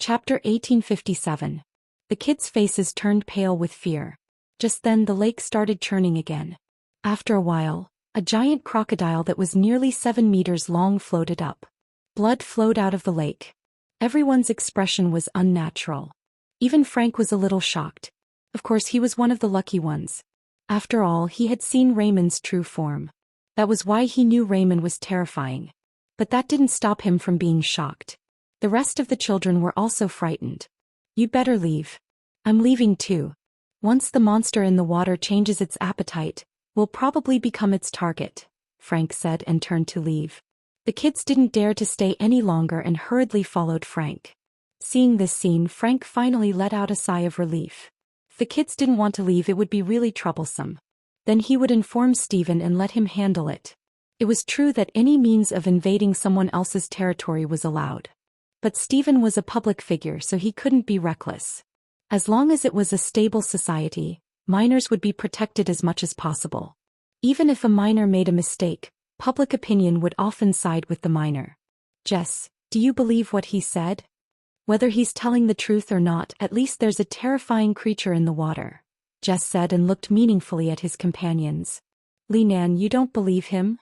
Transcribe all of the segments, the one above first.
Chapter 1857. The kids' faces turned pale with fear. Just then the lake started churning again. After a while, a giant crocodile that was nearly 7 meters long floated up. Blood flowed out of the lake. Everyone's expression was unnatural. Even Frank was a little shocked. Of course, he was one of the lucky ones. After all, he had seen Raymond's true form. That was why he knew Raymond was terrifying. But that didn't stop him from being shocked. The rest of the children were also frightened. "You'd better leave." "I'm leaving too. Once the monster in the water changes its appetite, we'll probably become its target," Frank said and turned to leave. The kids didn't dare to stay any longer and hurriedly followed Frank. Seeing this scene, Frank finally let out a sigh of relief. If the kids didn't want to leave, it would be really troublesome. Then he would inform Stephen and let him handle it. It was true that any means of invading someone else's territory was allowed. But Stephen was a public figure, so he couldn't be reckless. As long as it was a stable society, minors would be protected as much as possible. Even if a minor made a mistake, public opinion would often side with the minor. "Jess, do you believe what he said? Whether he's telling the truth or not, at least there's a terrifying creature in the water," Jess said and looked meaningfully at his companions. "Linan, you don't believe him?"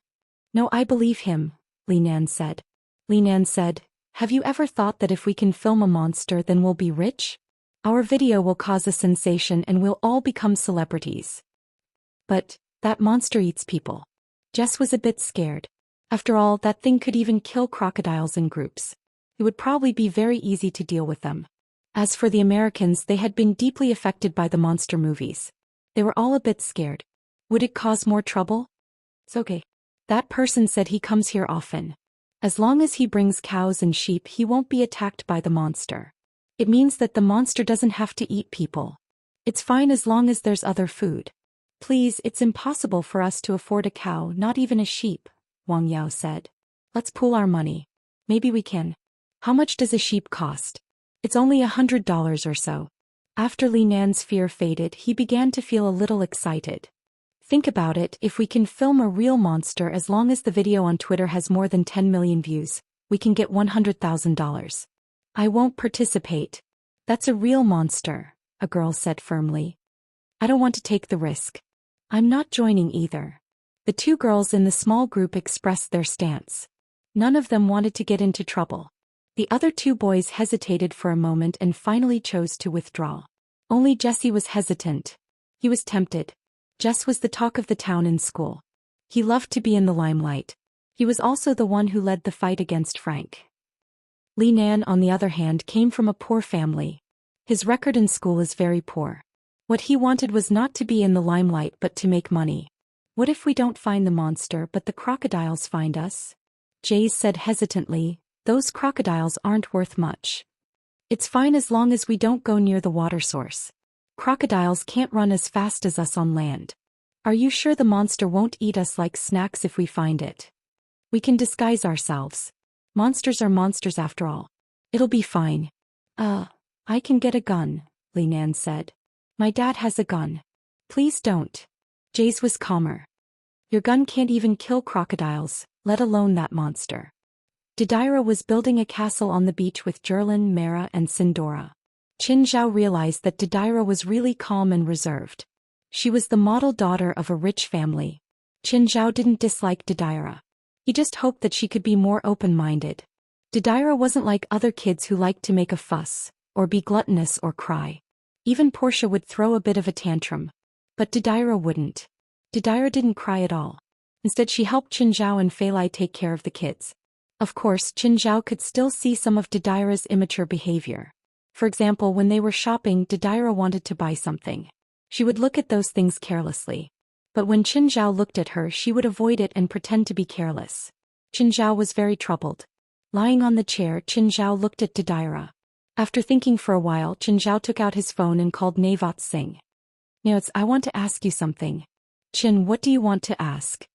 "No, I believe him," Linan said. Linan said, "Have you ever thought that if we can film a monster, then we'll be rich? Our video will cause a sensation and we'll all become celebrities." "But that monster eats people." Jess was a bit scared. After all, that thing could even kill crocodiles in groups. It would probably be very easy to deal with them. As for the Americans, they had been deeply affected by the monster movies. They were all a bit scared. Would it cause more trouble? "It's okay. That person said he comes here often. As long as he brings cows and sheep, he won't be attacked by the monster. It means that the monster doesn't have to eat people. It's fine as long as there's other food. Please, it's impossible for us to afford a cow, not even a sheep," Wang Yao said. "Let's pool our money. Maybe we can." "How much does a sheep cost?" "It's only $100 or so." After Linan's fear faded, he began to feel a little excited. "Think about it, if we can film a real monster, as long as the video on Twitter has more than 10 million views, we can get $100,000. "I won't participate. That's a real monster," a girl said firmly. "I don't want to take the risk." "I'm not joining either." The two girls in the small group expressed their stance. None of them wanted to get into trouble. The other two boys hesitated for a moment and finally chose to withdraw. Only Jesse was hesitant. He was tempted. Jess was the talk of the town in school. He loved to be in the limelight. He was also the one who led the fight against Frank. Linan, on the other hand, came from a poor family. His record in school is very poor. What he wanted was not to be in the limelight but to make money. "What if we don't find the monster but the crocodiles find us?" Jace said hesitantly, "Those crocodiles aren't worth much. It's fine as long as we don't go near the water source. Crocodiles can't run as fast as us on land. Are you sure the monster won't eat us like snacks if we find it? We can disguise ourselves. Monsters are monsters after all. It'll be fine." I can get a gun," Linan said. "My dad has a gun." "Please don't." Jace was calmer. "Your gun can't even kill crocodiles, let alone that monster." Didira was building a castle on the beach with Jerlin, Mara, and Sindora. Qin Zhao realized that Didira was really calm and reserved. She was the model daughter of a rich family. Qin Zhao didn't dislike Didira. He just hoped that she could be more open-minded. Didira wasn't like other kids who liked to make a fuss, or be gluttonous or cry. Even Portia would throw a bit of a tantrum. But Didira wouldn't. Didira didn't cry at all. Instead, she helped Qin Zhao and Fei Lai take care of the kids. Of course, Qin Zhao could still see some of Didira's immature behavior. For example, when they were shopping, Didira wanted to buy something. She would look at those things carelessly. But when Qin Zhao looked at her, she would avoid it and pretend to be careless. Qin Zhao was very troubled. Lying on the chair, Qin Zhao looked at Didira. After thinking for a while, Qin Zhao took out his phone and called Navat Singh. "Navat, I want to ask you something." "Qin, what do you want to ask?"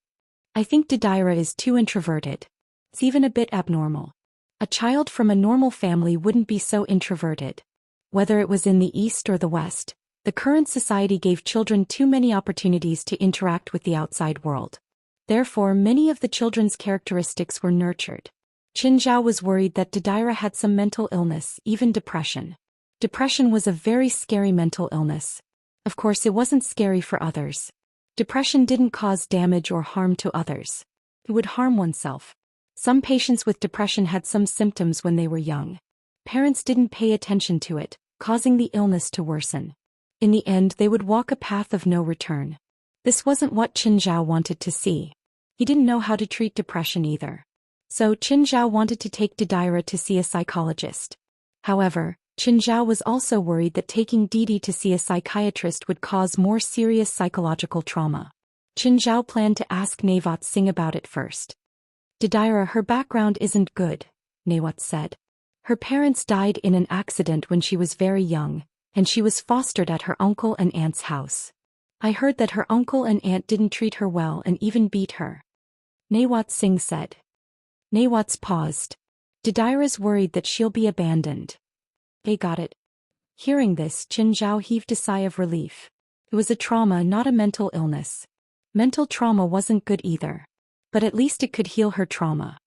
"I think Didira is too introverted. It's even a bit abnormal. A child from a normal family wouldn't be so introverted. Whether it was in the East or the West, the current society gave children too many opportunities to interact with the outside world. Therefore, many of the children's characteristics were nurtured. Qin Zhao was worried that Didira had some mental illness, even depression. Depression was a very scary mental illness. Of course, it wasn't scary for others. Depression didn't cause damage or harm to others. It would harm oneself. Some patients with depression had some symptoms when they were young. Parents didn't pay attention to it, causing the illness to worsen. In the end, they would walk a path of no return. This wasn't what Qin Zhao wanted to see. He didn't know how to treat depression either. So Qin Zhao wanted to take Didira to see a psychologist. However, Qin Zhao was also worried that taking Didi to see a psychiatrist would cause more serious psychological trauma. Qin Zhao planned to ask Nawat Singh about it first. Didira, her background isn't good, Nawat said. Her parents died in an accident when she was very young, and she was fostered at her uncle and aunt's house. I heard that her uncle and aunt didn't treat her well and even beat her. Nawat Singh said. Nawat's paused. Didira's worried that she'll be abandoned. They got it. Hearing this, Qin Zhao heaved a sigh of relief. It was a trauma, not a mental illness. Mental trauma wasn't good either. But at least it could heal her trauma.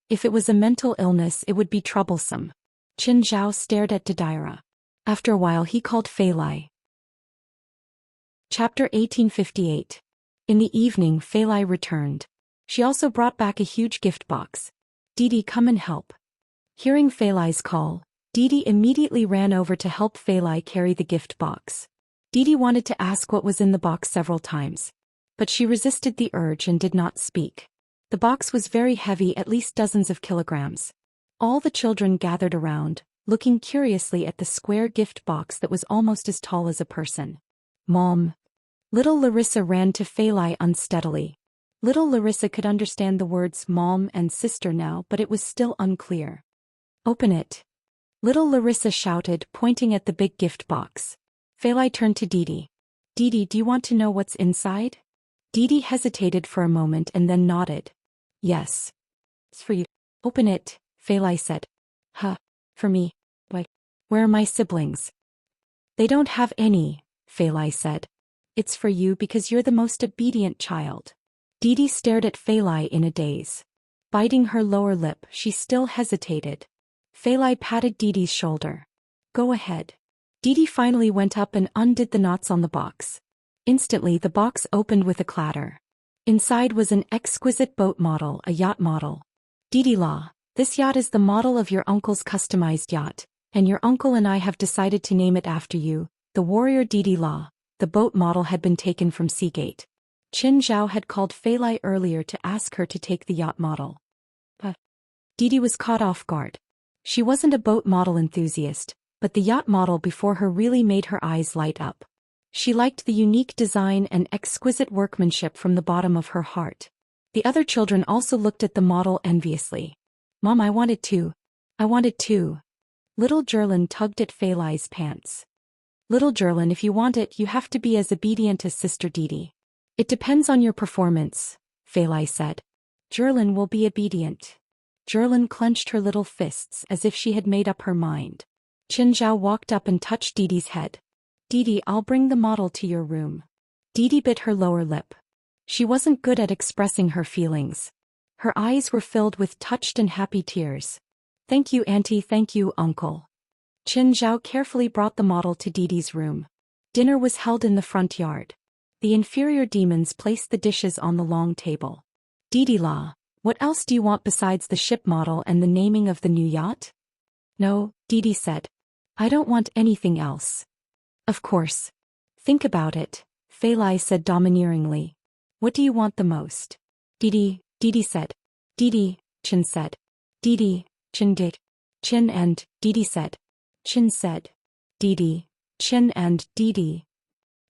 If it was a mental illness, it would be troublesome. Qin Zhao stared at Didira. After a while he called Fei Lai. Chapter 1858. In the evening, Fei Lai returned. She also brought back a huge gift box. Didi, come and help. Hearing Fei Lai's call, Didi immediately ran over to help Fei Lai carry the gift box. Didi wanted to ask what was in the box several times. But she resisted the urge and did not speak. The box was very heavy, at least dozens of kilograms. All the children gathered around, looking curiously at the square gift box that was almost as tall as a person. Mom. Little Larissa ran to Fei Lai unsteadily. Little Larissa could understand the words mom and sister now, but it was still unclear. Open it. Little Larissa shouted, pointing at the big gift box. Fei Lai turned to Didi. Didi, do you want to know what's inside? Didi hesitated for a moment and then nodded. Yes. It's for you. Open it, Fei Lai said. Huh. For me. Why? Where are my siblings? They don't have any, Fei Lai said. It's for you because you're the most obedient child. Didi stared at Fei Lai in a daze. Biting her lower lip, she still hesitated. Fei Lai patted Didi's shoulder. Go ahead. Didi finally went up and undid the knots on the box. Instantly the box opened with a clatter. Inside was an exquisite boat model, a yacht model. Didi La, this yacht is the model of your uncle's customized yacht, and your uncle and I have decided to name it after you, the warrior Didi La. The boat model had been taken from Seagate. Qin Zhao had called Fei Lai earlier to ask her to take the yacht model. But Didi was caught off guard. She wasn't a boat model enthusiast, but the yacht model before her really made her eyes light up. She liked the unique design and exquisite workmanship from the bottom of her heart. The other children also looked at the model enviously. Mom, I want it too. I want it too. Little Jerlin tugged at Fei Lai's pants. Little Jerlin, if you want it, you have to be as obedient as Sister Didi. It depends on your performance, Fei Lai said. Jerlin will be obedient. Jerlin clenched her little fists as if she had made up her mind. Qin Zhao walked up and touched Didi's head. Didi, I'll bring the model to your room. Didi bit her lower lip. She wasn't good at expressing her feelings. Her eyes were filled with touched and happy tears. Thank you, Auntie, thank you, Uncle. Qin Zhao carefully brought the model to Didi's room. Dinner was held in the front yard. The inferior demons placed the dishes on the long table. Didi La, what else do you want besides the ship model and the naming of the new yacht? No, Didi said. I don't want anything else. Of course. Think about it, Fei Lai said domineeringly. What do you want the most? Didi said. Didi, Qin said. Didi, Qin did. Qin and Didi said. Qin said. Didi, Qin and Didi.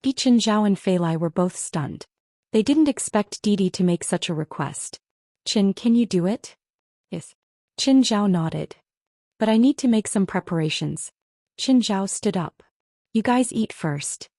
Qin Zhao and Fei Lai were both stunned. They didn't expect Didi to make such a request. Qin, can you do it? Yes. Qin Zhao nodded. But I need to make some preparations. Qin Zhao stood up. You guys eat first.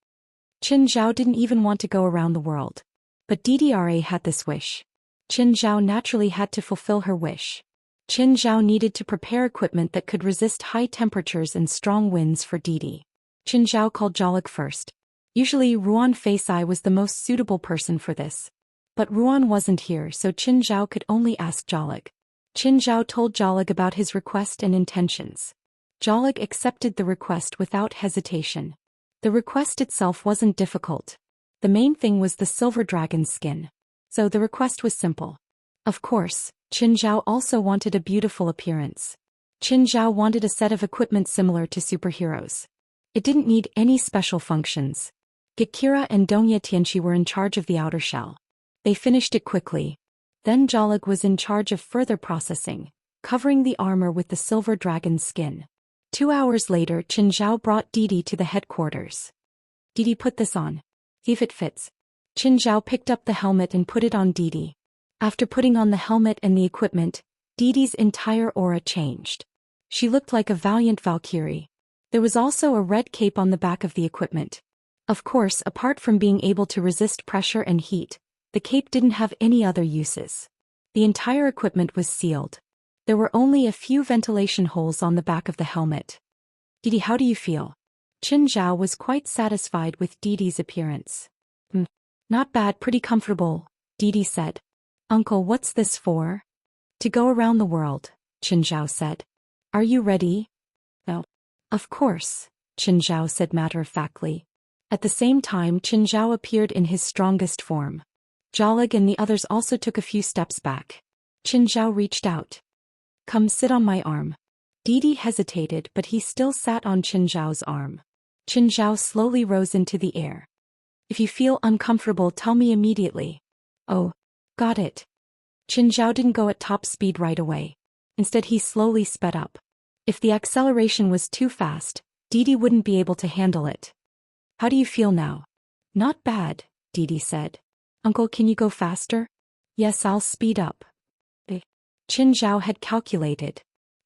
Qin Zhao didn't even want to go around the world. But Didi had this wish. Qin Zhao naturally had to fulfill her wish. Qin Zhao needed to prepare equipment that could resist high temperatures and strong winds for Didi. Qin Zhao called Jalik first. Usually Ruan Feisai was the most suitable person for this. But Ruan wasn't here, so Qin Zhao could only ask Jalik. Qin Zhao told Jolig about his request and intentions. Jolig accepted the request without hesitation. The request itself wasn't difficult. The main thing was the silver dragon's skin. So the request was simple. Of course, Qin Zhao also wanted a beautiful appearance. Qin Zhao wanted a set of equipment similar to superheroes. It didn't need any special functions. Gakira and Dongye Tianqi were in charge of the outer shell. They finished it quickly. Then Jolig was in charge of further processing, covering the armor with the silver dragon's skin. 2 hours later, Qin Zhao brought Didi to the headquarters. Didi, put this on. See if it fits. Qin Zhao picked up the helmet and put it on Didi. After putting on the helmet and the equipment, Didi's entire aura changed. She looked like a valiant Valkyrie. There was also a red cape on the back of the equipment. Of course, apart from being able to resist pressure and heat, the cape didn't have any other uses. The entire equipment was sealed. There were only a few ventilation holes on the back of the helmet. Didi, how do you feel? Qin Zhao was quite satisfied with Didi's appearance. Not bad, pretty comfortable, Didi said. Uncle, what's this for? To go around the world, Qin Zhao said. Are you ready? No. Of course, Qin Zhao said matter-of-factly. At the same time, Qin Zhao appeared in his strongest form. Jolig and the others also took a few steps back. Qin Zhao reached out. Come sit on my arm. Didi hesitated, but he still sat on Qin Zhao's arm. Qin Zhao slowly rose into the air. If you feel uncomfortable, tell me immediately. Oh, got it. Qin Zhao didn't go at top speed right away. Instead, he slowly sped up. If the acceleration was too fast, Didi wouldn't be able to handle it. How do you feel now? Not bad, Didi said. Uncle, can you go faster? Yes, I'll speed up. Qin Zhao had calculated.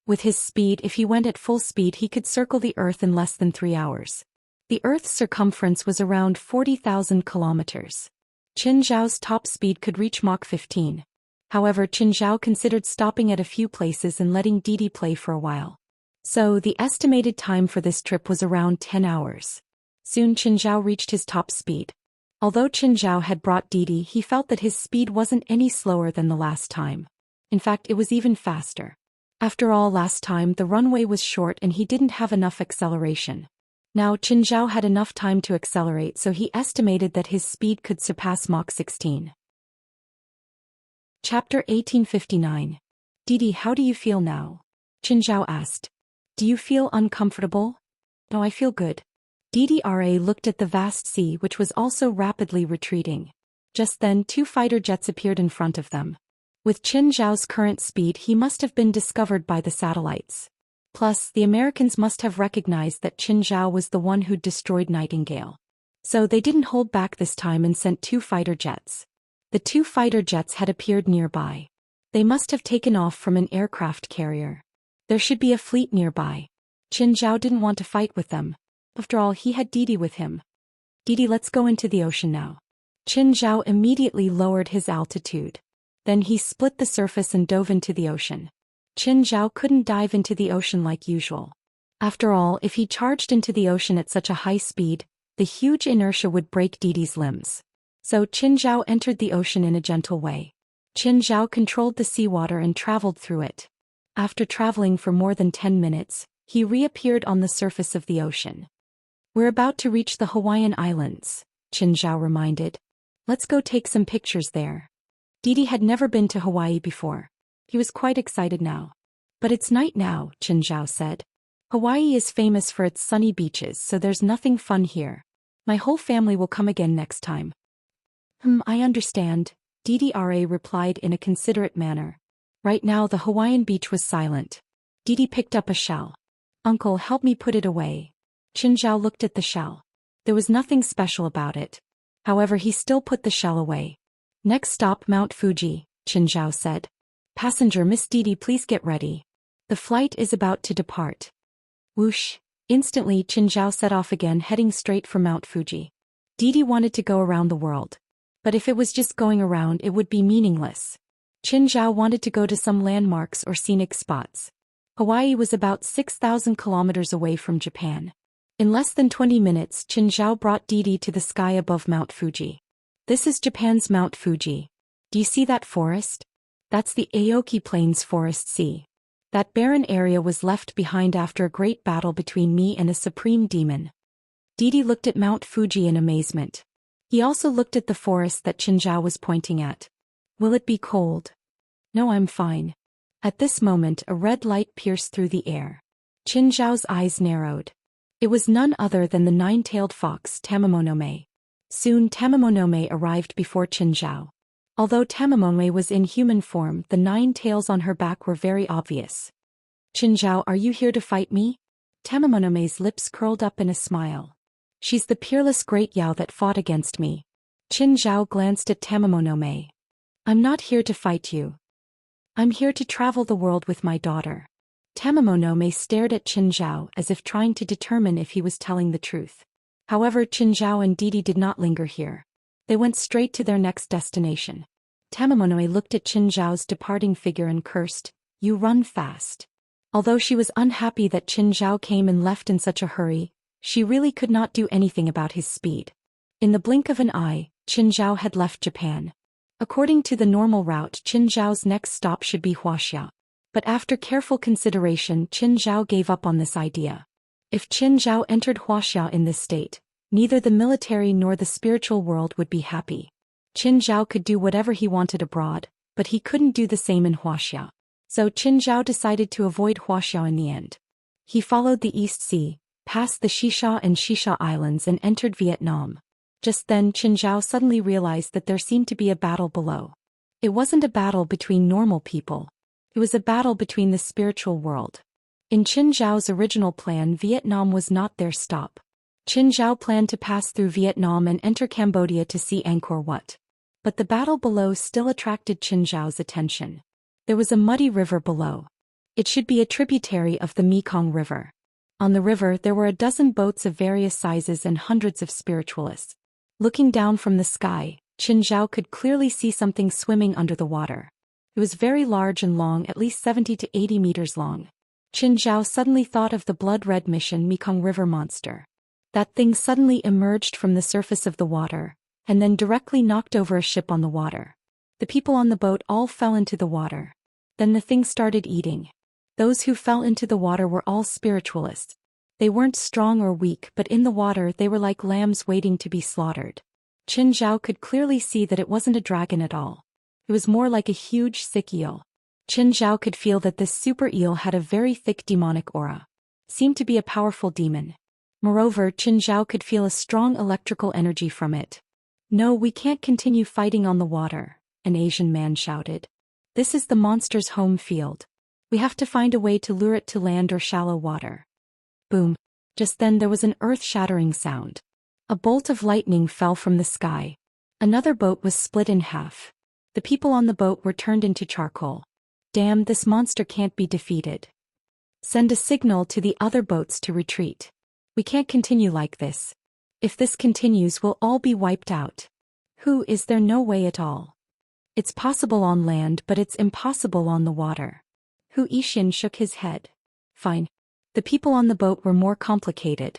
With his speed, if he went at full speed, he could circle the Earth in less than 3 hours. The Earth's circumference was around 40,000 kilometers. Qin Zhao's top speed could reach Mach 15. However, Qin Zhao considered stopping at a few places and letting Didi play for a while. So, the estimated time for this trip was around 10 hours. Soon Qin Zhao reached his top speed. Although Qin Zhao had brought Didi, he felt that his speed wasn't any slower than the last time. In fact, it was even faster. After all, last time the runway was short and he didn't have enough acceleration. Now Qin Zhao had enough time to accelerate, so he estimated that his speed could surpass Mach 16. Chapter 1859. Didi, how do you feel now? Qin Zhao asked. Do you feel uncomfortable? No, I feel good. Didi looked at the vast sea, which was also rapidly retreating. Just then 2 fighter jets appeared in front of them. With Qin Zhao's current speed, he must have been discovered by the satellites. Plus, the Americans must have recognized that Qin Zhao was the one who'd destroyed Nightingale. So they didn't hold back this time and sent 2 fighter jets. The 2 fighter jets had appeared nearby. They must have taken off from an aircraft carrier. There should be a fleet nearby. Qin Zhao didn't want to fight with them. After all, he had Didi with him. Didi, let's go into the ocean now. Qin Zhao immediately lowered his altitude. Then he split the surface and dove into the ocean. Qin Zhao couldn't dive into the ocean like usual. After all, if he charged into the ocean at such a high speed, the huge inertia would break Didi's limbs. So Qin Zhao entered the ocean in a gentle way. Qin Zhao controlled the seawater and traveled through it. After traveling for more than 10 minutes, he reappeared on the surface of the ocean. We're about to reach the Hawaiian Islands, Qin Zhao reminded. Let's go take some pictures there. Didi had never been to Hawaii before. He was quite excited now. But it's night now, Qin Zhao said. Hawaii is famous for its sunny beaches, so there's nothing fun here. My whole family will come again next time. I understand, Didi replied in a considerate manner. Right now the Hawaiian beach was silent. Didi picked up a shell. Uncle, help me put it away. Qin Zhao looked at the shell. There was nothing special about it. However, he still put the shell away. Next stop, Mount Fuji, Qin Zhao said. Passenger Miss Didi, please get ready. The flight is about to depart. Whoosh! Instantly Qin Zhao set off again, heading straight for Mount Fuji. Didi wanted to go around the world. But if it was just going around, it would be meaningless. Qin Zhao wanted to go to some landmarks or scenic spots. Hawaii was about 6,000 kilometers away from Japan. In less than 20 minutes, Qin Zhao brought Didi to the sky above Mount Fuji. This is Japan's Mount Fuji. Do you see that forest? That's the Aoki Plains Forest Sea. That barren area was left behind after a great battle between me and a supreme demon. Didi looked at Mount Fuji in amazement. He also looked at the forest that Qinzhao was pointing at. Will it be cold? No, I'm fine. At this moment a red light pierced through the air. Qinzhao's eyes narrowed. It was none other than the nine-tailed fox Tamamonome. Soon Tamamonome arrived before Qinzhao. Although Tamamonome was in human form, the 9 tails on her back were very obvious. Qinzhao, are you here to fight me? Tamamonome's lips curled up in a smile. She's the peerless great Yao that fought against me. Qinzhao glanced at Tamamonome. I'm not here to fight you. I'm here to travel the world with my daughter. Tamamonome stared at Qinzhao as if trying to determine if he was telling the truth. However, Qinzhao and Didi did not linger here. They went straight to their next destination. Tamamonome looked at Qinzhao's departing figure and cursed, "You run fast." Although she was unhappy that Qinzhao came and left in such a hurry, she really could not do anything about his speed. In the blink of an eye, Qinzhao had left Japan. According to the normal route, Qinzhao's next stop should be Huaxia. But after careful consideration, Qinzhao gave up on this idea. If Qinzhao entered Huaxia in this state, neither the military nor the spiritual world would be happy. Qinzhao could do whatever he wanted abroad, but he couldn't do the same in Huaxia. So Qinzhao decided to avoid Huaxia in the end. He followed the East Sea, passed the Shisha and Shisha Islands and entered Vietnam. Just then Qinzhao suddenly realized that there seemed to be a battle below. It wasn't a battle between normal people. It was a battle between the spiritual world. In Qinzhao's original plan, Vietnam was not their stop. Qinzhao planned to pass through Vietnam and enter Cambodia to see Angkor Wat. But the battle below still attracted Qinzhao's attention. There was a muddy river below. It should be a tributary of the Mekong River. On the river there were a dozen boats of various sizes and hundreds of spiritualists. Looking down from the sky, Qinzhao could clearly see something swimming under the water. It was very large and long, at least 70 to 80 meters long. Qinzhao suddenly thought of the blood-red mission Mekong River monster. That thing suddenly emerged from the surface of the water, and then directly knocked over a ship on the water. The people on the boat all fell into the water. Then the thing started eating. Those who fell into the water were all spiritualists. They weren't strong or weak, but in the water they were like lambs waiting to be slaughtered. Qinzhao could clearly see that it wasn't a dragon at all. It was more like a huge, sick eel. Qinzhao could feel that this super eel had a very thick demonic aura. Seemed to be a powerful demon. Moreover, Qinzhao could feel a strong electrical energy from it. "No, we can't continue fighting on the water," an Asian man shouted. "This is the monster's home field. We have to find a way to lure it to land or shallow water." Boom. Just then there was an earth-shattering sound. A bolt of lightning fell from the sky. Another boat was split in half. The people on the boat were turned into charcoal. "Damn, this monster can't be defeated. Send a signal to the other boats to retreat. We can't continue like this. If this continues, we'll all be wiped out." Is there no way at all? It's possible on land, but it's impossible on the water. Ishin shook his head. Fine. The people on the boat were more complicated.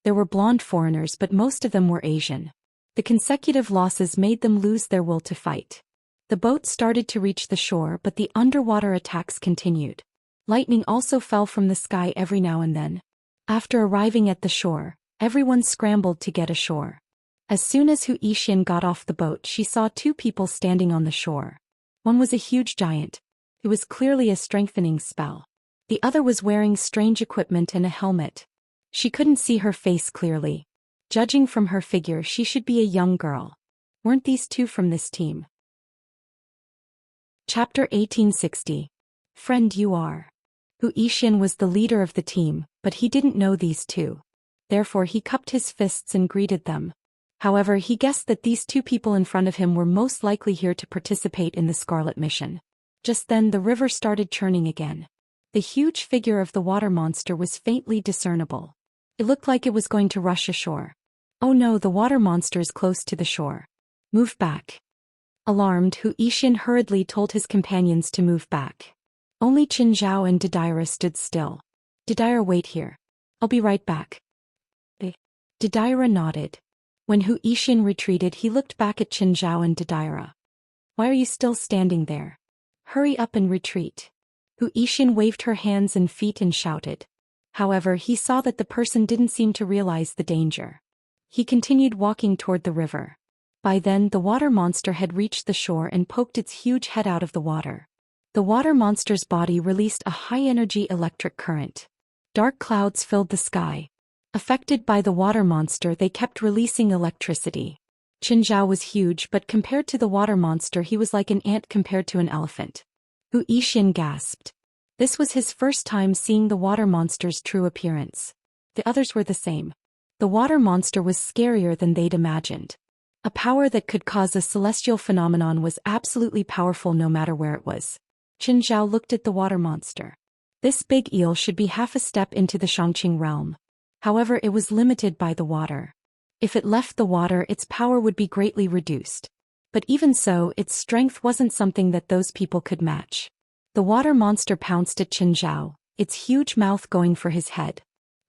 There were blonde foreigners, but most of them were Asian. The consecutive losses made them lose their will to fight. The boat started to reach the shore, but the underwater attacks continued. Lightning also fell from the sky every now and then. After arriving at the shore, everyone scrambled to get ashore. As soon as Ishin got off the boat, she saw 2 people standing on the shore. One was a huge giant. It was clearly a strengthening spell. The other was wearing strange equipment and a helmet. She couldn't see her face clearly. Judging from her figure, she should be a young girl. Weren't these 2 from this team? Chapter 1860. Friend, you are. Ishin was the leader of the team, but he didn't know these 2. Therefore he cupped his fists and greeted them. However, he guessed that these 2 people in front of him were most likely here to participate in the Scarlet Mission. Just then the river started churning again. The huge figure of the water monster was faintly discernible. It looked like it was going to rush ashore. "Oh no, the water monster is close to the shore. Move back." Alarmed, Ishin hurriedly told his companions to move back. Only Qinzhao and Didira stood still. "Didira, wait here. I'll be right back." Didira nodded. When Ishin retreated, he looked back at Qinzhao and Didira. "Why are you still standing there? Hurry up and retreat. Hu Yixin waved her hands and feet and shouted. However, he saw that the person didn't seem to realize the danger. He continued walking toward the river. By then, the water monster had reached the shore and poked its huge head out of the water. The water monster's body released a high-energy electric current. Dark clouds filled the sky. Affected by the water monster, they kept releasing electricity. Qin Zhao was huge, but compared to the water monster he was like an ant compared to an elephant. Hu Yixin gasped. This was his first time seeing the water monster's true appearance. The others were the same. The water monster was scarier than they'd imagined. A power that could cause a celestial phenomenon was absolutely powerful no matter where it was. Qin Zhao looked at the water monster. This big eel should be half a step into the Shangqing realm. However, it was limited by the water. If it left the water, its power would be greatly reduced. But even so, its strength wasn't something that those people could match. The water monster pounced at Qin Zhao, its huge mouth going for his head.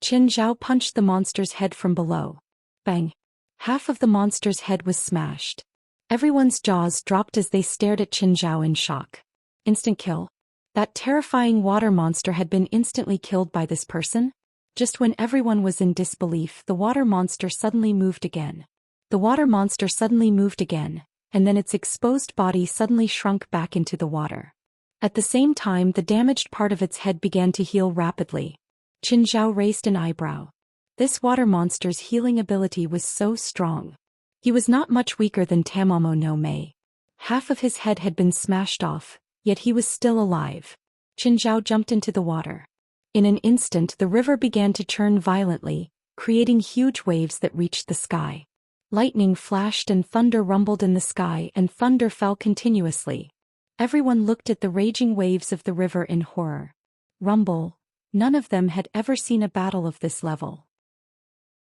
Qin Zhao punched the monster's head from below. Bang! Half of the monster's head was smashed. Everyone's jaws dropped as they stared at Qin Zhao in shock. Instant kill? That terrifying water monster had been instantly killed by this person? Just when everyone was in disbelief, the water monster suddenly moved again. The water monster suddenly moved again, and then its exposed body suddenly shrunk back into the water. At the same time, the damaged part of its head began to heal rapidly. Qin Zhao raised an eyebrow. This water monster's healing ability was so strong. He was not much weaker than Tamamo no Mei. Half of his head had been smashed off, yet he was still alive. Qin Zhao jumped into the water. In an instant, the river began to churn violently, creating huge waves that reached the sky. Lightning flashed and thunder rumbled in the sky, and thunder fell continuously. Everyone looked at the raging waves of the river in horror. Rumble. None of them had ever seen a battle of this level.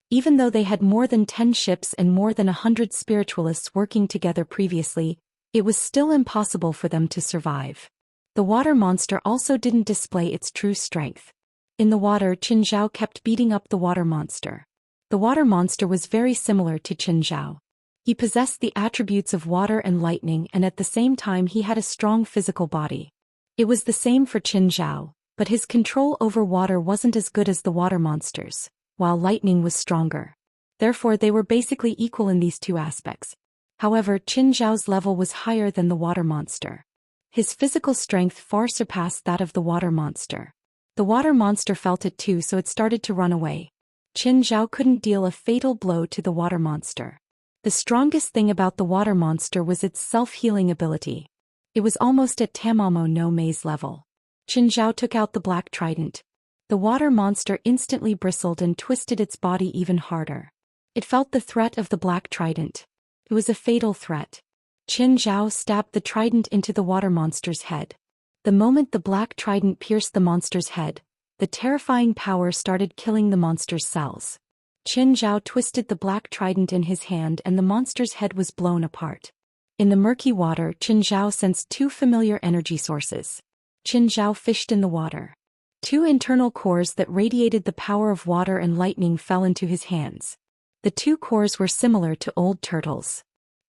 Even though they had more than 10 ships and more than 100 spiritualists working together previously, it was still impossible for them to survive. The water monster also didn't display its true strength. In the water, Qin Zhao kept beating up the water monster. The water monster was very similar to Qin Zhao. He possessed the attributes of water and lightning, and at the same time he had a strong physical body. It was the same for Qin Zhao, but his control over water wasn't as good as the water monster's, while lightning was stronger. Therefore they were basically equal in these two aspects. However, Qin Zhao's level was higher than the water monster. His physical strength far surpassed that of the water monster. The water monster felt it too, so it started to run away. Qin Zhao couldn't deal a fatal blow to the water monster. The strongest thing about the water monster was its self-healing ability. It was almost at Tamamo no Mei's level. Qin Zhao took out the black trident. The water monster instantly bristled and twisted its body even harder. It felt the threat of the black trident. It was a fatal threat. Qin Zhao stabbed the trident into the water monster's head. The moment the black trident pierced the monster's head, the terrifying power started killing the monster's cells. Qin Zhao twisted the black trident in his hand and the monster's head was blown apart. In the murky water, Qin Zhao sensed two familiar energy sources. Qin Zhao fished in the water. Two internal cores that radiated the power of water and lightning fell into his hands. The two cores were similar to old turtles.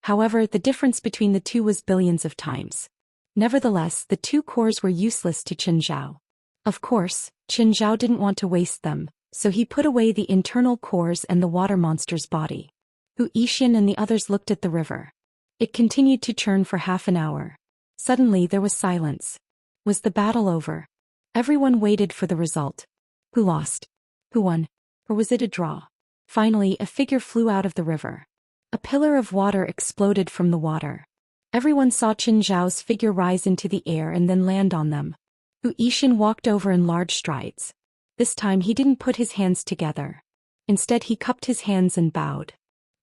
However, the difference between the two was billions of times. Nevertheless, the two cores were useless to Qin Zhao. Of course, Qin Zhao didn't want to waste them, so he put away the internal cores and the water monster's body. Hu Yixin and the others looked at the river. It continued to churn for half an hour. Suddenly there was silence. Was the battle over? Everyone waited for the result. Who lost? Who won? Or was it a draw? Finally, a figure flew out of the river. A pillar of water exploded from the water. Everyone saw Qin Zhao's figure rise into the air and then land on them. Hu Yixin walked over in large strides. This time he didn't put his hands together. Instead he cupped his hands and bowed.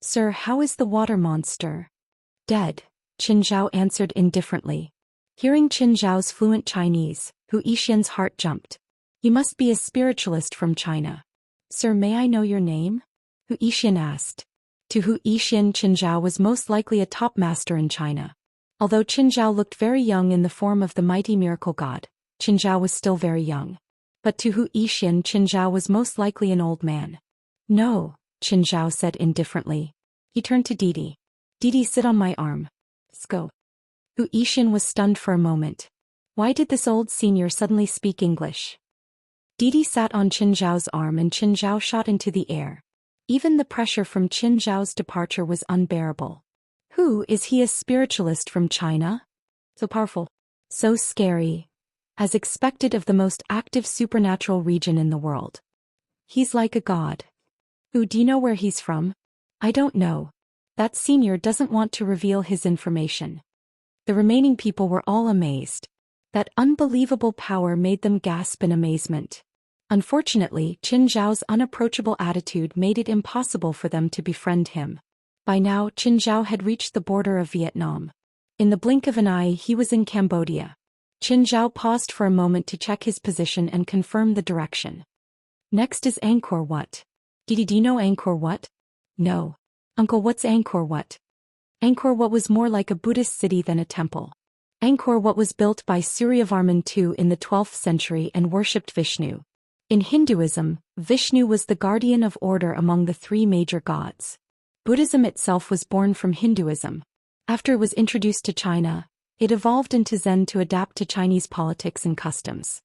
"Sir, how is the water monster?" "Dead," Qin Zhao answered indifferently. Hearing Qin Zhao's fluent Chinese, Hu Yixin's heart jumped. He must be a spiritualist from China. "Sir, may I know your name?" Hu Yixin asked. To Hu Yixin, Qin Zhao was most likely a top master in China. Although Qin Zhao looked very young in the form of the mighty miracle god, Qin Zhao was still very young. But to Hu Yixin, Qin Zhao was most likely an old man. "No," Qin Zhao said indifferently. He turned to Didi. "Didi, sit on my arm. Let's go." Hu Yixin was stunned for a moment. Why did this old senior suddenly speak English? Didi sat on Qin Zhao's arm and Qin Zhao shot into the air. Even the pressure from Qin Zhao's departure was unbearable. Who is he, a spiritualist from China? So powerful. So scary. As expected of the most active supernatural region in the world. He's like a god. Who, do you know where he's from? I don't know. That senior doesn't want to reveal his information. The remaining people were all amazed. That unbelievable power made them gasp in amazement. Unfortunately, Qin Zhao's unapproachable attitude made it impossible for them to befriend him. By now, Qin Zhao had reached the border of Vietnam. In the blink of an eye, he was in Cambodia. Qin Zhao paused for a moment to check his position and confirm the direction. Next is Angkor Wat. Didi, do you know Angkor Wat? No. Uncle, what's Angkor Wat? Angkor Wat was more like a Buddhist city than a temple. Angkor Wat was built by Suryavarman II in the 12th century and worshipped Vishnu. In Hinduism, Vishnu was the guardian of order among the three major gods. Buddhism itself was born from Hinduism. After it was introduced to China, it evolved into Zen to adapt to Chinese politics and customs.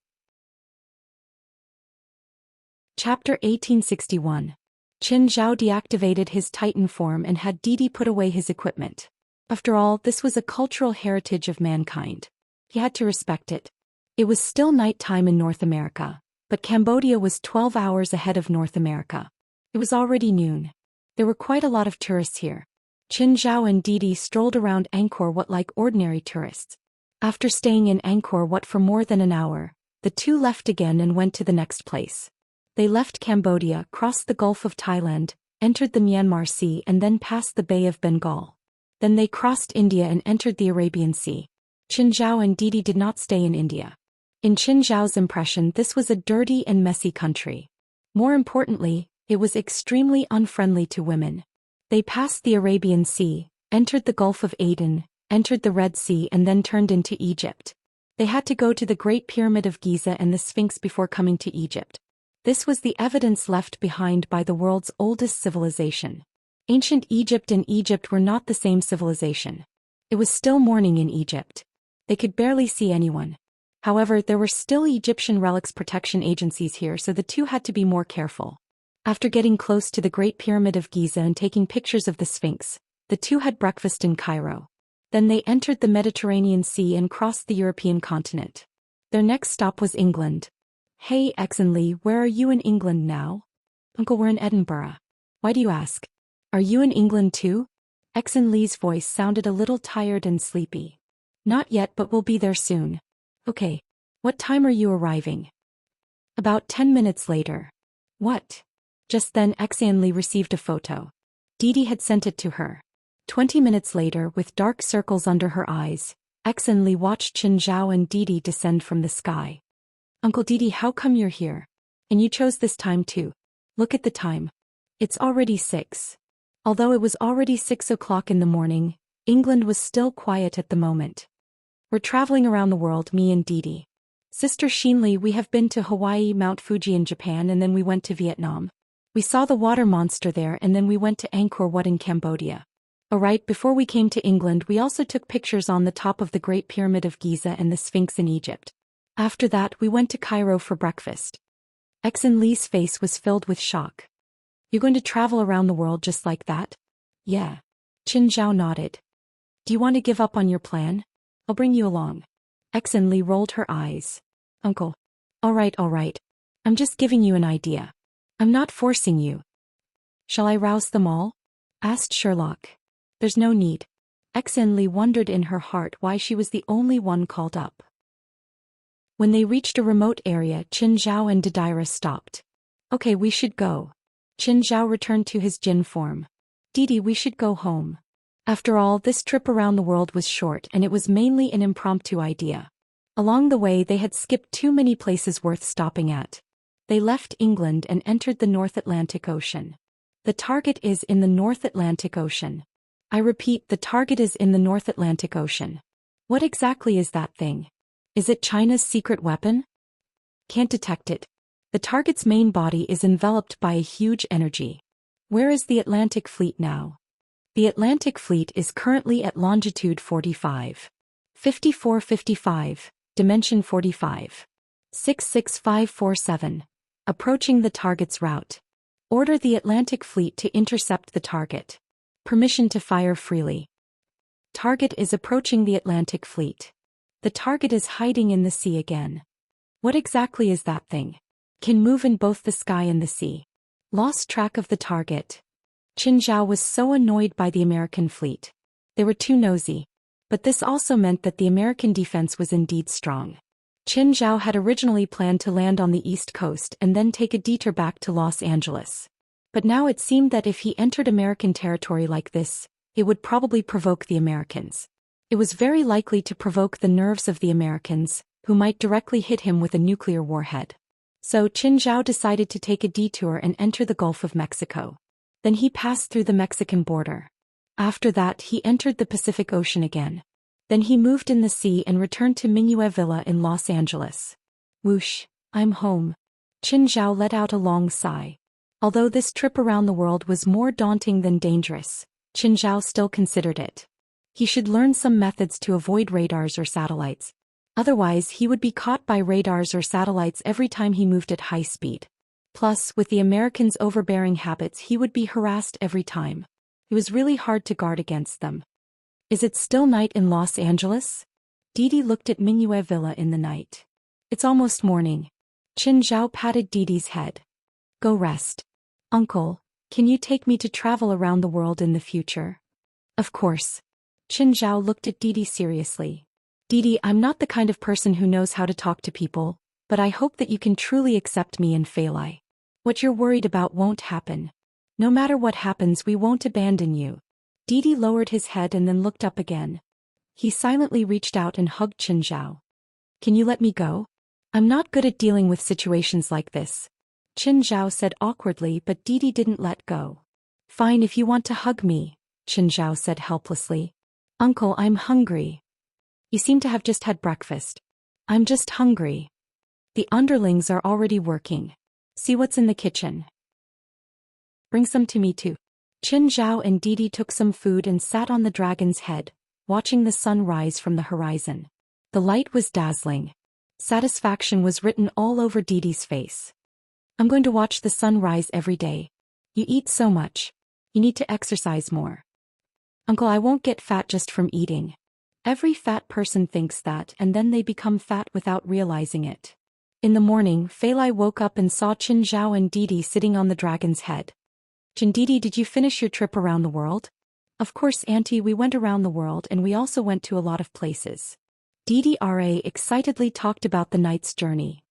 Chapter 1861. Qin Zhao deactivated his Titan form and had Didi put away his equipment. After all, this was a cultural heritage of mankind. He had to respect it. It was still night time in North America, but Cambodia was 12 hours ahead of North America. It was already noon. There were quite a lot of tourists here. Qin Zhao and Didi strolled around Angkor Wat like ordinary tourists. After staying in Angkor Wat for more than an hour, the two left again and went to the next place. They left Cambodia, crossed the Gulf of Thailand, entered the Myanmar Sea and then passed the Bay of Bengal. Then they crossed India and entered the Arabian Sea. Qin Zhao and Didi did not stay in India. In Qin Zhao's impression, this was a dirty and messy country. More importantly, it was extremely unfriendly to women. They passed the Arabian Sea, entered the Gulf of Aden, entered the Red Sea and then turned into Egypt. They had to go to the Great Pyramid of Giza and the Sphinx before coming to Egypt. This was the evidence left behind by the world's oldest civilization. Ancient Egypt and Egypt were not the same civilization. It was still morning in Egypt. They could barely see anyone. However, there were still Egyptian relics protection agencies here, so the two had to be more careful. After getting close to the Great Pyramid of Giza and taking pictures of the Sphinx, the two had breakfast in Cairo. Then they entered the Mediterranean Sea and crossed the European continent. Their next stop was England. Hey, Exon, where are you in England now? Uncle, we're in Edinburgh. Why do you ask? Are you in England too? Exon voice sounded a little tired and sleepy. Not yet, but we'll be there soon. Okay. What time are you arriving? About 10 minutes later. What? Just then Exon received a photo. Didi had sent it to her. 20 minutes later, with dark circles under her eyes, Exon watched Qin Zhao and Didi descend from the sky. Uncle Didi, how come you're here? And you chose this time too. Look at the time. It's already 6. Although it was already 6 o'clock in the morning, England was still quiet at the moment. We're traveling around the world, me and Didi. Sister Shinli, we have been to Hawaii, Mount Fuji in Japan, and then we went to Vietnam. We saw the water monster there and then we went to Angkor Wat in Cambodia. Alright, before we came to England we also took pictures on the top of the Great Pyramid of Giza and the Sphinx in Egypt. After that we went to Cairo for breakfast. Exon face was filled with shock. You're going to travel around the world just like that? Yeah. Qin Zhao nodded. Do you want to give up on your plan? I'll bring you along. Exon rolled her eyes. Uncle. Alright. I'm just giving you an idea. I'm not forcing you. Shall I rouse them all? Asked Sherlock. There's no need. Exon wondered in her heart why she was the only one called up. When they reached a remote area, Qin Zhao and Didira stopped. Okay, we should go. Qin Zhao returned to his Jin form. Didi, we should go home. After all, this trip around the world was short and it was mainly an impromptu idea. Along the way they had skipped too many places worth stopping at. They left England and entered the North Atlantic Ocean. The target is in the North Atlantic Ocean. I repeat, the target is in the North Atlantic Ocean. What exactly is that thing? Is it China's secret weapon? Can't detect it. The target's main body is enveloped by a huge energy. Where is the Atlantic Fleet now? The Atlantic Fleet is currently at longitude 45. 5455. Dimension 45. 66547. Approaching the target's route. Order the Atlantic Fleet to intercept the target. Permission to fire freely. Target is approaching the Atlantic Fleet. The target is hiding in the sea again. What exactly is that thing? Can move in both the sky and the sea. Lost track of the target. Qin Zhao was so annoyed by the American fleet. They were too nosy. But this also meant that the American defense was indeed strong. Qin Zhao had originally planned to land on the East Coast and then take a detour back to Los Angeles. But now it seemed that if he entered American territory like this, it would probably provoke the Americans. It was very likely to provoke the nerves of the Americans, who might directly hit him with a nuclear warhead. So Qin Zhao decided to take a detour and enter the Gulf of Mexico. Then he passed through the Mexican border. After that he entered the Pacific Ocean again. Then he moved in the sea and returned to Mingyue Villa in Los Angeles. Whoosh, I'm home. Qin Zhao let out a long sigh. Although this trip around the world was more daunting than dangerous, Qin Zhao still considered it. He should learn some methods to avoid radars or satellites. Otherwise he would be caught by radars or satellites every time he moved at high speed. Plus, with the Americans' overbearing habits he would be harassed every time. It was really hard to guard against them. Is it still night in Los Angeles? Didi looked at Mingyue Villa in the night. It's almost morning. Qin Zhao patted Didi's head. Go rest. Uncle, can you take me to travel around the world in the future? Of course. Qin Zhao looked at Didi seriously. Didi, I'm not the kind of person who knows how to talk to people, but I hope that you can truly accept me and Feilai. What you're worried about won't happen. No matter what happens, we won't abandon you. Didi lowered his head and then looked up again. He silently reached out and hugged Qin Zhao. Can you let me go? I'm not good at dealing with situations like this. Qin Zhao said awkwardly, but Didi didn't let go. Fine if you want to hug me, Qin Zhao said helplessly. Uncle, I'm hungry. You seem to have just had breakfast. I'm just hungry. The underlings are already working. See what's in the kitchen. Bring some to me too. Qin Zhao and Didi took some food and sat on the dragon's head, watching the sun rise from the horizon. The light was dazzling. Satisfaction was written all over Didi's face. I'm going to watch the sun rise every day. You eat so much. You need to exercise more. Uncle, I won't get fat just from eating. Every fat person thinks that and then they become fat without realizing it. In the morning, Feilai woke up and saw Qin Zhao and Didi sitting on the dragon's head. Qin Didi, did you finish your trip around the world? Of course, Auntie, we went around the world and we also went to a lot of places. Didi excitedly talked about the night's journey.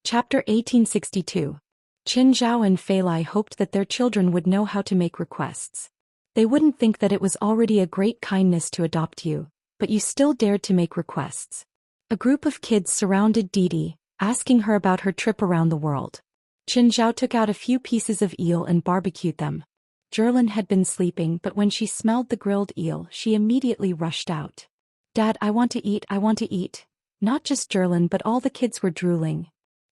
Chapter 1862. Qin Zhao and Feilai hoped that their children would know how to make requests. They wouldn't think that it was already a great kindness to adopt you, but you still dared to make requests. A group of kids surrounded Didi, asking her about her trip around the world. Qin Zhao took out a few pieces of eel and barbecued them. Jerlin had been sleeping, but when she smelled the grilled eel, she immediately rushed out. Dad, I want to eat, I want to eat. Not just Jerlin, but all the kids were drooling.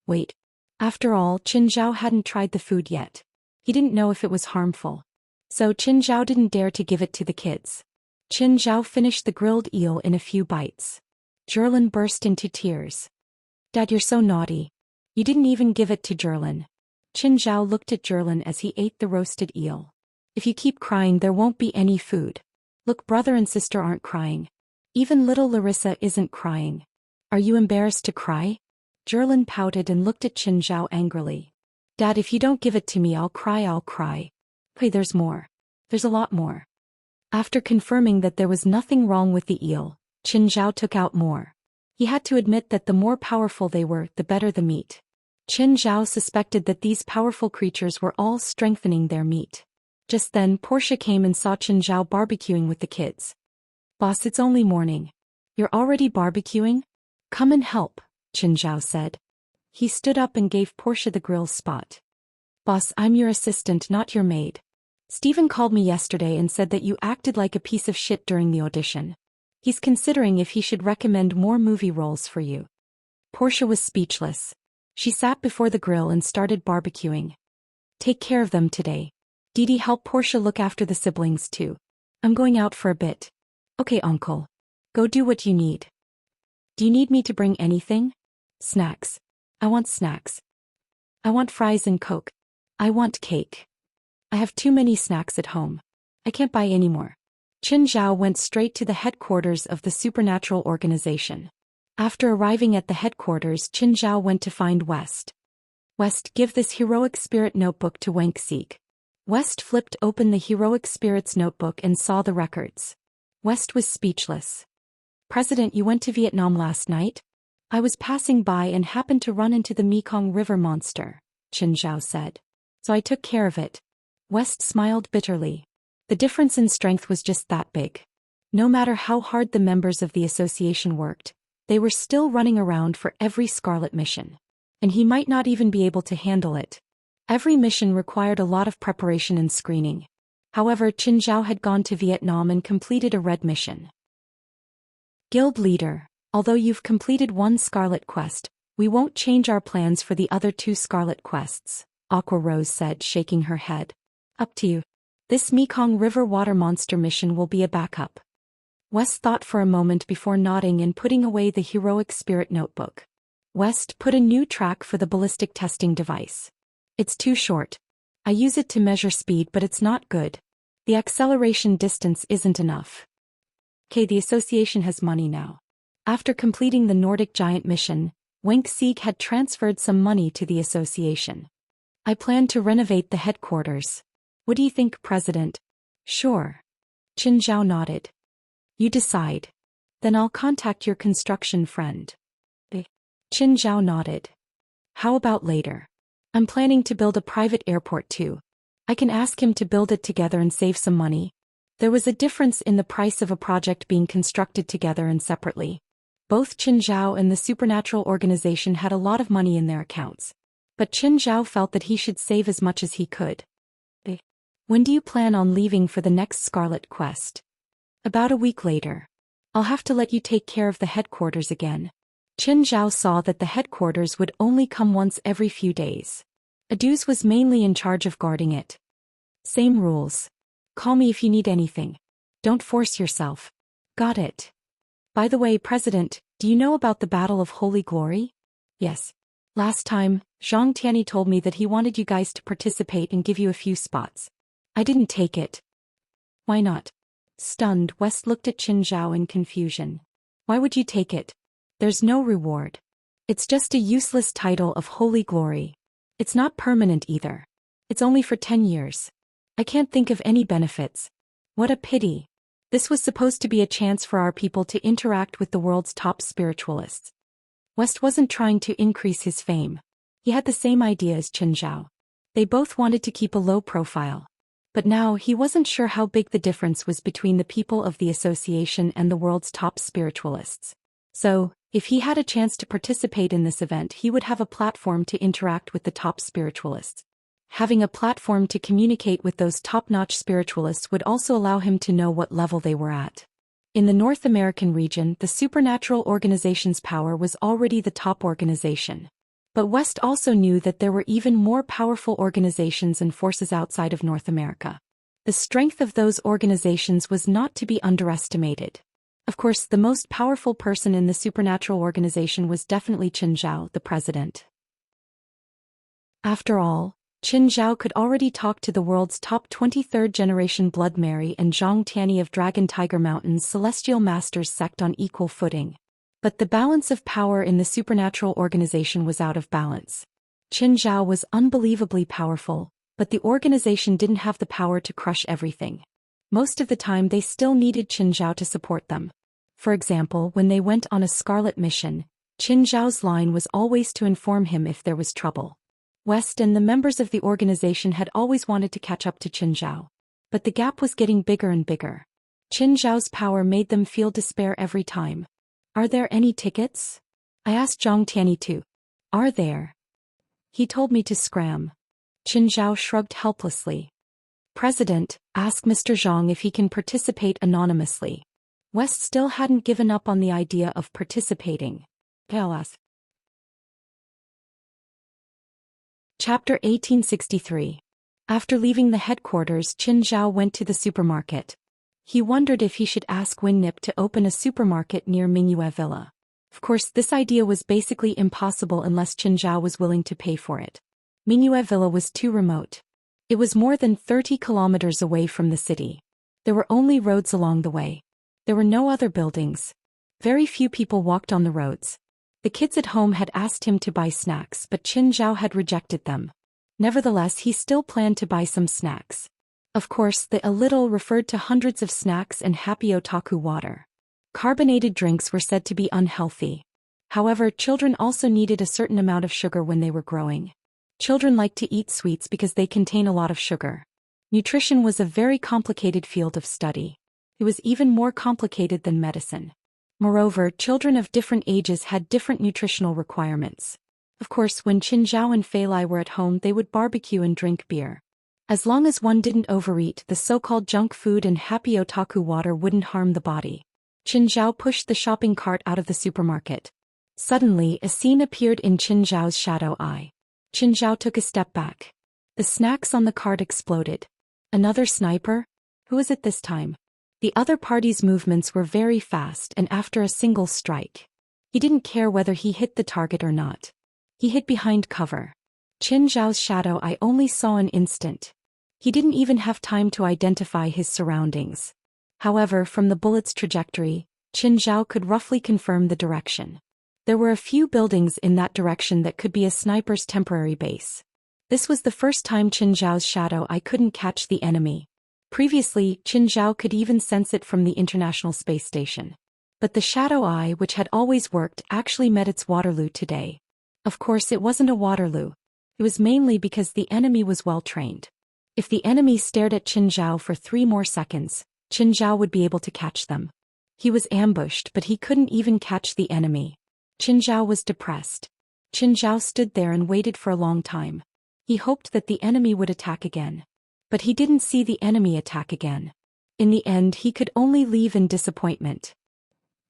Wait. After all, Qin Zhao hadn't tried the food yet. He didn't know if it was harmful. So Qin Zhao didn't dare to give it to the kids. Qin Zhao finished the grilled eel in a few bites. Jerlin burst into tears. Dad, you're so naughty. You didn't even give it to Jerlin. Qin Zhao looked at Jerlin as he ate the roasted eel. If you keep crying, there won't be any food. Look, brother and sister aren't crying. Even little Larissa isn't crying. Are you embarrassed to cry? Jerlin pouted and looked at Qin Zhao angrily. Dad, if you don't give it to me, I'll cry, I'll cry. Hey, there's more. There's a lot more. After confirming that there was nothing wrong with the eel, Qin Zhao took out more. He had to admit that the more powerful they were, the better the meat. Qin Zhao suspected that these powerful creatures were all strengthening their meat. Just then, Portia came and saw Qin Zhao barbecuing with the kids. Boss, it's only morning. You're already barbecuing? Come and help, Qin Zhao said. He stood up and gave Portia the grill spot. Boss, I'm your assistant, not your maid. Steven called me yesterday and said that you acted like a piece of shit during the audition. He's considering if he should recommend more movie roles for you. Portia was speechless. She sat before the grill and started barbecuing. Take care of them today. Didi, help Portia look after the siblings too. I'm going out for a bit. Okay, uncle. Go do what you need. Do you need me to bring anything? Snacks. I want snacks. I want fries and Coke. I want cake. I have too many snacks at home. I can't buy any more. Qin Zhao went straight to the headquarters of the supernatural organization. After arriving at the headquarters, Qin Zhao went to find West. West, give this heroic spirit notebook to Wang Xig. West flipped open the heroic spirit's notebook and saw the records. West was speechless. President, you went to Vietnam last night? I was passing by and happened to run into the Mekong River monster, Qin Zhao said. So I took care of it. West smiled bitterly. The difference in strength was just that big. No matter how hard the members of the association worked, they were still running around for every Scarlet mission. And he might not even be able to handle it. Every mission required a lot of preparation and screening. However, Qin Zhao had gone to Vietnam and completed a red mission. Guild leader, although you've completed one Scarlet quest, we won't change our plans for the other 2 Scarlet quests, Aqua Rose said, shaking her head. Up to you. This Mekong River water monster mission will be a backup. West thought for a moment before nodding and putting away the heroic spirit notebook. West put a new track for the ballistic testing device. It's too short. I use it to measure speed, but it's not good. The acceleration distance isn't enough. Okay, the association has money now. After completing the Nordic Giant mission, Wang Xig had transferred some money to the association. I plan to renovate the headquarters. What do you think, President? Sure. Qin Zhao nodded. You decide. Then I'll contact your construction friend. Qin Zhao nodded. How about later? I'm planning to build a private airport too. I can ask him to build it together and save some money. There was a difference in the price of a project being constructed together and separately. Both Qin Zhao and the supernatural organization had a lot of money in their accounts. But Qin Zhao felt that he should save as much as he could. When do you plan on leaving for the next Scarlet quest? About a week later. I'll have to let you take care of the headquarters again. Qin Zhao saw that the headquarters would only come once every few days. Aduz was mainly in charge of guarding it. Same rules. Call me if you need anything. Don't force yourself. Got it. By the way, President, do you know about the Battle of Holy Glory? Yes. Last time, Zhang Tianyi told me that he wanted you guys to participate and give you a few spots. I didn't take it. Why not? Stunned, West looked at Qin Zhao in confusion. Why would you take it? There's no reward. It's just a useless title of Holy Glory. It's not permanent either. It's only for 10 years. I can't think of any benefits. What a pity. This was supposed to be a chance for our people to interact with the world's top spiritualists. West wasn't trying to increase his fame. He had the same idea as Qin Zhao. They both wanted to keep a low profile. But now he wasn't sure how big the difference was between the people of the association and the world's top spiritualists. So, if he had a chance to participate in this event, he would have a platform to interact with the top spiritualists. Having a platform to communicate with those top-notch spiritualists would also allow him to know what level they were at. In the North American region, the supernatural organization's power was already the top organization. But West also knew that there were even more powerful organizations and forces outside of North America. The strength of those organizations was not to be underestimated. Of course, the most powerful person in the supernatural organization was definitely Qin Zhao, the president. After all, Qin Zhao could already talk to the world's top 23rd generation Blood Mary and Zhang Tianyi of Dragon Tiger Mountain's Celestial Masters sect on equal footing. But the balance of power in the supernatural organization was out of balance. Qin Zhao was unbelievably powerful, but the organization didn't have the power to crush everything. Most of the time they still needed Qin Zhao to support them. For example, when they went on a Scarlet mission, Qin Zhao's line was always to inform him if there was trouble. West and the members of the organization had always wanted to catch up to Qin Zhao. But the gap was getting bigger and bigger. Qin Zhao's power made them feel despair every time. Are there any tickets? I asked Zhang Tianyi too. Are there? He told me to scram. Qin Zhao shrugged helplessly. President, ask Mr. Zhang if he can participate anonymously. West still hadn't given up on the idea of participating. Alas. Chapter 1863. After leaving the headquarters, Qin Zhao went to the supermarket. He wondered if he should ask Winnip to open a supermarket near Mingyue Villa. Of course, this idea was basically impossible unless Qinzhao was willing to pay for it. Mingyue Villa was too remote. It was more than 30 kilometers away from the city. There were only roads along the way. There were no other buildings. Very few people walked on the roads. The kids at home had asked him to buy snacks, but Qinzhao had rejected them. Nevertheless, he still planned to buy some snacks. Of course, the "a little" referred to hundreds of snacks and happy otaku water. Carbonated drinks were said to be unhealthy. However, children also needed a certain amount of sugar when they were growing. Children like to eat sweets because they contain a lot of sugar. Nutrition was a very complicated field of study. It was even more complicated than medicine. Moreover, children of different ages had different nutritional requirements. Of course, when Qinzhao and Feilai were at home, they would barbecue and drink beer. As long as one didn't overeat, the so-called junk food and happy otaku water wouldn't harm the body. Qinzhao pushed the shopping cart out of the supermarket. Suddenly, a scene appeared in Qinzhao's shadow eye. Qinzhao took a step back. The snacks on the cart exploded. Another sniper? Who was it this time? The other party's movements were very fast, and after a single strike, he didn't care whether he hit the target or not. He hid behind cover. Qinzhao's shadow eye only saw an instant. He didn't even have time to identify his surroundings. However, from the bullet's trajectory, Qinzhao could roughly confirm the direction. There were a few buildings in that direction that could be a sniper's temporary base. This was the first time Qinzhao's shadow eye couldn't catch the enemy. Previously, Qinzhao could even sense it from the International Space Station. But the shadow eye, which had always worked, actually met its Waterloo today. Of course, it wasn't a Waterloo. It was mainly because the enemy was well trained. If the enemy stared at Qinzhao for 3 more seconds, Qinzhao would be able to catch them. He was ambushed, but he couldn't even catch the enemy. Qinzhao was depressed. Qinzhao stood there and waited for a long time. He hoped that the enemy would attack again. But he didn't see the enemy attack again. In the end, he could only leave in disappointment.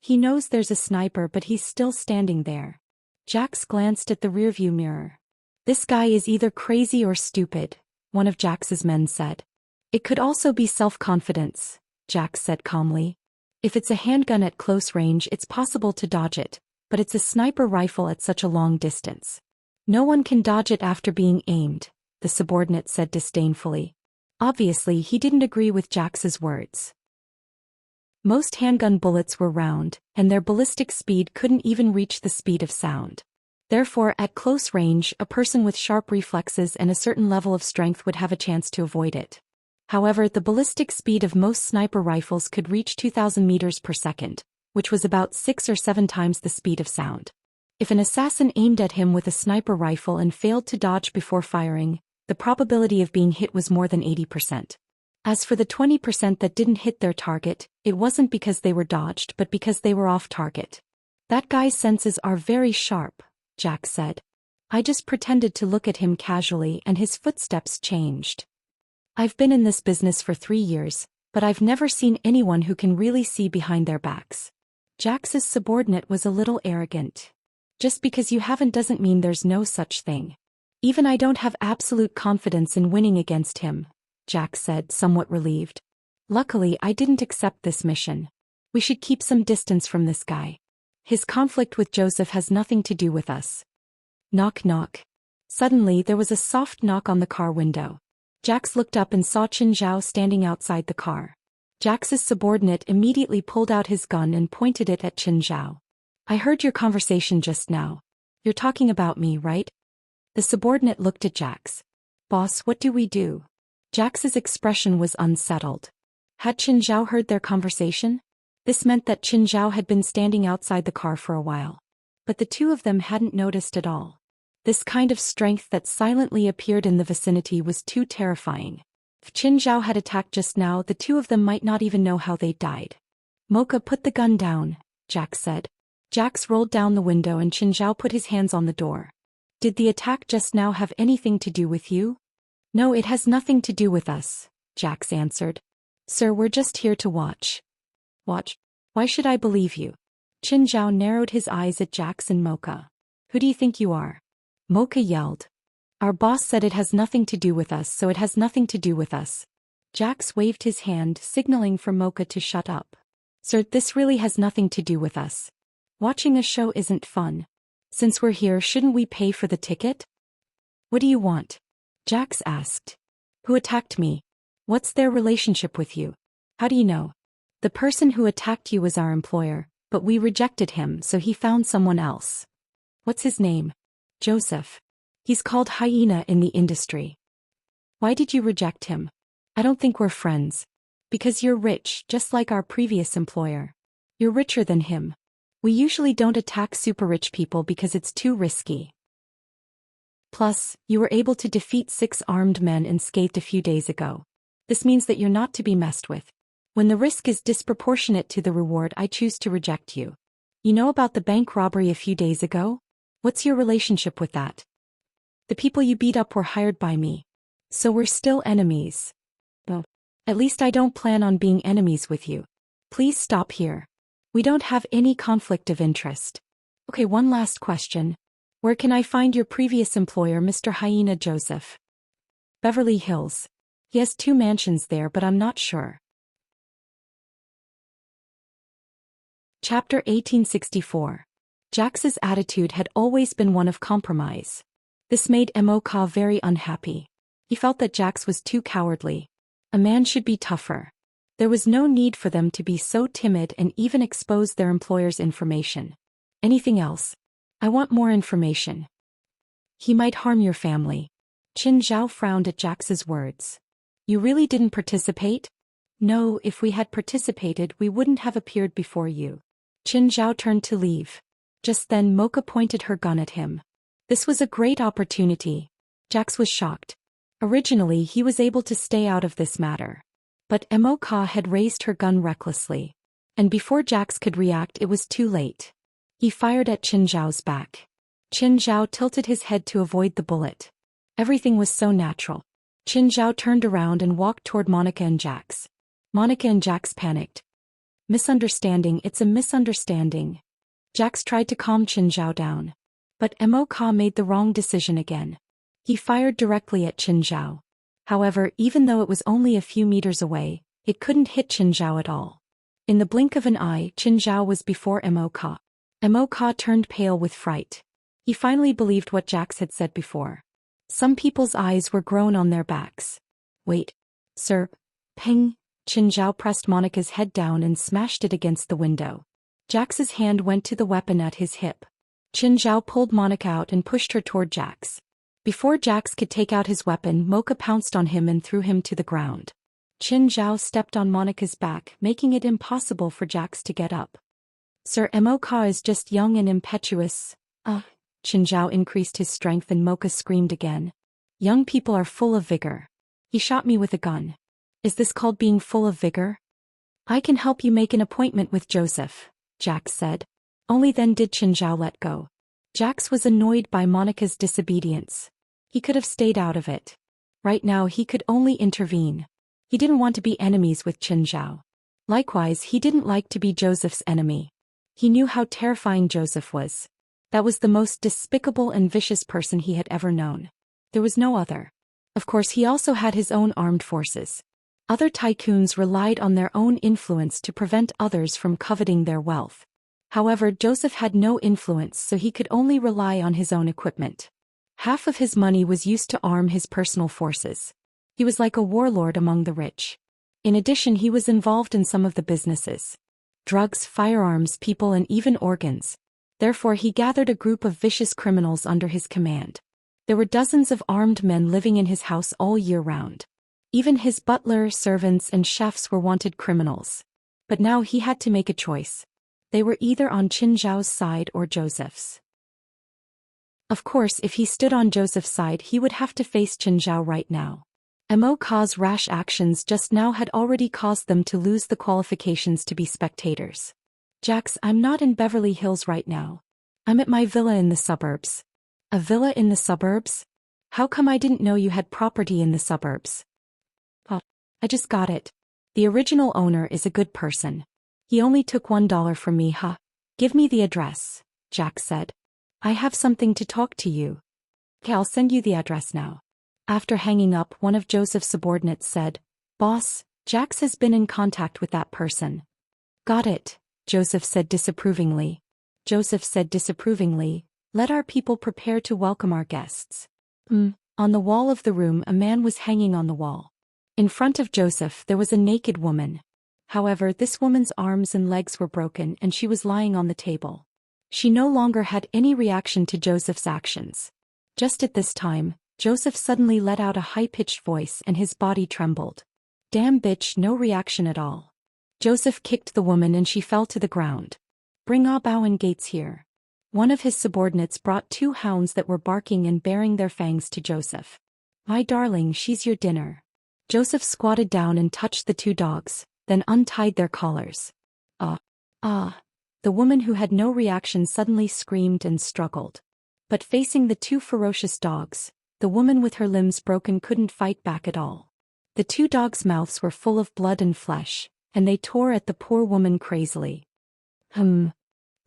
He knows there's a sniper, but he's still standing there. Jax glanced at the rearview mirror. "This guy is either crazy or stupid," one of Jax's men said. "It could also be self-confidence," Jax said calmly. "If it's a handgun at close range, it's possible to dodge it, but it's a sniper rifle at such a long distance. No one can dodge it after being aimed," the subordinate said disdainfully. Obviously, he didn't agree with Jax's words. Most handgun bullets were round, and their ballistic speed couldn't even reach the speed of sound. Therefore, at close range, a person with sharp reflexes and a certain level of strength would have a chance to avoid it. However, the ballistic speed of most sniper rifles could reach 2,000 meters per second, which was about 6 or 7 times the speed of sound. If an assassin aimed at him with a sniper rifle and failed to dodge before firing, the probability of being hit was more than 80%. As for the 20% that didn't hit their target, it wasn't because they were dodged but because they were off target. "That guy's senses are very sharp," Jack said. "I just pretended to look at him casually and his footsteps changed. I've been in this business for 3 years, but I've never seen anyone who can really see behind their backs." Jax's subordinate was a little arrogant. "Just because you haven't doesn't mean there's no such thing. Even I don't have absolute confidence in winning against him," Jack said, somewhat relieved. "Luckily, I didn't accept this mission. We should keep some distance from this guy. His conflict with Joseph has nothing to do with us." Knock knock. Suddenly, there was a soft knock on the car window. Jax looked up and saw Qinzhao standing outside the car. Jax's subordinate immediately pulled out his gun and pointed it at Qinzhao. "I heard your conversation just now. You're talking about me, right?" The subordinate looked at Jax. "Boss, what do we do?" Jax's expression was unsettled. Had Qinzhao heard their conversation? This meant that Qinzhao had been standing outside the car for a while. But the two of them hadn't noticed at all. This kind of strength that silently appeared in the vicinity was too terrifying. If Qinzhao had attacked just now, the two of them might not even know how they'd died. "Mocha, put the gun down," Jax said. Jax rolled down the window and Qinzhao put his hands on the door. "Did the attack just now have anything to do with you?" "No, it has nothing to do with us," Jax answered. "Sir, we're just here to watch." "Watch? Why should I believe you?" Qinzhao narrowed his eyes at Jax and Mocha. "Who do you think you are?" Mocha yelled. "Our boss said it has nothing to do with us, so it has nothing to do with us." Jax waved his hand, signaling for Mocha to shut up. Sir, this really has nothing to do with us. Watching a show isn't fun. Since we're here, shouldn't we pay for the ticket? What do you want? Jax asked. Who attacked me? What's their relationship with you? How do you know? The person who attacked you was our employer, but we rejected him, so he found someone else. What's his name? Joseph. He's called Hyena in the industry. Why did you reject him? I don't think we're friends. Because you're rich, just like our previous employer. You're richer than him. We usually don't attack super rich people because it's too risky. Plus, you were able to defeat 6 armed men unscathed a few days ago. This means that you're not to be messed with. When the risk is disproportionate to the reward, I choose to reject you. You know about the bank robbery a few days ago? What's your relationship with that? The people you beat up were hired by me. So we're still enemies. Well, at least I don't plan on being enemies with you. Please stop here. We don't have any conflict of interest. Okay, one last question. Where can I find your previous employer, Mr. Hyena Joseph? Beverly Hills. He has 2 mansions there, but I'm not sure. Chapter 1864. Jax's attitude had always been one of compromise. This made Mocha very unhappy. He felt that Jax was too cowardly. A man should be tougher. There was no need for them to be so timid and even expose their employer's information. Anything else? I want more information. He might harm your family. Qin Zhao frowned at Jax's words. You really didn't participate? No, if we had participated, we wouldn't have appeared before you. Qin Zhao turned to leave. Just then Mocha pointed her gun at him. This was a great opportunity. Jax was shocked. Originally he was able to stay out of this matter. But Mocha had raised her gun recklessly. And before Jax could react, it was too late. He fired at Qin Zhao's back. Qin Zhao tilted his head to avoid the bullet. Everything was so natural. Qin Zhao turned around and walked toward Monica and Jax. Monica and Jax panicked. Misunderstanding, it's a misunderstanding. Jax tried to calm Qin Zhao down. But Mocha made the wrong decision again. He fired directly at Qin Zhao. However, even though it was only a few meters away, it couldn't hit Qin Zhao at all. In the blink of an eye, Qin Zhao was before Mocha. Mocha turned pale with fright. He finally believed what Jax had said before. Some people's eyes were grown on their backs. Wait. Sir. Ping. Qin Zhao pressed Monica's head down and smashed it against the window. Jax's hand went to the weapon at his hip. Qin Zhao pulled Monica out and pushed her toward Jax. Before Jax could take out his weapon, Mocha pounced on him and threw him to the ground. Qin Zhao stepped on Monica's back, making it impossible for Jax to get up. Sir, Mocha is just young and impetuous. Qin Zhao increased his strength and Mocha screamed again. Young people are full of vigor. He shot me with a gun. Is this called being full of vigor? I can help you make an appointment with Joseph, Jax said. Only then did Qin Zhao let go. Jax was annoyed by Monica's disobedience. He could have stayed out of it. Right now he could only intervene. He didn't want to be enemies with Qin Zhao. Likewise, he didn't like to be Joseph's enemy. He knew how terrifying Joseph was. That was the most despicable and vicious person he had ever known. There was no other. Of course, he also had his own armed forces. Other tycoons relied on their own influence to prevent others from coveting their wealth. However, Joseph had no influence, so he could only rely on his own equipment. Half of his money was used to arm his personal forces. He was like a warlord among the rich. In addition, he was involved in some of the businesses. Drugs, firearms, people, and even organs. Therefore, he gathered a group of vicious criminals under his command. There were dozens of armed men living in his house all year round. Even his butler, servants, and chefs were wanted criminals. But now he had to make a choice. They were either on Qin Zhao's side or Joseph's. Of course, if he stood on Joseph's side, he would have to face Qin Zhao right now. Mocha's rash actions just now had already caused them to lose the qualifications to be spectators. Jax, I'm not in Beverly Hills right now. I'm at my villa in the suburbs. A villa in the suburbs? How come I didn't know you had property in the suburbs? Well, I just got it. The original owner is a good person. He only took $1 from me, huh? Give me the address, Jax said. I have something to talk to you. Okay, I'll send you the address now. After hanging up, one of Joseph's subordinates said, Boss, Jax has been in contact with that person. Got it, Joseph said disapprovingly. Let our people prepare to welcome our guests. On the wall of the room a man was hanging on the wall. In front of Joseph there was a naked woman. However, this woman's arms and legs were broken and she was lying on the table. She no longer had any reaction to Joseph's actions. Just at this time, Joseph suddenly let out a high-pitched voice and his body trembled. Damn bitch, no reaction at all. Joseph kicked the woman and she fell to the ground. Bring Bao and Gates here. One of his subordinates brought 2 hounds that were barking and baring their fangs to Joseph. My darling, she's your dinner. Joseph squatted down and touched the 2 dogs, then untied their collars. The woman who had no reaction suddenly screamed and struggled. But facing the 2 ferocious dogs, the woman with her limbs broken couldn't fight back at all. The 2 dogs' mouths were full of blood and flesh, and they tore at the poor woman crazily. The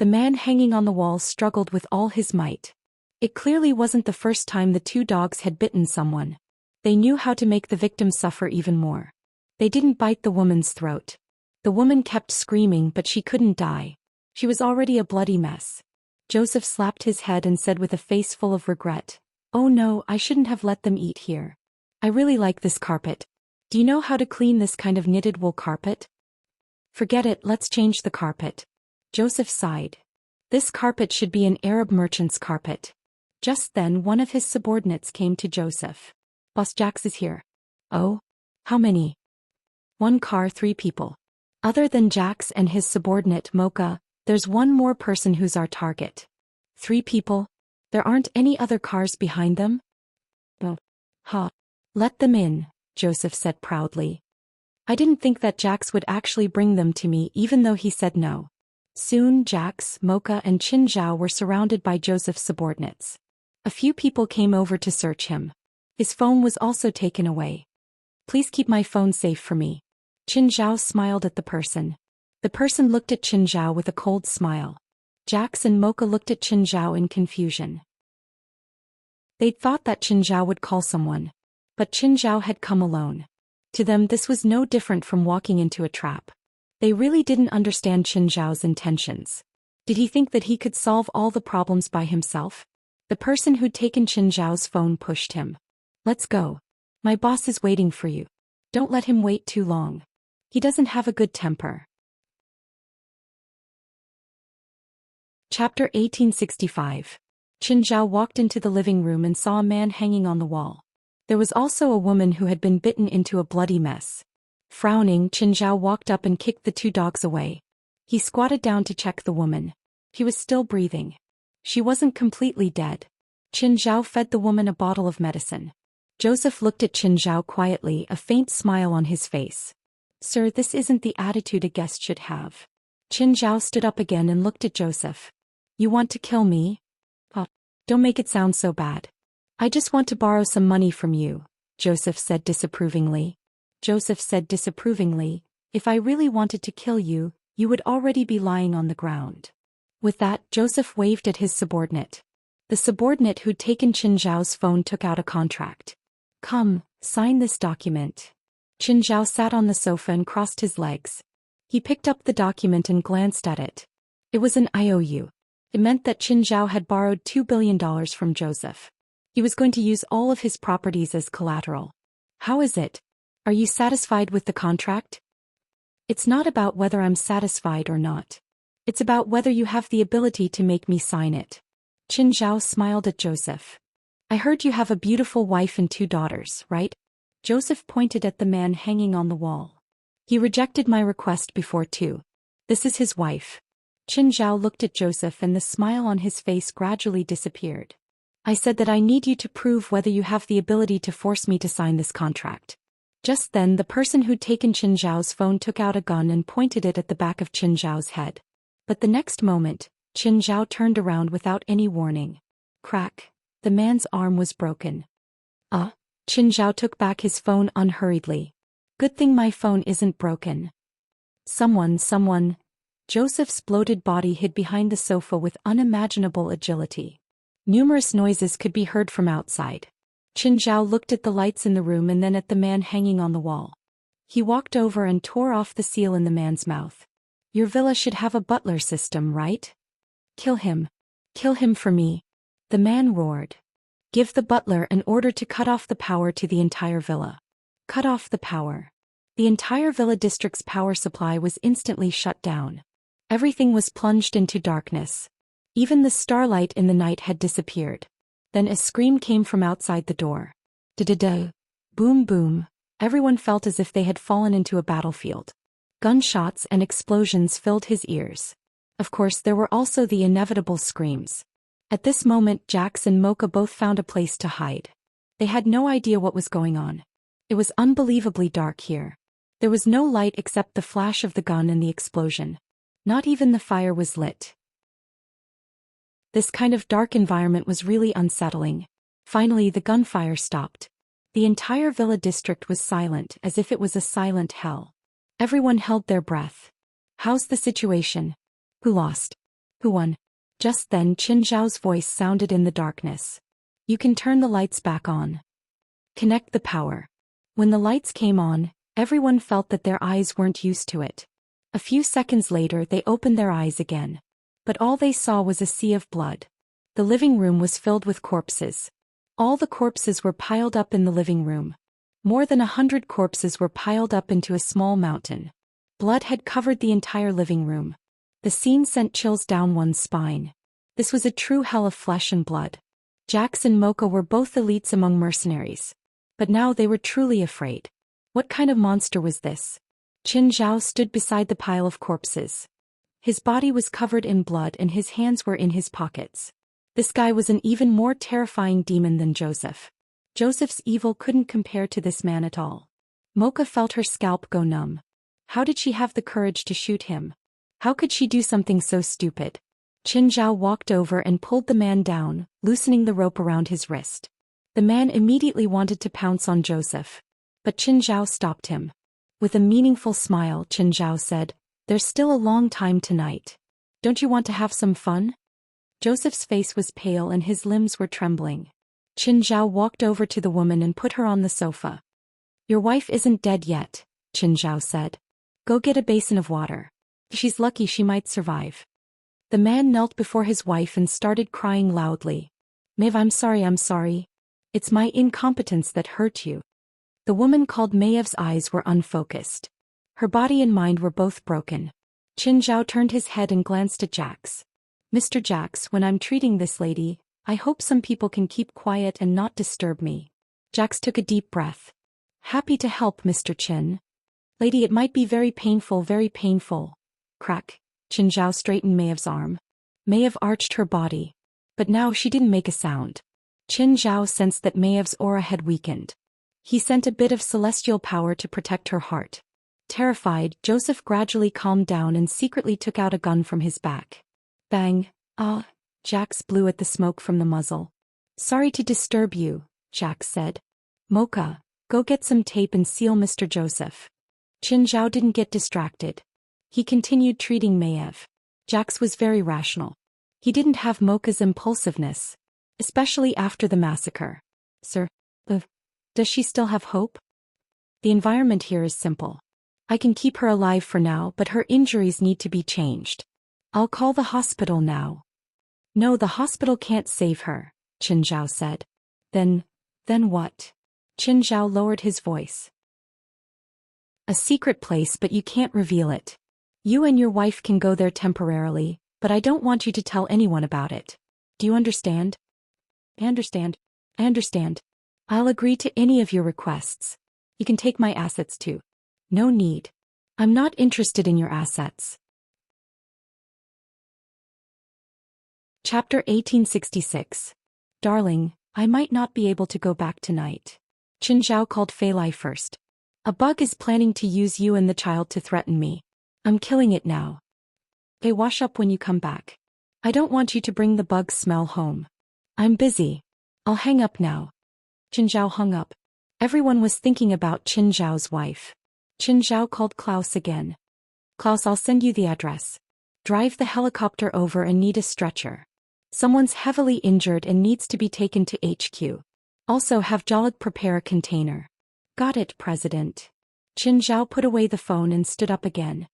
man hanging on the wall struggled with all his might. It clearly wasn't the first time the 2 dogs had bitten someone. They knew how to make the victim suffer even more. They didn't bite the woman's throat. The woman kept screaming but she couldn't die. She was already a bloody mess. Joseph slapped his head and said with a face full of regret, "Oh no, I shouldn't have let them eat here. I really like this carpet. Do you know how to clean this kind of knitted wool carpet?" "Forget it, let's change the carpet." Joseph sighed. This carpet should be an Arab merchant's carpet. Just then one of his subordinates came to Joseph. "Boss Jax is here." "Oh? How many?" "1 car, 3 people. Other than Jax and his subordinate Mocha, there's 1 more person who's our target." "3 people? There aren't any other cars behind them?" "Oh. Let them in," Joseph said proudly. "I didn't think that Jax would actually bring them to me even though he said no." Soon Jax, Mocha and Qin Zhao were surrounded by Joseph's subordinates. A few people came over to search him. His phone was also taken away. "Please keep my phone safe for me." Qin Zhao smiled at the person. The person looked at Qin Zhao with a cold smile. Jax and Mocha looked at Qin Zhao in confusion. They'd thought that Qin Zhao would call someone. But Qin Zhao had come alone. To them this was no different from walking into a trap. They really didn't understand Qin Zhao's intentions. Did he think that he could solve all the problems by himself? The person who'd taken Qin Zhao's phone pushed him. "Let's go. My boss is waiting for you. Don't let him wait too long. He doesn't have a good temper." Chapter 1865. Qin Zhao walked into the living room and saw a man hanging on the wall. There was also a woman who had been bitten into a bloody mess. Frowning, Qin Zhao walked up and kicked the 2 dogs away. He squatted down to check the woman. She was still breathing. She wasn't completely dead. Qin Zhao fed the woman a bottle of medicine. Joseph looked at Qin Zhao quietly, a faint smile on his face. "Sir, this isn't the attitude a guest should have." Qin Zhao stood up again and looked at Joseph. "You want to kill me?" Don't make it sound so bad. I just want to borrow some money from you," Joseph said disapprovingly. "If I really wanted to kill you, you would already be lying on the ground." With that, Joseph waved at his subordinate. The subordinate who'd taken Qin Zhao's phone took out a contract. "Come, sign this document." Qin Zhao sat on the sofa and crossed his legs. He picked up the document and glanced at it. It was an IOU. It meant that Qin Zhao had borrowed $2 billion from Joseph. He was going to use all of his properties as collateral. "How is it? Are you satisfied with the contract?" "It's not about whether I'm satisfied or not. It's about whether you have the ability to make me sign it." Qin Zhao smiled at Joseph. "I heard you have a beautiful wife and 2 daughters, right?" Joseph pointed at the man hanging on the wall. "He rejected my request before too. This is his wife." Qin Zhao looked at Joseph and the smile on his face gradually disappeared. "I said that I need you to prove whether you have the ability to force me to sign this contract." Just then the person who'd taken Qin Zhao's phone took out a gun and pointed it at the back of Qin Zhao's head. But the next moment, Qin Zhao turned around without any warning. Crack. The man's arm was broken. Qin Zhao took back his phone unhurriedly. "Good thing my phone isn't broken." Someone. Joseph's bloated body hid behind the sofa with unimaginable agility. Numerous noises could be heard from outside. Qin Zhao looked at the lights in the room and then at the man hanging on the wall. He walked over and tore off the seal in the man's mouth. Your villa should have a butler system, right? Kill him. Kill him for me. The man roared. Give the butler an order to cut off the power to the entire villa. Cut off the power. The entire villa district's power supply was instantly shut down. Everything was plunged into darkness. Even the starlight in the night had disappeared. Then a scream came from outside the door. Da-da-da. Boom boom. Everyone felt as if they had fallen into a battlefield. Gunshots and explosions filled his ears. Of course, there were also the inevitable screams. At this moment, Jax and Mocha both found a place to hide. They had no idea what was going on. It was unbelievably dark here. There was no light except the flash of the gun and the explosion. Not even the fire was lit. This kind of dark environment was really unsettling. Finally, the gunfire stopped. The entire villa district was silent, as if it was a silent hell. Everyone held their breath. How's the situation? Who lost? Who won? Just then Qin Zhao's voice sounded in the darkness. You can turn the lights back on. Connect the power. When the lights came on, everyone felt that their eyes weren't used to it. A few seconds later they opened their eyes again. But all they saw was a sea of blood. The living room was filled with corpses. All the corpses were piled up in the living room. More than 100 corpses were piled up into a small mountain. Blood had covered the entire living room. The scene sent chills down one's spine. This was a true hell of flesh and blood. Jax and Mocha were both elites among mercenaries. But now they were truly afraid. What kind of monster was this? Qin Zhao stood beside the pile of corpses. His body was covered in blood and his hands were in his pockets. This guy was an even more terrifying demon than Joseph. Joseph's evil couldn't compare to this man at all. Mocha felt her scalp go numb. How did she have the courage to shoot him? How could she do something so stupid? Qin Zhao walked over and pulled the man down, loosening the rope around his wrist. The man immediately wanted to pounce on Joseph. But Qin Zhao stopped him. With a meaningful smile, Qin Zhao said, "There's still a long time tonight. Don't you want to have some fun?" Joseph's face was pale and his limbs were trembling. Qin Zhao walked over to the woman and put her on the sofa. Your wife isn't dead yet, Qin Zhao said. Go get a basin of water. She's lucky she might survive. The man knelt before his wife and started crying loudly. Maeve, I'm sorry. It's my incompetence that hurt you. The woman called Maeve's eyes were unfocused. Her body and mind were both broken. Qin Zhao turned his head and glanced at Jax. Mr. Jax, when I'm treating this lady, I hope some people can keep quiet and not disturb me. Jax took a deep breath. Happy to help, Mr. Qin. Lady, it might be very painful. Crack. Qin Zhao straightened Maeve's arm. Maeve arched her body. But now she didn't make a sound. Qin Zhao sensed that Maeve's aura had weakened. He sent a bit of celestial power to protect her heart. Terrified, Joseph gradually calmed down and secretly took out a gun from his back. Bang. Ah. Jax blew at the smoke from the muzzle. Sorry to disturb you, Jax said. Mocha, go get some tape and seal Mr. Joseph. Qin Zhao didn't get distracted. He continued treating Maeve. Jax was very rational. He didn't have Mocha's impulsiveness, especially after the massacre. Sir, does she still have hope? The environment here is simple. I can keep her alive for now, but her injuries need to be changed. I'll call the hospital now. No, the hospital can't save her, Qin Zhao said. Then what? Qin Zhao lowered his voice. A secret place, but you can't reveal it. You and your wife can go there temporarily, but I don't want you to tell anyone about it. Do you understand? I understand. I'll agree to any of your requests. You can take my assets too. No need. I'm not interested in your assets. Chapter 1866. Darling, I might not be able to go back tonight. Qin Zhao called Fei Lai first. A bug is planning to use you and the child to threaten me. I'm killing it now. They wash up when you come back. I don't want you to bring the bug smell home. I'm busy. I'll hang up now. Qin Zhao hung up. Everyone was thinking about Qin Zhao's wife. Qin Zhao called Klaus again. Klaus, I'll send you the address. Drive the helicopter over and need a stretcher. Someone's heavily injured and needs to be taken to HQ. Also have Jalad prepare a container. Got it, President. Qin Zhao put away the phone and stood up again.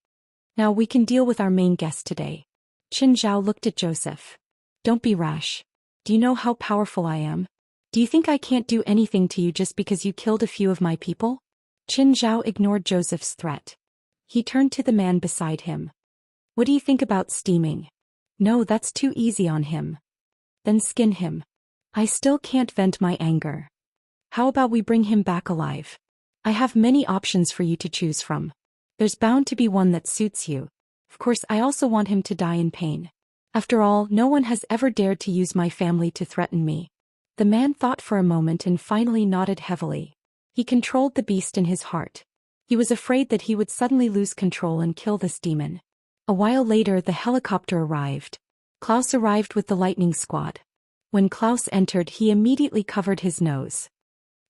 Now we can deal with our main guest today. Qin Zhao looked at Joseph. Don't be rash. Do you know how powerful I am? Do you think I can't do anything to you just because you killed a few of my people? Qin Zhao ignored Joseph's threat. He turned to the man beside him. What do you think about steaming? No, that's too easy on him. Then skin him. I still can't vent my anger. How about we bring him back alive? I have many options for you to choose from. There's bound to be one that suits you. Of course, I also want him to die in pain. After all, no one has ever dared to use my family to threaten me. The man thought for a moment and finally nodded heavily. He controlled the beast in his heart. He was afraid that he would suddenly lose control and kill this demon. A while later, the helicopter arrived. Klaus arrived with the lightning squad. When Klaus entered, he immediately covered his nose.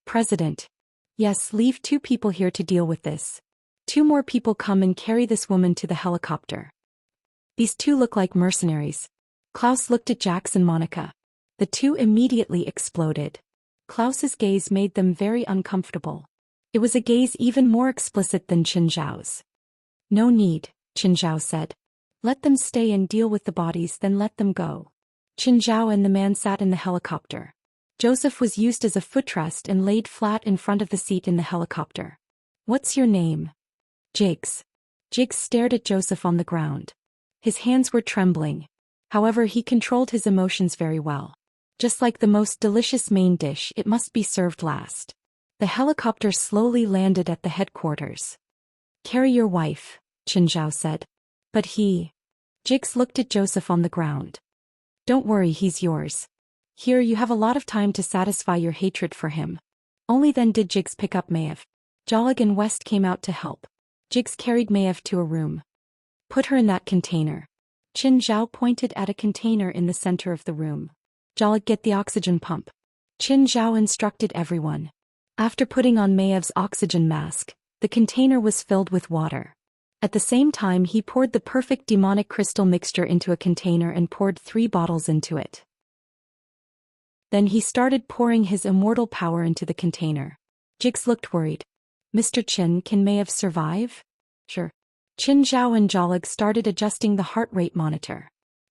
President. Yes, leave 2 people here to deal with this. 2 more people come and carry this woman to the helicopter. These 2 look like mercenaries. Klaus looked at Jax and Monica. The 2 immediately exploded. Klaus's gaze made them very uncomfortable. It was a gaze even more explicit than Qin Zhao's. No need, Qin Zhao said. Let them stay and deal with the bodies, then let them go. Qin Zhao and the man sat in the helicopter. Joseph was used as a footrest and laid flat in front of the seat in the helicopter. What's your name? Jigs. Jigs stared at Joseph on the ground. His hands were trembling. However, he controlled his emotions very well. Just like the most delicious main dish, it must be served last. The helicopter slowly landed at the headquarters. Carry your wife, Qin Zhao said. But he... Jigs looked at Joseph on the ground. Don't worry, he's yours. Here you have a lot of time to satisfy your hatred for him. Only then did Jigs pick up Maev. Jolig and West came out to help. Jigs carried Maev to a room. Put her in that container. Qin Zhao pointed at a container in the center of the room. Jolig, get the oxygen pump. Qin Zhao instructed everyone. After putting on Maev's oxygen mask, the container was filled with water. At the same time, he poured the perfect demonic crystal mixture into a container and poured 3 bottles into it. Then he started pouring his immortal power into the container. Jigs looked worried. Mr. Qin, can Maev survive? Sure. Qin Zhao and Jolig started adjusting the heart rate monitor.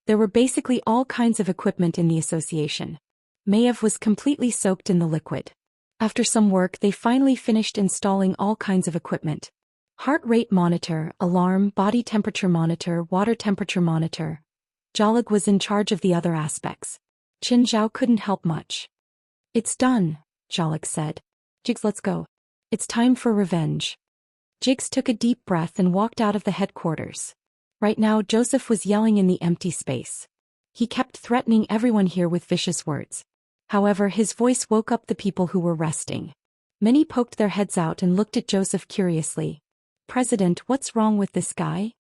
There were basically all kinds of equipment in the association. Maev was completely soaked in the liquid. After some work, they finally finished installing all kinds of equipment. Heart rate monitor, alarm, body temperature monitor, water temperature monitor. Jolig was in charge of the other aspects. Qin Zhao couldn't help much. It's done, Jolig said. Jigs, let's go. It's time for revenge. Jigs took a deep breath and walked out of the headquarters. Right now, Joseph was yelling in the empty space. He kept threatening everyone here with vicious words. However, his voice woke up the people who were resting. Many poked their heads out and looked at Joseph curiously. President, what's wrong with this guy?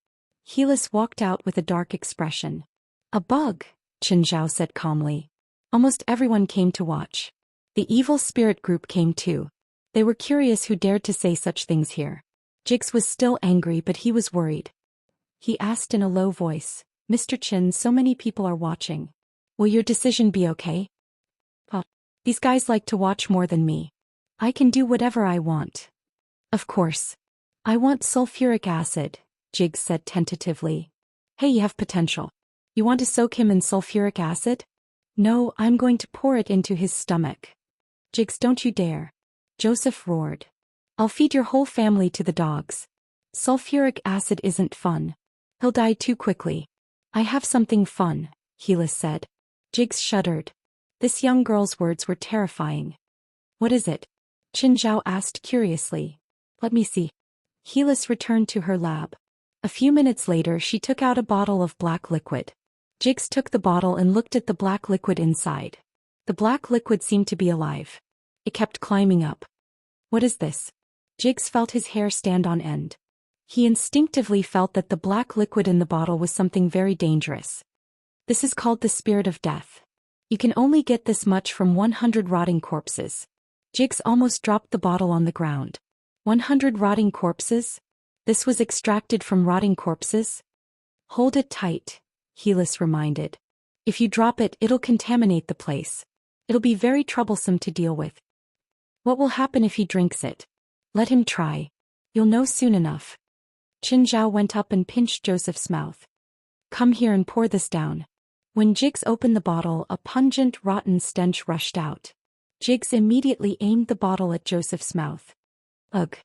Helis walked out with a dark expression. A bug, Qin Zhao said calmly. Almost everyone came to watch. The evil spirit group came too. They were curious who dared to say such things here. Jigs was still angry, but he was worried. He asked in a low voice, Mr. Qin, so many people are watching. Will your decision be okay? Oh, these guys like to watch more than me. I can do whatever I want. Of course. I want sulfuric acid, Jigs said tentatively. Hey, you have potential. You want to soak him in sulfuric acid? No, I'm going to pour it into his stomach. Jigs, don't you dare. Joseph roared. I'll feed your whole family to the dogs. Sulfuric acid isn't fun. He'll die too quickly. I have something fun, Helis said. Jigs shuddered. This young girl's words were terrifying. What is it? Qin Zhao asked curiously. Let me see. Helis returned to her lab. A few minutes later, she took out a bottle of black liquid. Jigs took the bottle and looked at the black liquid inside. The black liquid seemed to be alive. It kept climbing up. What is this? Jigs felt his hair stand on end. He instinctively felt that the black liquid in the bottle was something very dangerous. This is called the spirit of death. You can only get this much from 100 rotting corpses. Jigs almost dropped the bottle on the ground. 100 rotting corpses? This was extracted from rotting corpses? Hold it tight, Helis reminded. If you drop it, it'll contaminate the place. It'll be very troublesome to deal with. What will happen if he drinks it? Let him try. You'll know soon enough. Qin Zhao went up and pinched Joseph's mouth. Come here and pour this down. When Jigs opened the bottle, a pungent, rotten stench rushed out. Jigs immediately aimed the bottle at Joseph's mouth. Ugh.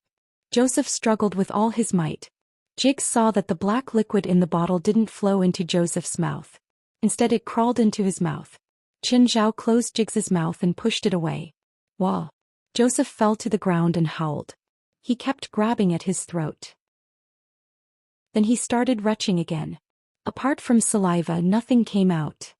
Joseph struggled with all his might. Jigs saw that the black liquid in the bottle didn't flow into Joseph's mouth. Instead it crawled into his mouth. Qin Zhao closed Jigs's mouth and pushed it away. Wah! Joseph fell to the ground and howled. He kept grabbing at his throat. Then he started retching again. Apart from saliva, nothing came out.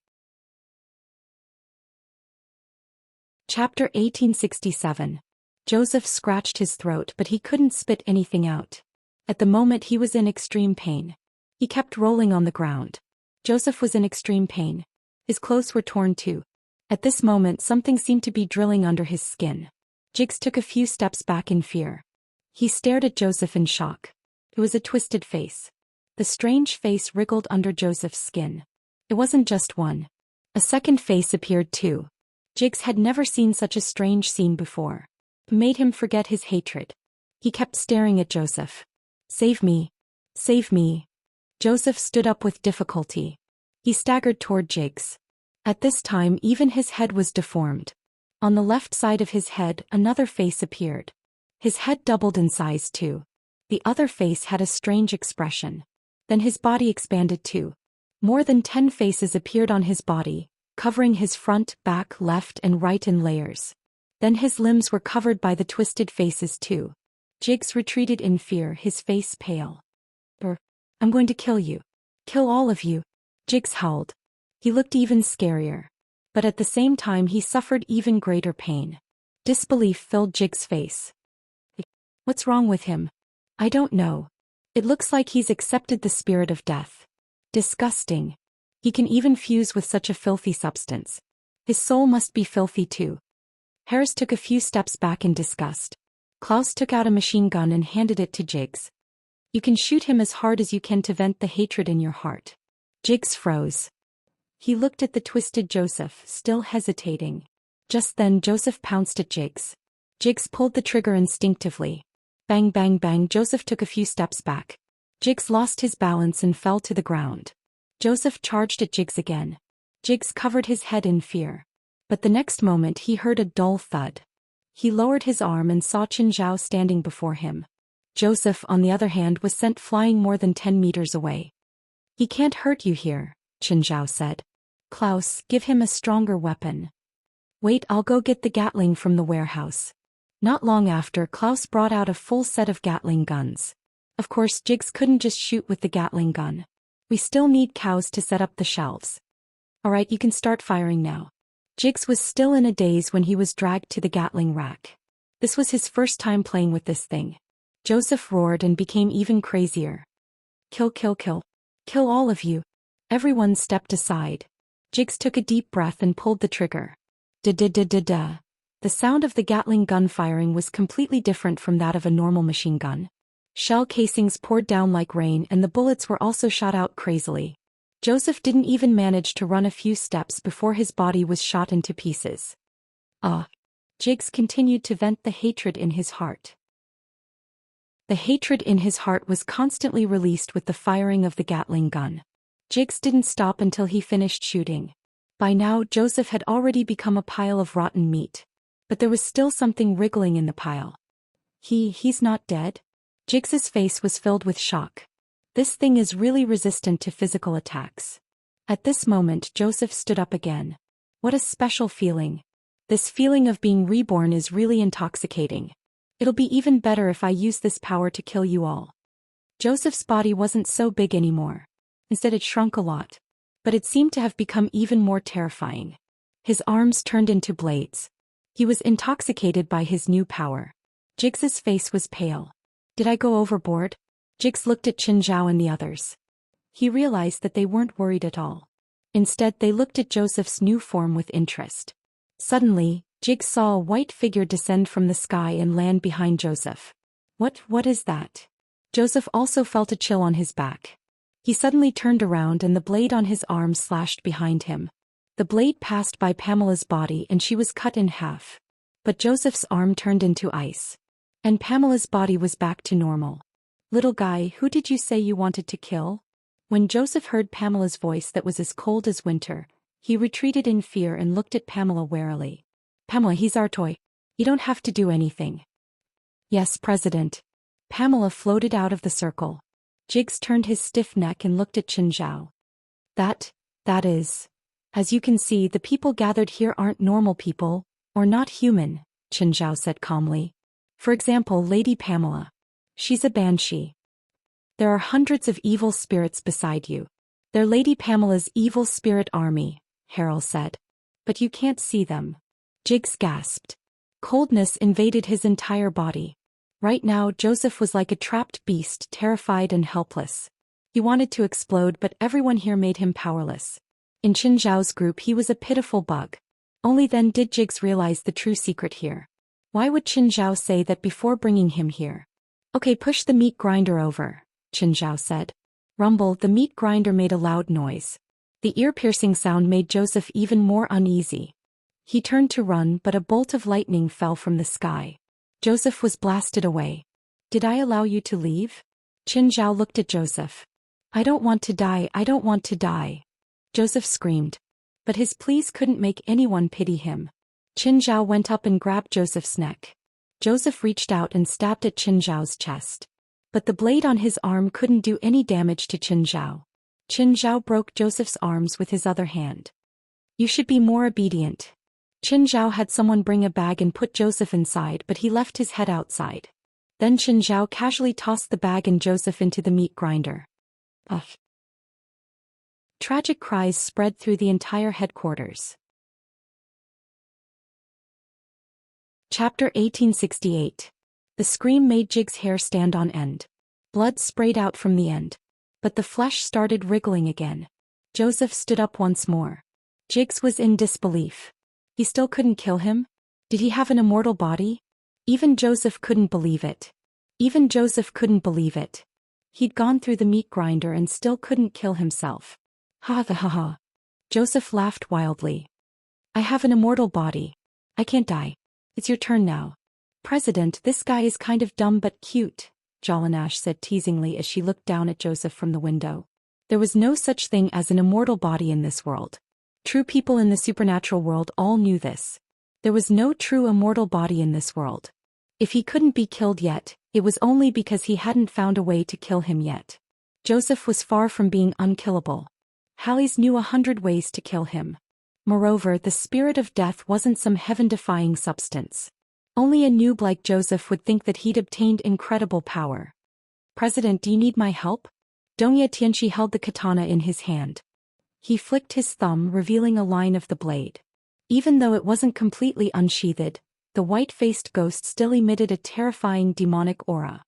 Chapter 1867. Joseph scratched his throat, but he couldn't spit anything out. At the moment he was in extreme pain. He kept rolling on the ground. Joseph was in extreme pain. His clothes were torn too. At this moment something seemed to be drilling under his skin. Jigs took a few steps back in fear. He stared at Joseph in shock. It was a twisted face. The strange face wriggled under Joseph's skin. It wasn't just one. A second face appeared too. Jigs had never seen such a strange scene before. It made him forget his hatred. He kept staring at Joseph. Save me. Save me. Joseph stood up with difficulty. He staggered toward Jigs. At this time even his head was deformed. On the left side of his head another face appeared. His head doubled in size too. The other face had a strange expression. Then his body expanded too. More than 10 faces appeared on his body, covering his front, back, left and right in layers. Then his limbs were covered by the twisted faces too. Jigs retreated in fear, his face pale. I'm going to kill you. Kill all of you. Jigs howled. He looked even scarier. But at the same time he suffered even greater pain. Disbelief filled Jigs' face. What's wrong with him? I don't know. It looks like he's accepted the spirit of death. Disgusting. He can even fuse with such a filthy substance. His soul must be filthy too. Harris took a few steps back in disgust. Klaus took out a machine gun and handed it to Jigs. You can shoot him as hard as you can to vent the hatred in your heart. Jigs froze. He looked at the twisted Joseph, still hesitating. Just then Joseph pounced at Jigs. Jigs pulled the trigger instinctively. Bang bang bang, Joseph took a few steps back. Jigs lost his balance and fell to the ground. Joseph charged at Jigs again. Jigs covered his head in fear. But the next moment he heard a dull thud. He lowered his arm and saw Qin Zhao standing before him. Joseph, on the other hand, was sent flying more than 10 meters away. He can't hurt you here, Qin Zhao said. Klaus, give him a stronger weapon. Wait, I'll go get the Gatling from the warehouse. Not long after, Klaus brought out a full set of Gatling guns. Of course, Jigs couldn't just shoot with the Gatling gun. We still need cows to set up the shelves. Alright, you can start firing now. Jigs was still in a daze when he was dragged to the Gatling rack. This was his first time playing with this thing. Joseph roared and became even crazier. Kill, kill, kill. Kill all of you. Everyone stepped aside. Jigs took a deep breath and pulled the trigger. Da-da-da-da-da. The sound of the Gatling gun firing was completely different from that of a normal machine gun. Shell casings poured down like rain and the bullets were also shot out crazily. Joseph didn't even manage to run a few steps before his body was shot into pieces. Jigs continued to vent the hatred in his heart. The hatred in his heart was constantly released with the firing of the Gatling gun. Jigs didn't stop until he finished shooting. By now Joseph had already become a pile of rotten meat. But there was still something wriggling in the pile. He's not dead? Jigs's face was filled with shock. This thing is really resistant to physical attacks. At this moment Joseph stood up again. What a special feeling. This feeling of being reborn is really intoxicating. It'll be even better if I use this power to kill you all. Joseph's body wasn't so big anymore. Instead it shrunk a lot. But it seemed to have become even more terrifying. His arms turned into blades. He was intoxicated by his new power. Jigs's face was pale. Did I go overboard? Jigs looked at Qin Zhao and the others. He realized that they weren't worried at all. Instead they looked at Joseph's new form with interest. Suddenly, Jigs saw a white figure descend from the sky and land behind Joseph. What is that? Joseph also felt a chill on his back. He suddenly turned around and the blade on his arm slashed behind him. The blade passed by Pamela's body and she was cut in half. But Joseph's arm turned into ice. and Pamela's body was back to normal. "Little guy, who did you say you wanted to kill?" When Joseph heard Pamela's voice that was as cold as winter, he retreated in fear and looked at Pamela warily. "Pamela, he's our toy. You don't have to do anything." "Yes, President." Pamela floated out of the circle. Jigs turned his stiff neck and looked at Qin Zhao. That is. As you can see, the people gathered here aren't normal people, or not human, Qin Zhao said calmly. "For example, Lady Pamela. She's a banshee. There are hundreds of evil spirits beside you. They're Lady Pamela's evil spirit army," Harold said. "But you can't see them." Jigs gasped. Coldness invaded his entire body. Right now Joseph was like a trapped beast, terrified and helpless. He wanted to explode, but everyone here made him powerless. In Qin Zhao's group he was a pitiful bug. Only then did Jigs realize the true secret here. Why would Qin Zhao say that before bringing him here? "Okay, push the meat grinder over," Qin Zhao said. Rumble, the meat grinder made a loud noise. The ear-piercing sound made Joseph even more uneasy. He turned to run, but a bolt of lightning fell from the sky. Joseph was blasted away. "Did I allow you to leave?" Qin Zhao looked at Joseph. "I don't want to die, I don't want to die," Joseph screamed. But his pleas couldn't make anyone pity him. Qin Zhao went up and grabbed Joseph's neck. Joseph reached out and stabbed at Qin Zhao's chest. But the blade on his arm couldn't do any damage to Qin Zhao. Qin Zhao broke Joseph's arms with his other hand. "You should be more obedient." Qin Zhao had someone bring a bag and put Joseph inside, but he left his head outside. Then Qin Zhao casually tossed the bag and Joseph into the meat grinder. Ugh. Tragic cries spread through the entire headquarters. Chapter 1868. The scream made Jig's hair stand on end. Blood sprayed out from the end. But the flesh started wriggling again. Joseph stood up once more. Jigs was in disbelief. He still couldn't kill him? Did he have an immortal body? Even Joseph couldn't believe it. Even Joseph couldn't believe it. He'd gone through the meat grinder and still couldn't kill himself. Ha ha ha ha. Joseph laughed wildly. "I have an immortal body. I can't die. It's your turn now." "President, this guy is kind of dumb but cute," Jolanash said teasingly as she looked down at Joseph from the window. There was no such thing as an immortal body in this world. True people in the supernatural world all knew this. There was no true immortal body in this world. If he couldn't be killed yet, it was only because he hadn't found a way to kill him yet. Joseph was far from being unkillable. Hallies knew 100 ways to kill him. Moreover, the spirit of death wasn't some heaven-defying substance. Only a noob like Joseph would think that he'd obtained incredible power. "President, do you need my help?" Dongye Tianchi held the katana in his hand. He flicked his thumb, revealing a line of the blade. Even though it wasn't completely unsheathed, the white-faced ghost still emitted a terrifying demonic aura.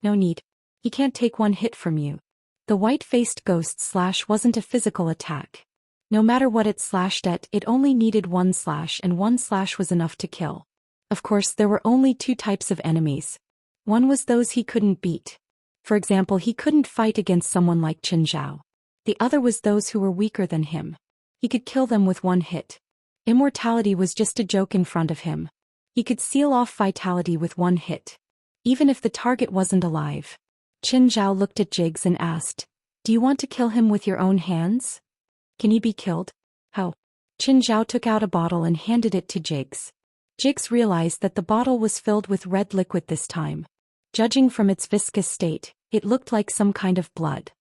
"No need. He can't take one hit from you." The white-faced ghost slash wasn't a physical attack. No matter what it slashed at, it only needed one slash, and one slash was enough to kill. Of course, there were only two types of enemies. One was those he couldn't beat. For example, he couldn't fight against someone like Qin Zhao. The other was those who were weaker than him. He could kill them with one hit. Immortality was just a joke in front of him. He could seal off vitality with one hit. Even if the target wasn't alive. Qin Zhao looked at Jigs and asked, "Do you want to kill him with your own hands? Can he be killed?" "How?" Qin Zhao took out a bottle and handed it to Jigs. Jigs realized that the bottle was filled with red liquid this time. Judging from its viscous state, it looked like some kind of blood.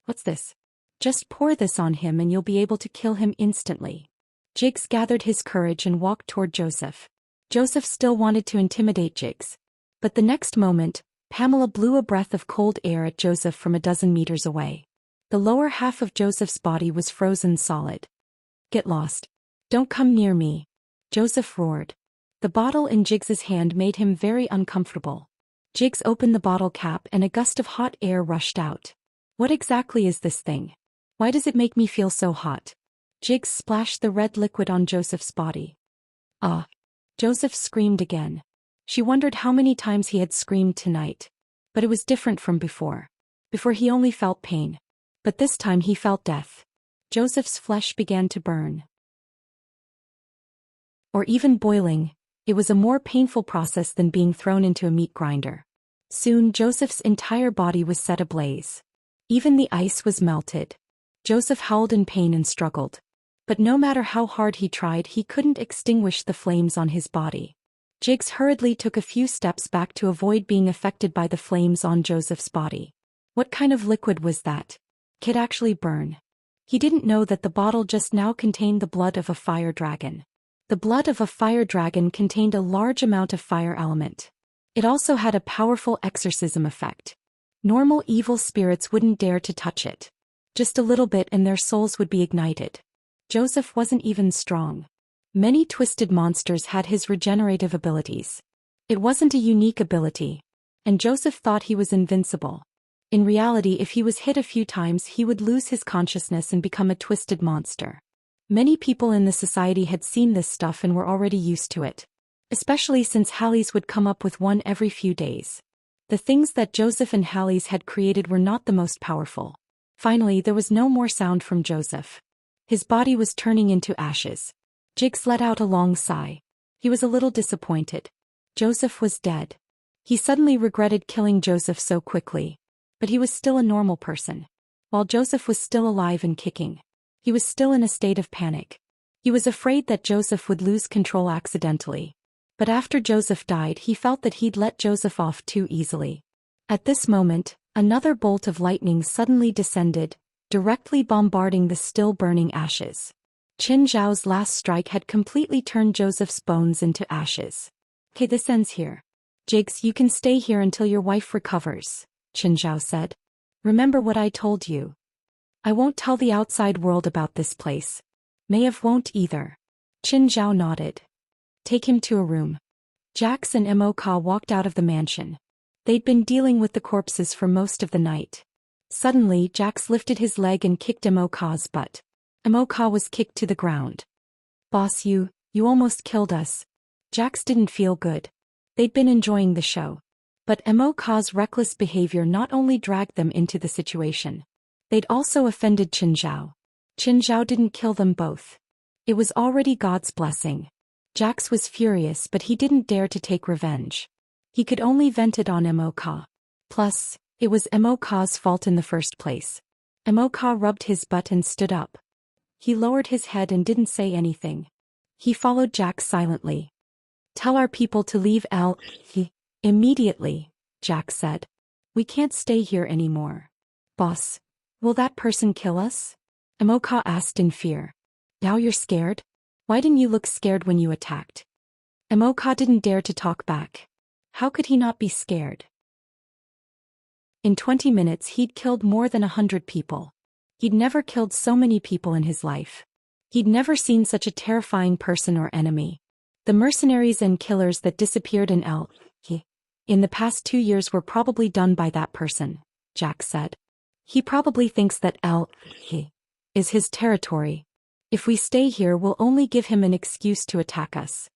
"What's this?" "Just pour this on him and you'll be able to kill him instantly." Jigs gathered his courage and walked toward Joseph. Joseph still wanted to intimidate Jigs. But the next moment, Pamela blew a breath of cold air at Joseph from a dozen meters away. The lower half of Joseph's body was frozen solid. "Get lost. Don't come near me," Joseph roared. The bottle in Jigs's hand made him very uncomfortable. Jigs opened the bottle cap and a gust of hot air rushed out. "What exactly is this thing? Why does it make me feel so hot?" Jigs splashed the red liquid on Joseph's body. "Ah!" Joseph screamed again. She wondered how many times he had screamed tonight. But it was different from before. Before he only felt pain. But this time he felt death. Joseph's flesh began to burn. Or even boiling. It was a more painful process than being thrown into a meat grinder. Soon Joseph's entire body was set ablaze. Even the ice was melted. Joseph howled in pain and struggled. But no matter how hard he tried, he couldn't extinguish the flames on his body. Jiggs hurriedly took a few steps back to avoid being affected by the flames on Joseph's body. What kind of liquid was that? Could actually burn. He didn't know that the bottle just now contained the blood of a fire dragon. The blood of a fire dragon contained a large amount of fire element. It also had a powerful exorcism effect. Normal evil spirits wouldn't dare to touch it. Just a little bit and their souls would be ignited. Joseph wasn't even strong. Many twisted monsters had his regenerative abilities. It wasn't a unique ability. And Joseph thought he was invincible. In reality, if he was hit a few times, he would lose his consciousness and become a twisted monster. Many people in the society had seen this stuff and were already used to it. Especially since Hallies would come up with one every few days. The things that Joseph and Hallies had created were not the most powerful. Finally, there was no more sound from Joseph. His body was turning into ashes. Jiggs let out a long sigh. He was a little disappointed. Joseph was dead. He suddenly regretted killing Joseph so quickly. But he was still a normal person. While Joseph was still alive and kicking, he was still in a state of panic. He was afraid that Joseph would lose control accidentally. But after Joseph died, he felt that he'd let Joseph off too easily. At this moment, another bolt of lightning suddenly descended, directly bombarding the still burning ashes. Qin Zhao's last strike had completely turned Joseph's bones into ashes. Okay, this ends here. Jiggs, you can stay here until your wife recovers, Qin Zhao said. Remember what I told you. I won't tell the outside world about this place. Maeve won't either. Qin Zhao nodded. Take him to a room. Jax and Emoka walked out of the mansion. They'd been dealing with the corpses for most of the night. Suddenly, Jax lifted his leg and kicked Emoka's butt. Emoka was kicked to the ground. Boss, you almost killed us. Jax didn't feel good. They'd been enjoying the show. But Emoka's reckless behavior not only dragged them into the situation. They'd also offended Qin Zhao. Qin Zhao didn't kill them both. It was already God's blessing. Jax was furious, but he didn't dare to take revenge. He could only vent it on Emoka. Plus, it was Emoka's fault in the first place. Emoka rubbed his butt and stood up. He lowered his head and didn't say anything. He followed Jax silently. Tell our people to leave immediately, Jax said. We can't stay here anymore. Boss, will that person kill us? Emoka asked in fear. Now you're scared? Why didn't you look scared when you attacked? Emoka didn't dare to talk back. How could he not be scared? In 20 minutes he'd killed more than 100 people. He'd never killed so many people in his life. He'd never seen such a terrifying person or enemy. The mercenaries and killers that disappeared in the past 2 years were probably done by that person, Jax said. He probably thinks that is his territory. If we stay here, we'll only give him an excuse to attack us.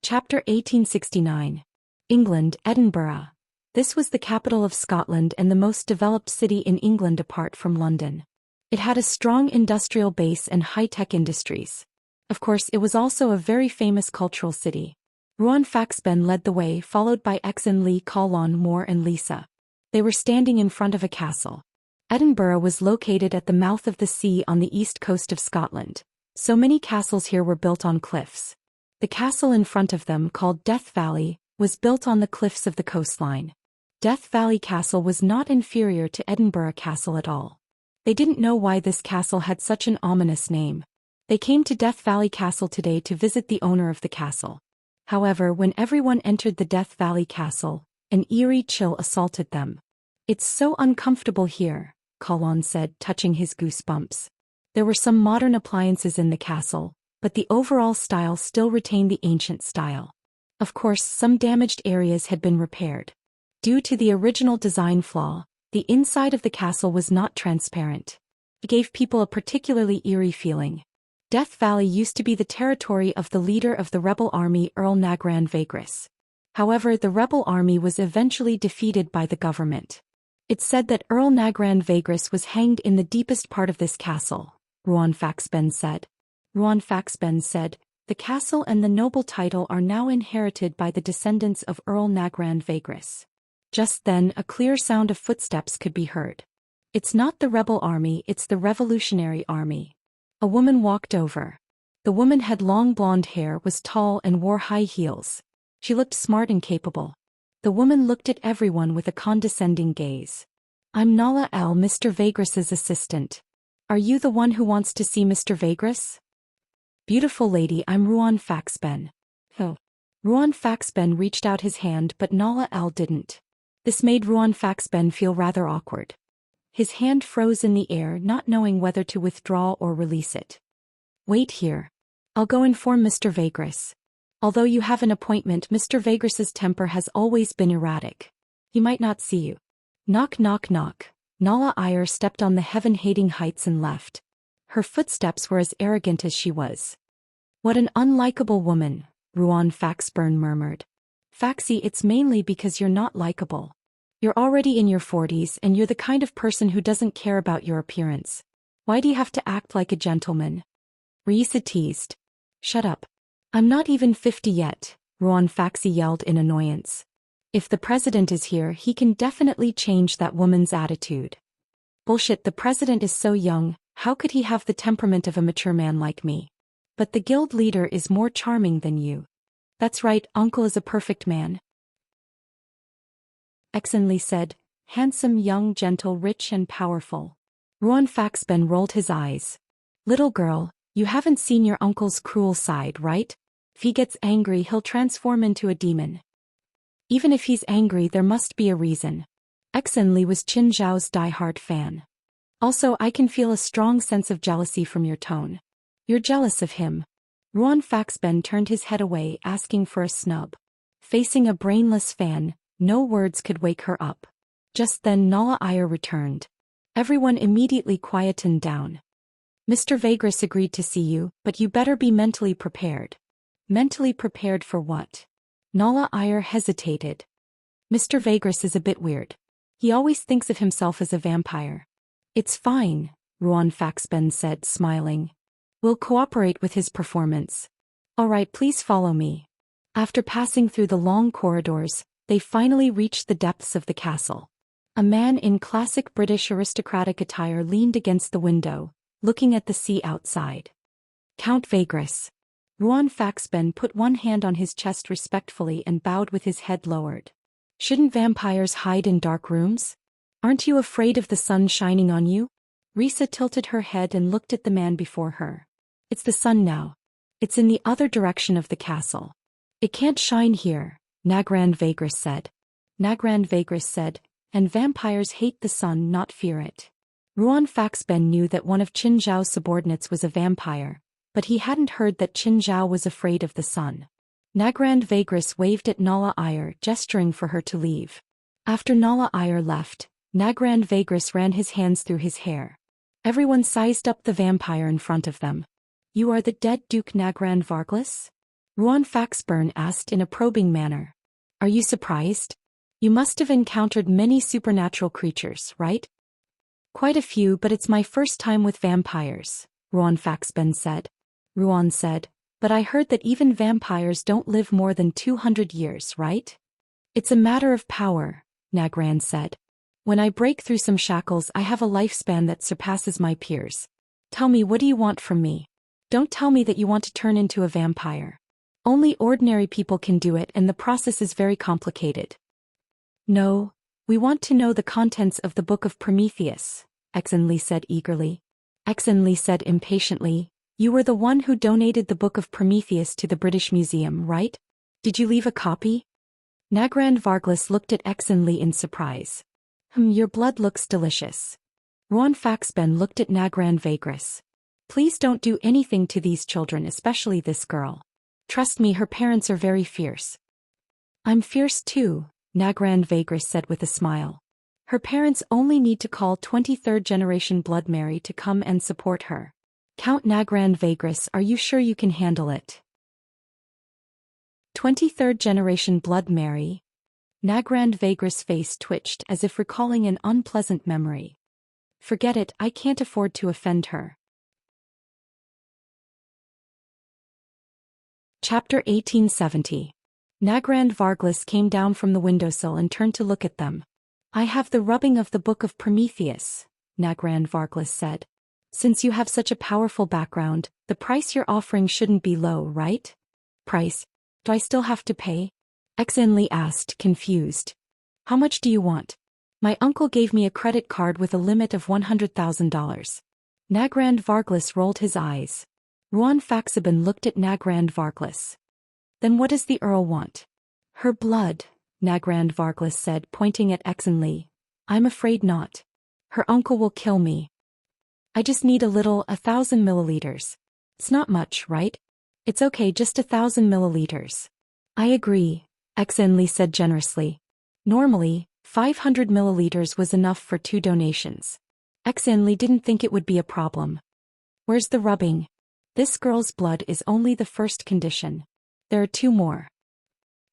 Chapter 1869. England, Edinburgh. This was the capital of Scotland and the most developed city in England apart from London. It had a strong industrial base and high-tech industries. Of course, it was also a very famous cultural city. Ruan Faxben led the way, followed by Exon Lee Colon Moore and Lisa. They were standing in front of a castle. Edinburgh was located at the mouth of the sea on the east coast of Scotland. So many castles here were built on cliffs. The castle in front of them, called Death Valley, was built on the cliffs of the coastline. Death Valley Castle was not inferior to Edinburgh Castle at all. They didn't know why this castle had such an ominous name. They came to Death Valley Castle today to visit the owner of the castle. However, when everyone entered the Death Valley Castle, an eerie chill assaulted them. It's so uncomfortable here, Colon said, touching his goosebumps. There were some modern appliances in the castle, but the overall style still retained the ancient style. Of course, some damaged areas had been repaired. Due to the original design flaw, the inside of the castle was not transparent. It gave people a particularly eerie feeling. Death Valley used to be the territory of the leader of the rebel army, Earl Nagran Vagris. However, the rebel army was eventually defeated by the government. It's said that Earl Nagran Vagris was hanged in the deepest part of this castle, Ruan Faxben said. Ruan Faxben said, "The castle and the noble title are now inherited by the descendants of Earl Nagrand Vagris." Just then a clear sound of footsteps could be heard. "It's not the rebel army, it's the revolutionary army." A woman walked over. The woman had long blonde hair, was tall and wore high heels. She looked smart and capable. The woman looked at everyone with a condescending gaze. "I'm Nala L, Mr. Vagris's assistant. Are you the one who wants to see Mr. Vagris?" "Beautiful lady, I'm Ruan Faxben." Oh. Ruan Faxben reached out his hand, but Nala L didn't. This made Ruan Faxben feel rather awkward. His hand froze in the air, not knowing whether to withdraw or release it. "Wait here. I'll go inform Mr. Vagris. Although you have an appointment, Mr. Vagris's temper has always been erratic. He might not see you." Knock knock knock. Nala Iyer stepped on the heaven-hating heights and left. Her footsteps were as arrogant as she was. "What an unlikable woman," Ruan Faxburn murmured. "Faxi, it's mainly because you're not likable. You're already in your 40s and you're the kind of person who doesn't care about your appearance. Why do you have to act like a gentleman?" Risa teased. "Shut up. I'm not even 50 yet," Ruan Faxi yelled in annoyance. "If the president is here, he can definitely change that woman's attitude." "Bullshit, the president is so young, how could he have the temperament of a mature man like me? But the guild leader is more charming than you." "That's right, uncle is a perfect man," Exenly said, "handsome, young, gentle, rich and powerful." Ruan Faxben rolled his eyes. "Little girl, you haven't seen your uncle's cruel side, right? If he gets angry, he'll transform into a demon." "Even if he's angry, there must be a reason." Exenly was Qin Zhao's die-hard fan. "Also, I can feel a strong sense of jealousy from your tone. You're jealous of him." Ruan Faxben turned his head away, asking for a snub. Facing a brainless fan, no words could wake her up. Just then Nala Iyer returned. Everyone immediately quietened down. "Mr. Vagris agreed to see you, but you better be mentally prepared." "Mentally prepared for what?" Nala Iyer hesitated. "Mr. Vagris is a bit weird. He always thinks of himself as a vampire." "It's fine," Ruan Faxben said, smiling. "We'll cooperate with his performance." "All right, please follow me." After passing through the long corridors, they finally reached the depths of the castle. A man in classic British aristocratic attire leaned against the window, looking at the sea outside. "Count Vagris." Ruan Faxben put one hand on his chest respectfully and bowed with his head lowered. "Shouldn't vampires hide in dark rooms? Aren't you afraid of the sun shining on you?" Risa tilted her head and looked at the man before her. "It's the sun now. It's in the other direction of the castle. It can't shine here," Nagrand Vagris said. Nagrand Vagris said, "And vampires hate the sun, not fear it." Ruan Faxben knew that one of Qin Zhao's subordinates was a vampire, but he hadn't heard that Qin Zhao was afraid of the sun. Nagrand Vagris waved at Nala Iyer, gesturing for her to leave. After Nala Iyer left, Nagrand Vagris ran his hands through his hair. Everyone sized up the vampire in front of them. "You are the dead Duke Nagrand Varglis?" Ruan Faxburn asked in a probing manner. "Are you surprised? You must have encountered many supernatural creatures, right?" "Quite a few, but it's my first time with vampires," Ruan Faxben said. Ruan said, "But I heard that even vampires don't live more than 200 years, right?" "It's a matter of power," Nagrand said. "When I break through some shackles, I have a lifespan that surpasses my peers. Tell me, what do you want from me? Don't tell me that you want to turn into a vampire. Only ordinary people can do it, and the process is very complicated." "No, we want to know the contents of the Book of Prometheus," Exenly said eagerly. Exenly said impatiently, "You were the one who donated the Book of Prometheus to the British Museum, right? Did you leave a copy?" Nagrand Varglis looked at Exenly in surprise. Your blood looks delicious." Ruan Faxben looked at Nagrand Vagris. "Please don't do anything to these children, especially this girl. Trust me, her parents are very fierce." "I'm fierce too," Nagrand Vagris said with a smile. "Her parents only need to call 23rd generation Blood Mary to come and support her." "Count Nagrand Vagris, are you sure you can handle it?" 23rd generation Blood Mary. Nagrand Vagris' face twitched as if recalling an unpleasant memory. "Forget it, I can't afford to offend her." Chapter 1870. Nagrand Varglas came down from the windowsill and turned to look at them. I have the rubbing of the Book of Prometheus, Nagrand Varglas said. Since you have such a powerful background, the price you're offering shouldn't be low, right? Price? Do I still have to pay? Exenli asked, confused. How much do you want? My uncle gave me a credit card with a limit of $100,000. Nagrand Varglas rolled his eyes. Ruan Faxaban looked at Nagrand Varglas. Then what does the Earl want? Her blood, Nagrand Varglas said, pointing at Exenli. I'm afraid not. Her uncle will kill me. I just need 1,000 milliliters. It's not much, right? It's okay, just 1,000 milliliters. I agree, Exenli said generously. Normally, 500 milliliters was enough for 2 donations. Exenli didn't think it would be a problem. Where's the rubbing? This girl's blood is only the first condition. There are 2 more.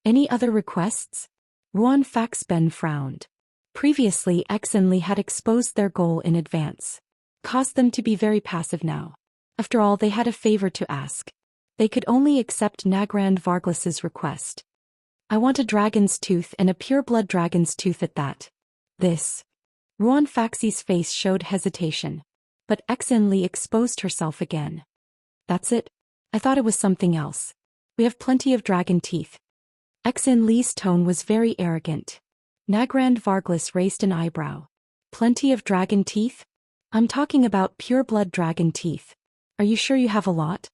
Any other requests? Ruan Faxben frowned. Previously, Exenli had exposed their goal in advance. Caused them to be very passive now. After all, they had a favor to ask. They could only accept Nagrand Varglas's request. I want a dragon's tooth and a pure-blood dragon's tooth at that. This. Ruan Faxi's face showed hesitation. But Exenli exposed herself again. That's it? I thought it was something else. We have plenty of dragon teeth. Exenli's tone was very arrogant. Nagrand Varglas raised an eyebrow. Plenty of dragon teeth? I'm talking about pure-blood dragon teeth. Are you sure you have a lot?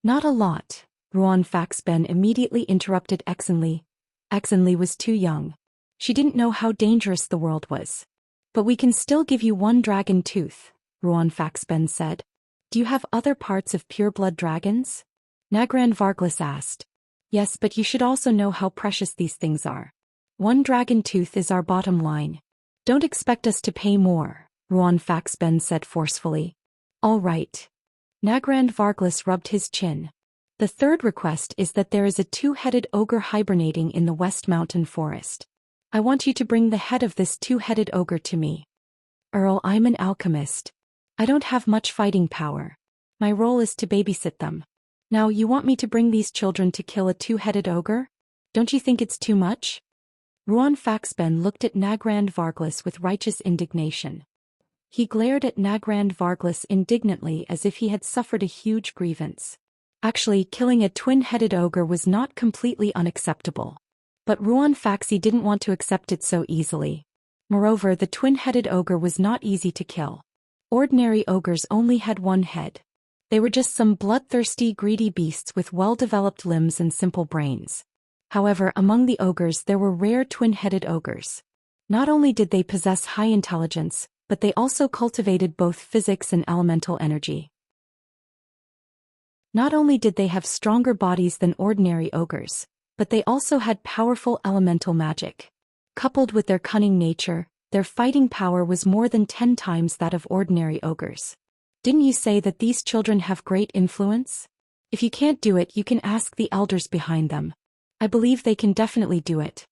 Not a lot, Ruan Faxben immediately interrupted Exenli. Exenli was too young. She didn't know how dangerous the world was. But we can still give you 1 dragon tooth, Ruan Faxben said. Do you have other parts of pure-blood dragons? Nagrand Varglas asked. Yes, but you should also know how precious these things are. 1 dragon tooth is our bottom line. Don't expect us to pay more, Ruan Faxben said forcefully. All right. Nagrand Varglas rubbed his chin. The 3rd request is that there is a 2-headed ogre hibernating in the West Mountain Forest. I want you to bring the head of this 2-headed ogre to me. Earl, I'm an alchemist. I don't have much fighting power. My role is to babysit them. Now you want me to bring these children to kill a 2-headed ogre? Don't you think it's too much? Ruan Faxben looked at Nagrand Varglas with righteous indignation. He glared at Nagrand Varglas indignantly as if he had suffered a huge grievance. Actually, killing a twin-headed ogre was not completely unacceptable. But Ruan Faxi didn't want to accept it so easily. Moreover, the twin-headed ogre was not easy to kill. Ordinary ogres only had 1 head. They were just some bloodthirsty, greedy beasts with well-developed limbs and simple brains. However, among the ogres there were rare twin-headed ogres. Not only did they possess high intelligence, but they also cultivated both physics and elemental energy. Not only did they have stronger bodies than ordinary ogres, but they also had powerful elemental magic. Coupled with their cunning nature, their fighting power was more than 10 times that of ordinary ogres. Didn't you say that these children have great influence? If you can't do it, you can ask the elders behind them. I believe they can definitely do it.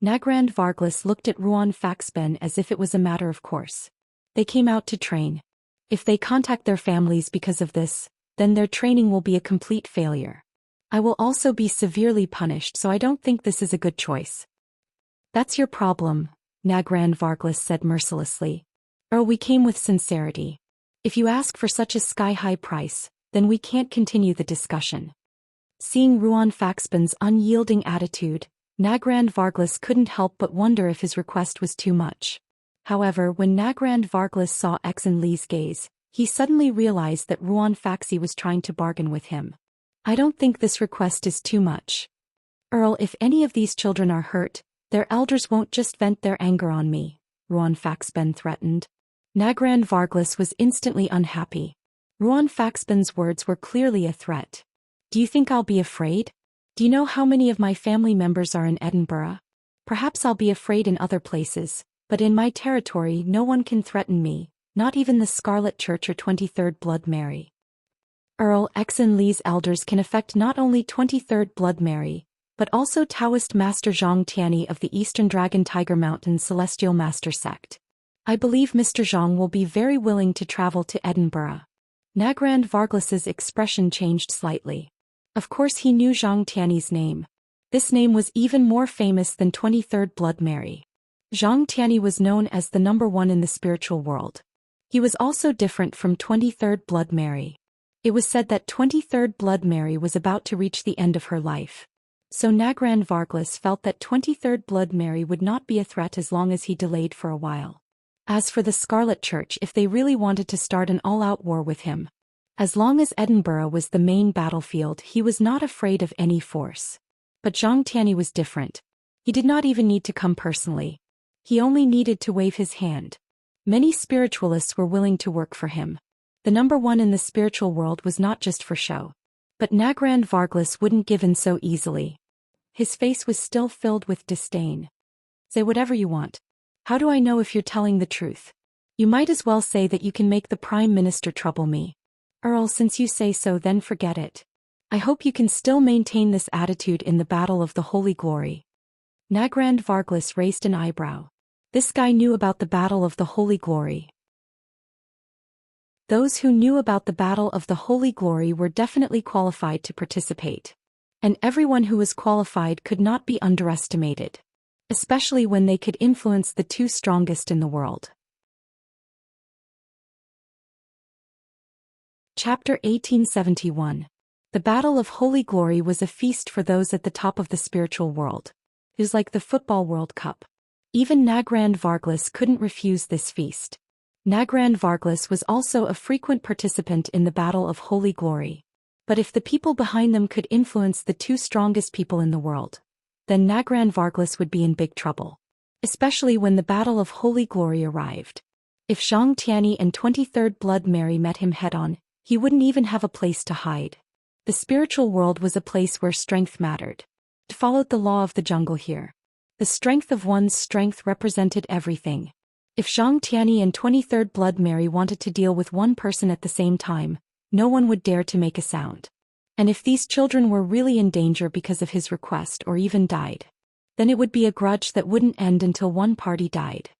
Nagrand Varglas looked at Ruan Faxben as if it was a matter of course. They came out to train. If they contact their families because of this, then their training will be a complete failure. I will also be severely punished, so I don't think this is a good choice. That's your problem, Nagrand Varglas said mercilessly. Or we came with sincerity. If you ask for such a sky-high price, then we can't continue the discussion. Seeing Ruan Faxben's unyielding attitude, Nagrand Varglas couldn't help but wonder if his request was too much. However, when Nagrand Varglas saw Exenli's gaze, he suddenly realized that Ruan Faxi was trying to bargain with him. I don't think this request is too much. Earl, if any of these children are hurt, their elders won't just vent their anger on me, Ruan Faxben threatened. Nagrand Varglas was instantly unhappy. Ruan Faxben's words were clearly a threat. Do you think I'll be afraid? Do you know how many of my family members are in Edinburgh? Perhaps I'll be afraid in other places, but in my territory no one can threaten me, not even the Scarlet Church or 23rd Blood Mary. Earl, Exenli's elders can affect not only 23rd Blood Mary, but also Taoist Master Zhang Tianyi of the Eastern Dragon Tiger Mountain Celestial Master Sect. I believe Mr. Zhang will be very willing to travel to Edinburgh. Nagrand Varglas's expression changed slightly. Of course he knew Zhang Tiany's name. This name was even more famous than 23rd Blood Mary. Zhang Tiany was known as the number one in the spiritual world. He was also different from 23rd Blood Mary. It was said that 23rd Blood Mary was about to reach the end of her life. So Nagrand Varglas felt that 23rd Blood Mary would not be a threat as long as he delayed for a while. As for the Scarlet Church, if they really wanted to start an all-out war with him, as long as Edinburgh was the main battlefield, he was not afraid of any force. But Zhang Tiany was different. He did not even need to come personally. He only needed to wave his hand. Many spiritualists were willing to work for him. The number one in the spiritual world was not just for show. But Nagrand Varglas wouldn't give in so easily. His face was still filled with disdain. Say whatever you want. How do I know if you're telling the truth? You might as well say that you can make the Prime Minister trouble me. Earl, since you say so, then forget it. I hope you can still maintain this attitude in the Battle of the Holy Glory. Nagrand Varglas raised an eyebrow. This guy knew about the Battle of the Holy Glory. Those who knew about the Battle of the Holy Glory were definitely qualified to participate. And everyone who was qualified could not be underestimated. Especially when they could influence the two strongest in the world. Chapter 1871. The Battle of Holy Glory was a feast for those at the top of the spiritual world. It was like the Football World Cup. Even Nagrand Varglas couldn't refuse this feast. Nagrand Varglas was also a frequent participant in the Battle of Holy Glory. But if the people behind them could influence the two strongest people in the world, then Nagrand Varglas would be in big trouble. Especially when the Battle of Holy Glory arrived. If Zhang Tiany and 23rd Blood Mary met him head-on, he wouldn't even have a place to hide. The spiritual world was a place where strength mattered. It followed the law of the jungle here. The strength of one's strength represented everything. If Zhang Tiany and 23rd Blood Mary wanted to deal with one person at the same time, no one would dare to make a sound. And if these children were really in danger because of his request or even died, then it would be a grudge that wouldn't end until one party died.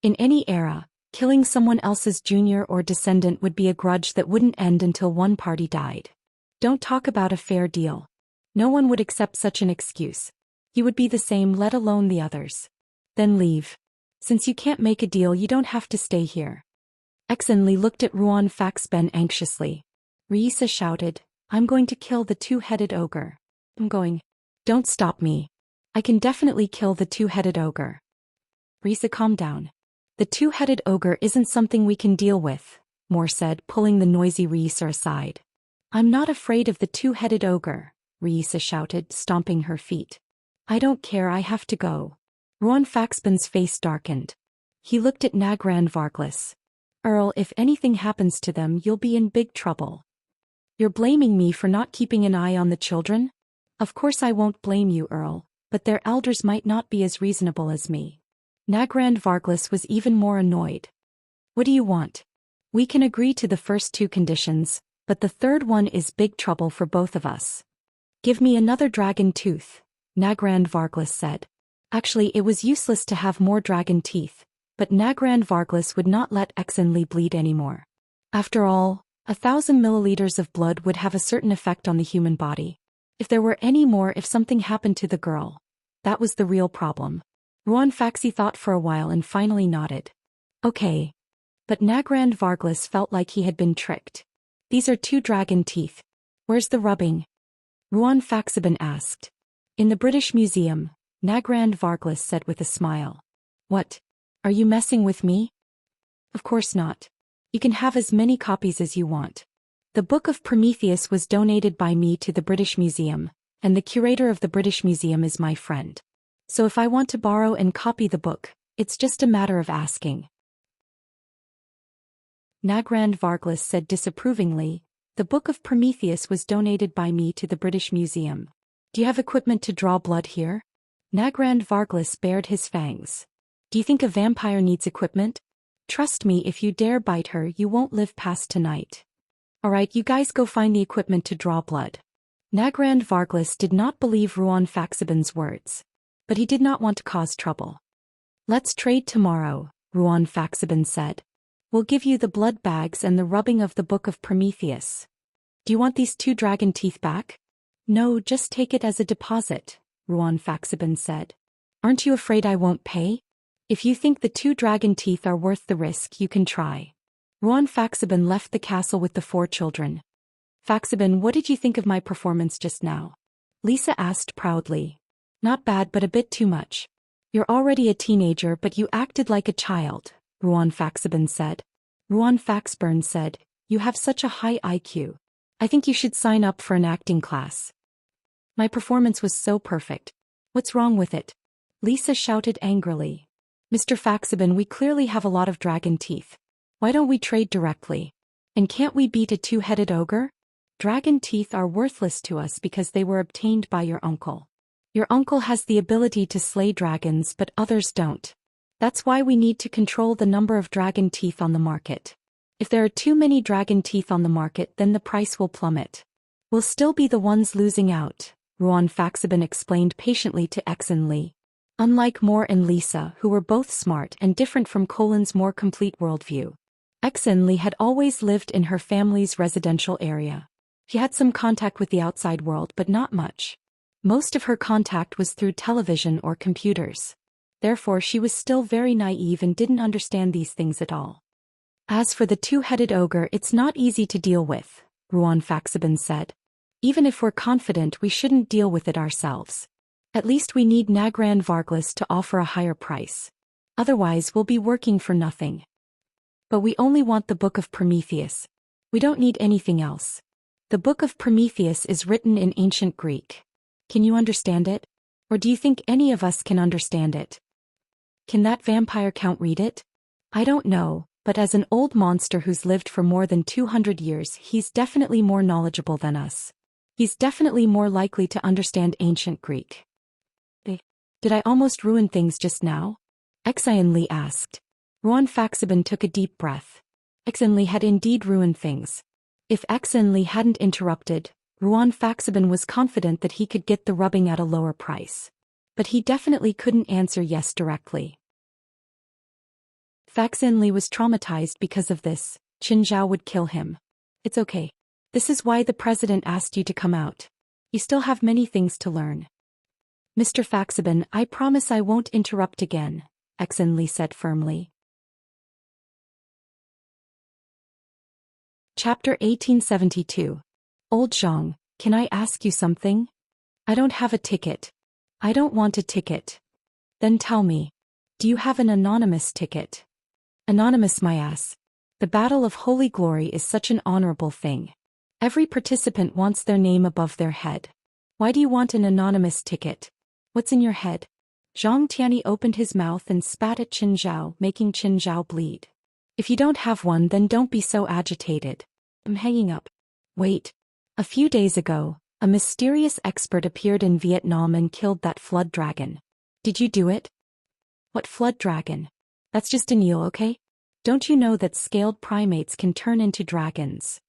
In any era, killing someone else's junior or descendant would be a grudge that wouldn't end until one party died. Don't talk about a fair deal. No one would accept such an excuse. You would be the same, let alone the others. Then leave. Since you can't make a deal, you don't have to stay here. Exenli looked at Ruan Faxben anxiously. Riisa shouted, I'm going to kill the two-headed ogre. I'm going. Don't stop me. I can definitely kill the two-headed ogre. Riisa, calm down. The two-headed ogre isn't something we can deal with, Moore said, pulling the noisy Riisa aside. I'm not afraid of the two-headed ogre, Riisa shouted, stomping her feet. I don't care, I have to go. Ruan Faxben's face darkened. He looked at Nagrand Varglas. Earl, if anything happens to them, you'll be in big trouble. You're blaming me for not keeping an eye on the children? Of course I won't blame you, Earl, but their elders might not be as reasonable as me. Nagrand Varglas was even more annoyed. What do you want? We can agree to the first two conditions, but the third one is big trouble for both of us. Give me another dragon tooth, Nagrand Varglas said. Actually, it was useless to have more dragon teeth, but Nagrand Varglas would not let Exenli bleed anymore. After all, 1,000 milliliters of blood would have a certain effect on the human body. If there were any more, if something happened to the girl, that was the real problem. Ruan Faxi thought for a while and finally nodded. Okay. But Nagrand Varglas felt like he had been tricked. These are two dragon teeth. Where's the rubbing? Ruan Faxibin asked. In the British Museum, Nagrand Varglas said with a smile. What? Are you messing with me? Of course not. You can have as many copies as you want. The Book of Prometheus was donated by me to the British Museum, and the curator of the British Museum is my friend. So if I want to borrow and copy the book, it's just a matter of asking. Nagrand Varglas said disapprovingly, the Book of Prometheus was donated by me to the British Museum. Do you have equipment to draw blood here? Nagrand Varglas bared his fangs. Do you think a vampire needs equipment? Trust me, if you dare bite her, you won't live past tonight. Alright, you guys go find the equipment to draw blood. Nagrand Varglas did not believe Ruan Faxibin's words. But he did not want to cause trouble. Let's trade tomorrow, Ruan Faxibin said. We'll give you the blood bags and the rubbing of the Book of Prometheus. Do you want these two dragon teeth back? No, just take it as a deposit, Ruan Faxaben said. Aren't you afraid I won't pay? If you think the 2 dragon teeth are worth the risk, you can try. Ruan Faxaben left the castle with the 4 children. Faxaben, what did you think of my performance just now? Lisa asked proudly. Not bad, but a bit too much. You're already a teenager, but you acted like a child, Ruan Faxaben said. Ruan Faxburn said, you have such a high IQ. I think you should sign up for an acting class. My performance was so perfect. What's wrong with it? Lisa shouted angrily. Mr. Faxaben, we clearly have a lot of dragon teeth. Why don't we trade directly? And can't we beat a 2-headed ogre? Dragon teeth are worthless to us because they were obtained by your uncle. Your uncle has the ability to slay dragons, but others don't. That's why we need to control the number of dragon teeth on the market. If there are too many dragon teeth on the market, then the price will plummet. We'll still be the ones losing out, Ruan Faxaben explained patiently to Exen Li. Unlike Moore and Lisa, who were both smart and different from Colin's more complete worldview, Exen Li had always lived in her family's residential area. She had some contact with the outside world, but not much. Most of her contact was through television or computers. Therefore, she was still very naive and didn't understand these things at all. As for the 2-headed ogre, it's not easy to deal with, Ruan Faxaben said. Even if we're confident, we shouldn't deal with it ourselves. At least we need Nagran Varglas to offer a higher price. Otherwise, we'll be working for nothing. But we only want the Book of Prometheus. We don't need anything else. The Book of Prometheus is written in ancient Greek. Can you understand it? Or do you think any of us can understand it? Can that vampire count read it? I don't know, but as an old monster who's lived for more than 200 years, he's definitely more knowledgeable than us. He's definitely more likely to understand ancient Greek. Did I almost ruin things just now? Exen Li asked. Ruan Faxaben took a deep breath. Exen Li had indeed ruined things. If Exen Li hadn't interrupted, Ruan Faxaben was confident that he could get the rubbing at a lower price. But he definitely couldn't answer yes directly. Faxen Li was traumatized because of this. Qin Zhao would kill him. It's okay. This is why the president asked you to come out. You still have many things to learn. Mr. Faxaben, I promise I won't interrupt again, Exen Li said firmly. Chapter 1872. Old Zhang, can I ask you something? I don't have a ticket. I don't want a ticket. Then tell me. Do you have an anonymous ticket? Anonymous, my ass. The Battle of Holy Glory is such an honorable thing. Every participant wants their name above their head. Why do you want an anonymous ticket? What's in your head? Zhang Tianyi opened his mouth and spat at Qin Zhao, making Qin Zhao bleed. If you don't have one, then don't be so agitated. I'm hanging up. Wait. A few days ago, a mysterious expert appeared in Vietnam and killed that flood dragon. Did you do it? What flood dragon? That's just an eel, okay? Don't you know that scaled primates can turn into dragons?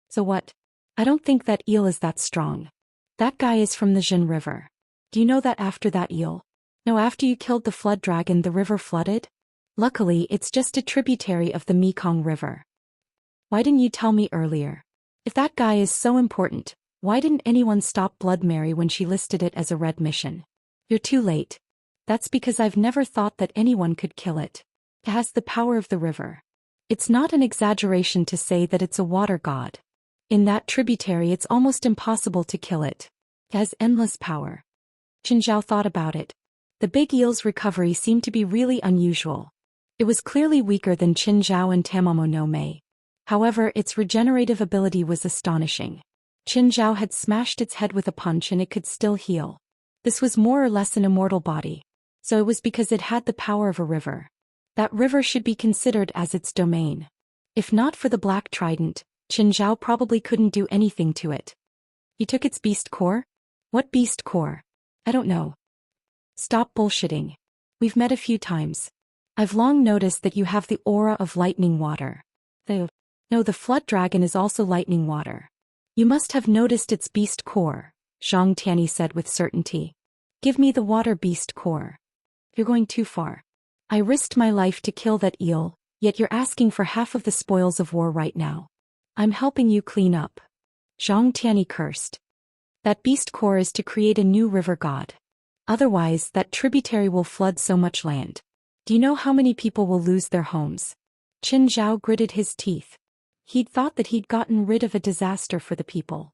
So what? I don't think that eel is that strong. That guy is from the Jin River. Do you know that after that eel? No, after you killed the flood dragon, the river flooded? Luckily, it's just a tributary of the Mekong River. Why didn't you tell me earlier? If that guy is so important, why didn't anyone stop Blood Mary when she listed it as a red mission? You're too late. That's because I've never thought that anyone could kill it. It has the power of the river. It's not an exaggeration to say that it's a water god. In that tributary, it's almost impossible to kill it. It has endless power. Qin Zhao thought about it. The big eel's recovery seemed to be really unusual. It was clearly weaker than Qin Zhao and Tamamo no Mei. However, its regenerative ability was astonishing. Qin Zhao had smashed its head with a punch and it could still heal. This was more or less an immortal body. So it was because it had the power of a river. That river should be considered as its domain. If not for the Black Trident, Qin Zhao probably couldn't do anything to it. You took its beast core? What beast core? I don't know. Stop bullshitting. We've met a few times. I've long noticed that you have the aura of lightning water. No, the flood dragon is also lightning water. You must have noticed its beast core, Zhang Tianyi said with certainty. Give me the water beast core. You're going too far. I risked my life to kill that eel, yet you're asking for half of the spoils of war right now. I'm helping you clean up. Zhang Tianyi cursed. That beast core is to create a new river god. Otherwise, that tributary will flood so much land. Do you know how many people will lose their homes? Qin Zhao gritted his teeth. He'd thought that he'd gotten rid of a disaster for the people.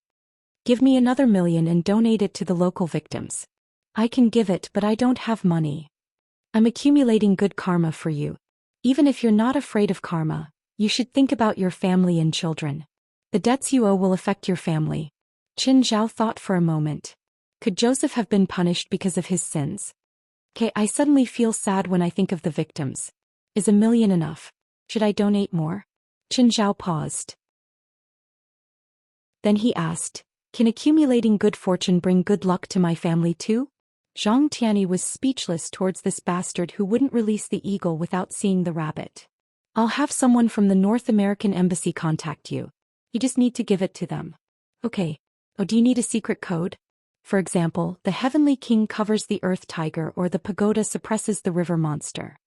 Give me another 1,000,000 and donate it to the local victims. I can give it, but I don't have money. I'm accumulating good karma for you. Even if you're not afraid of karma, you should think about your family and children. The debts you owe will affect your family. Qin Zhao thought for a moment. Could Joseph have been punished because of his sins? I suddenly feel sad when I think of the victims. Is 1,000,000 enough? Should I donate more? Qin Zhao paused. Then he asked, can accumulating good fortune bring good luck to my family too? Zhang Tianyi was speechless towards this bastard who wouldn't release the eagle without seeing the rabbit. I'll have someone from the North American embassy contact you. You just need to give it to them. Okay. Oh, do you need a secret code? For example, the Heavenly King covers the Earth Tiger or the pagoda suppresses the river monster.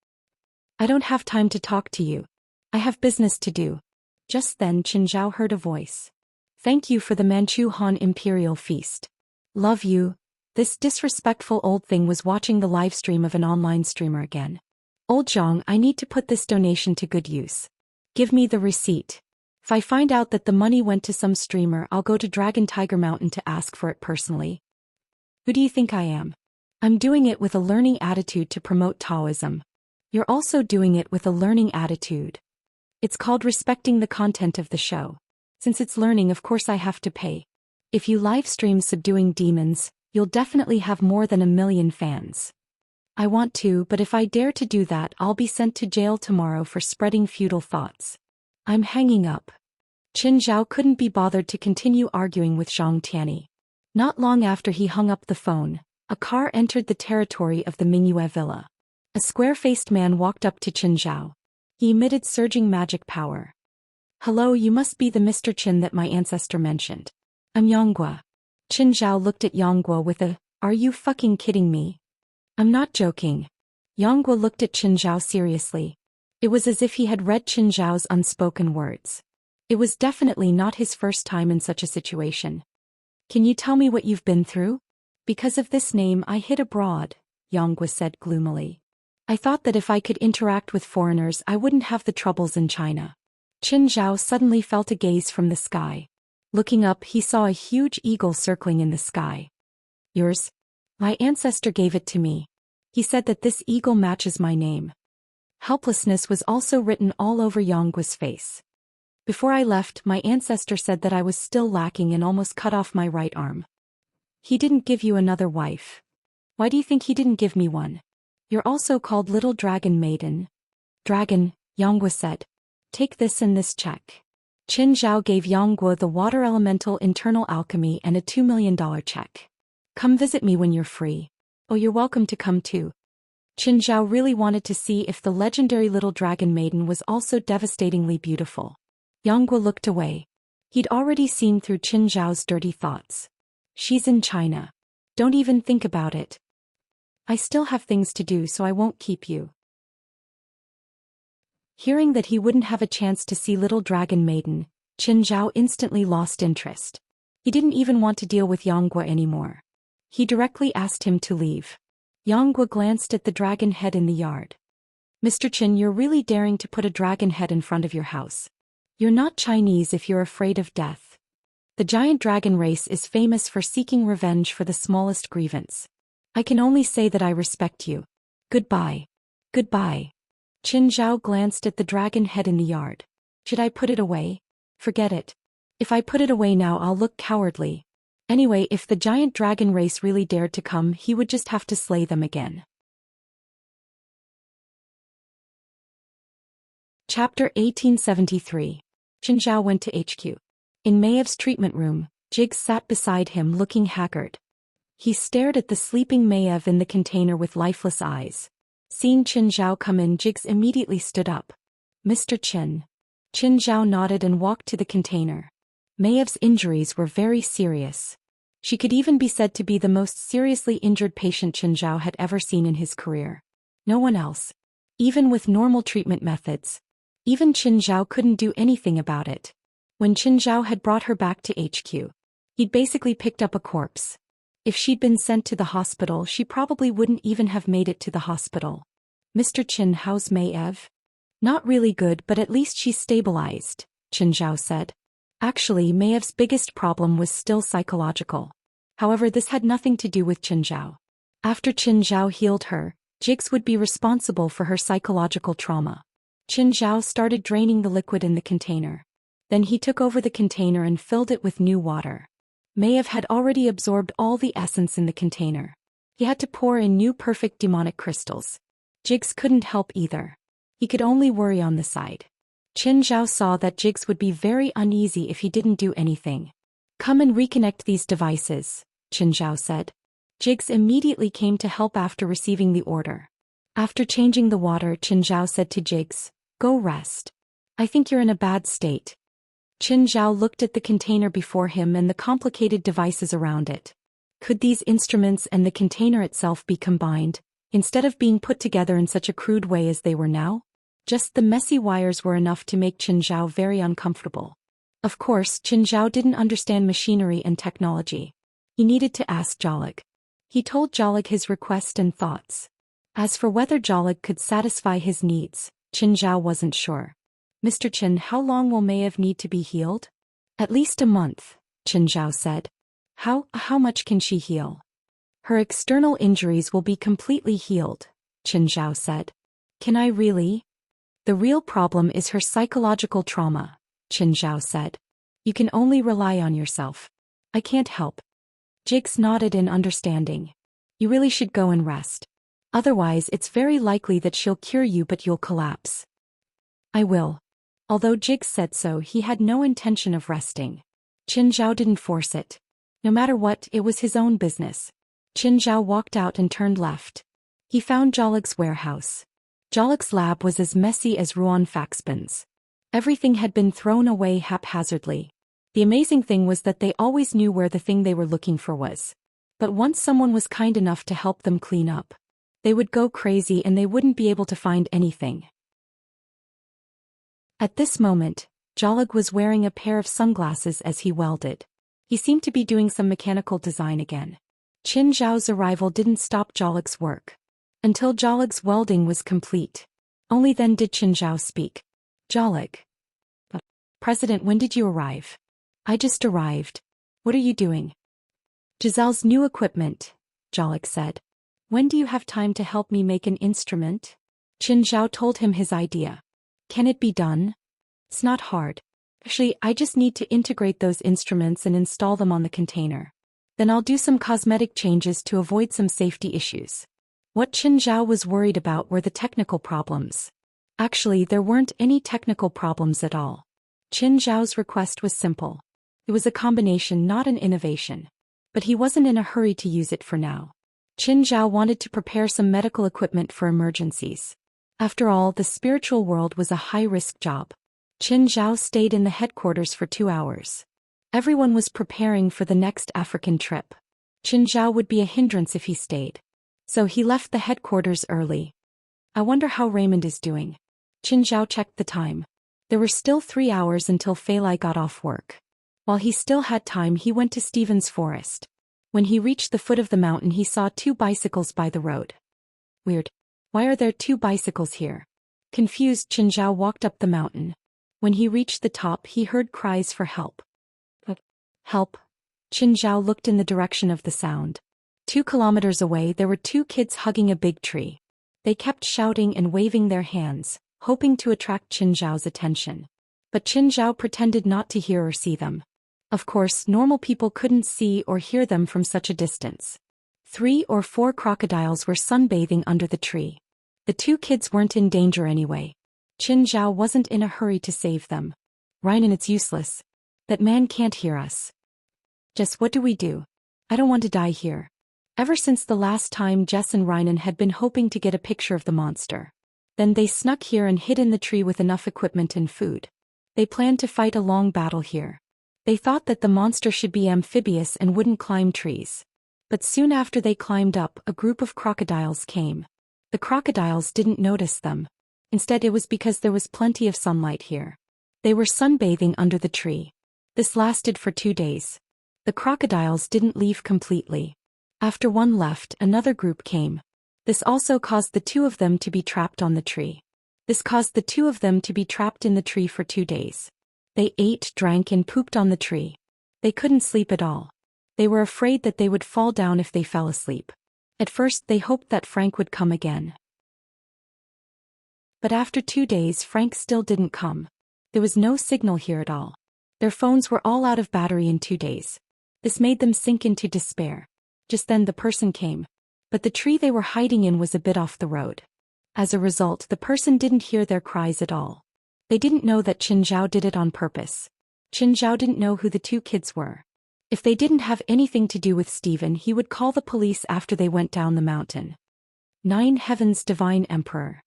I don't have time to talk to you. I have business to do. Just then Qin Zhao heard a voice. Thank you for the Manchu Han Imperial Feast. Love you. This disrespectful old thing was watching the live stream of an online streamer again. Old Zhang, I need to put this donation to good use. Give me the receipt. If I find out that the money went to some streamer, I'll go to Dragon Tiger Mountain to ask for it personally. Who do you think I am? I'm doing it with a learning attitude to promote Taoism. You're also doing it with a learning attitude. It's called respecting the content of the show. Since it's learning, of course I have to pay. If you live stream subduing demons, you'll definitely have more than 1,000,000 fans. I want to, but if I dare to do that, I'll be sent to jail tomorrow for spreading feudal thoughts. I'm hanging up. Qin Zhao couldn't be bothered to continue arguing with Zhang Tianyi. Not long after he hung up the phone, a car entered the territory of the Mingyue villa. A square-faced man walked up to Qin Zhao. He emitted surging magic power. Hello, you must be the Mr. Qin that my ancestor mentioned. I'm Yonggua. Qin Zhao looked at Yonggua with a, are you fucking kidding me? I'm not joking. Yonggua looked at Qin Zhao seriously. It was as if he had read Qin Zhao's unspoken words. It was definitely not his first time in such a situation. Can you tell me what you've been through? Because of this name I hid abroad, Yonggua said gloomily. I thought that if I could interact with foreigners I wouldn't have the troubles in China. Qin Zhao suddenly felt a gaze from the sky. Looking up, he saw a huge eagle circling in the sky. Yours? My ancestor gave it to me. He said that this eagle matches my name. Helplessness was also written all over Yonggua's face. Before I left, my ancestor said that I was still lacking and almost cut off my right arm. He didn't give you another wife. Why do you think he didn't give me one? You're also called Little Dragon Maiden. Dragon, Yonggua said. Take this and this check. Qin Zhao gave Yonggua the water elemental internal alchemy and a $2 million check. Come visit me when you're free. Oh, you're welcome to come too. Qin Zhao really wanted to see if the legendary Little Dragon Maiden was also devastatingly beautiful. Yonggua looked away. He'd already seen through Qin Zhao's dirty thoughts. She's in China. Don't even think about it. I still have things to do, so I won't keep you. Hearing that he wouldn't have a chance to see Little Dragon Maiden, Qin Zhao instantly lost interest. He didn't even want to deal with Yonggua anymore. He directly asked him to leave. Yonggua glanced at the dragon head in the yard. Mr. Qin, you're really daring to put a dragon head in front of your house. You're not Chinese if you're afraid of death. The giant dragon race is famous for seeking revenge for the smallest grievance. I can only say that I respect you. Goodbye. Goodbye. Qin Zhao glanced at the dragon head in the yard. Should I put it away? Forget it. If I put it away now I'll look cowardly. Anyway, if the giant dragon race really dared to come, he would just have to slay them again. Chapter 1873. Qin Zhao went to HQ. In Maev's treatment room, Jiggs sat beside him looking haggard. He stared at the sleeping Maev in the container with lifeless eyes. Seeing Qin Zhao come in, Jiggs immediately stood up. Mr. Qin. Qin Zhao nodded and walked to the container. Maev's injuries were very serious. She could even be said to be the most seriously injured patient Qin Zhao had ever seen in his career. No one else. Even with normal treatment methods. Even Qin Zhao couldn't do anything about it. When Qin Zhao had brought her back to HQ, He'd basically picked up a corpse. If she'd been sent to the hospital, she probably wouldn't even have made it to the hospital. Mr. Chin, how's Maeve? Not really good, but at least she's stabilized, Qin Zhao said. Actually, Maeve's biggest problem was still psychological. However, this had nothing to do with Qin Zhao. After Qin Zhao healed her, Jigs would be responsible for her psychological trauma. Qin Zhao started draining the liquid in the container. Then he took over the container and filled it with new water. Maeve had already absorbed all the essence in the container. He had to pour in new perfect demonic crystals. Jigs couldn't help either. He could only worry on the side. Qin Zhao saw that Jigs would be very uneasy if he didn't do anything. Come and reconnect these devices, Qin Zhao said. Jigs immediately came to help after receiving the order. After changing the water, Qin Zhao said to Jigs, "Go rest. I think you're in a bad state." Qin Zhao looked at the container before him and the complicated devices around it. Could these instruments and the container itself be combined, instead of being put together in such a crude way as they were now? Just the messy wires were enough to make Qin Zhao very uncomfortable. Of course, Qin Zhao didn't understand machinery and technology. He needed to ask Jolig. He told Jolig his request and thoughts. As for whether Jolig could satisfy his needs, Qin Zhao wasn't sure. "Mr. Qin, how long will Maeve need to be healed?" "At least a month," Qin Zhao said. How much can she heal?" "Her external injuries will be completely healed," Qin Zhao said. "Can I really?" "The real problem is her psychological trauma," Qin Zhao said. "You can only rely on yourself. I can't help." Jigs nodded in understanding. "You really should go and rest. Otherwise, it's very likely that she'll cure you but you'll collapse." "I will." Although Jigs said so, he had no intention of resting. Qin Zhao didn't force it. No matter what, it was his own business. Qin Zhao walked out and turned left. He found Jolig's warehouse. Jolig's lab was as messy as Ruan Faxbin's. Everything had been thrown away haphazardly. The amazing thing was that they always knew where the thing they were looking for was. But once someone was kind enough to help them clean up, they would go crazy and they wouldn't be able to find anything. At this moment, Jolig was wearing a pair of sunglasses as he welded. He seemed to be doing some mechanical design again. Qin Zhao's arrival didn't stop Jolig's work. Until Jolig's welding was complete. Only then did Qin Zhao speak. "Jolig." "President, when did you arrive?" "I just arrived." "What are you doing?" "Giselle's new equipment," Jolig said. "When do you have time to help me make an instrument?" Qin Zhao told him his idea. "Can it be done?" "It's not hard. Actually, I just need to integrate those instruments and install them on the container. Then I'll do some cosmetic changes to avoid some safety issues." What Qin Zhao was worried about were the technical problems. Actually, there weren't any technical problems at all. Qin Zhao's request was simple. It was a combination, not an innovation. But he wasn't in a hurry to use it for now. Qin Zhao wanted to prepare some medical equipment for emergencies. After all, the spiritual world was a high-risk job. Qin Zhao stayed in the headquarters for 2 hours. Everyone was preparing for the next African trip. Qin Zhao would be a hindrance if he stayed. So he left the headquarters early. "I wonder how Raymond is doing." Qin Zhao checked the time. There were still 3 hours until Fei Lai got off work. While he still had time, he went to Stephen's forest. When he reached the foot of the mountain, he saw 2 bicycles by the road. Weird. Why are there 2 bicycles here? Confused, Qin Zhao walked up the mountain. When he reached the top, he heard cries for help. Help. Qin Zhao looked in the direction of the sound. 2 kilometers away, there were 2 kids hugging a big tree. They kept shouting and waving their hands, hoping to attract Qin Zhao's attention. But Qin Zhao pretended not to hear or see them. Of course, normal people couldn't see or hear them from such a distance. 3 or 4 crocodiles were sunbathing under the tree. The 2 kids weren't in danger anyway. Qin Zhao wasn't in a hurry to save them. "Rhinan, it's useless. That man can't hear us. Jess, what do we do? I don't want to die here." Ever since the last time, Jess and Rhinan had been hoping to get a picture of the monster. Then they snuck here and hid in the tree with enough equipment and food. They planned to fight a long battle here. They thought that the monster should be amphibious and wouldn't climb trees. But soon after they climbed up, a group of crocodiles came. The crocodiles didn't notice them. Instead, it was because there was plenty of sunlight here. They were sunbathing under the tree. This lasted for 2 days. The crocodiles didn't leave completely. After one left, another group came. This also caused the two of them to be trapped on the tree. This caused the two of them to be trapped in the tree for 2 days. They ate, drank, and pooped on the tree. They couldn't sleep at all. They were afraid that they would fall down if they fell asleep. At first they hoped that Frank would come again. But after 2 days Frank still didn't come. There was no signal here at all. Their phones were all out of battery in 2 days. This made them sink into despair. Just then the person came. But the tree they were hiding in was a bit off the road. As a result, the person didn't hear their cries at all. They didn't know that Qin Zhao did it on purpose. Qin Zhao didn't know who the two kids were. If they didn't have anything to do with Stephen, he would call the police after they went down the mountain. 9 Heavens Divine Emperor.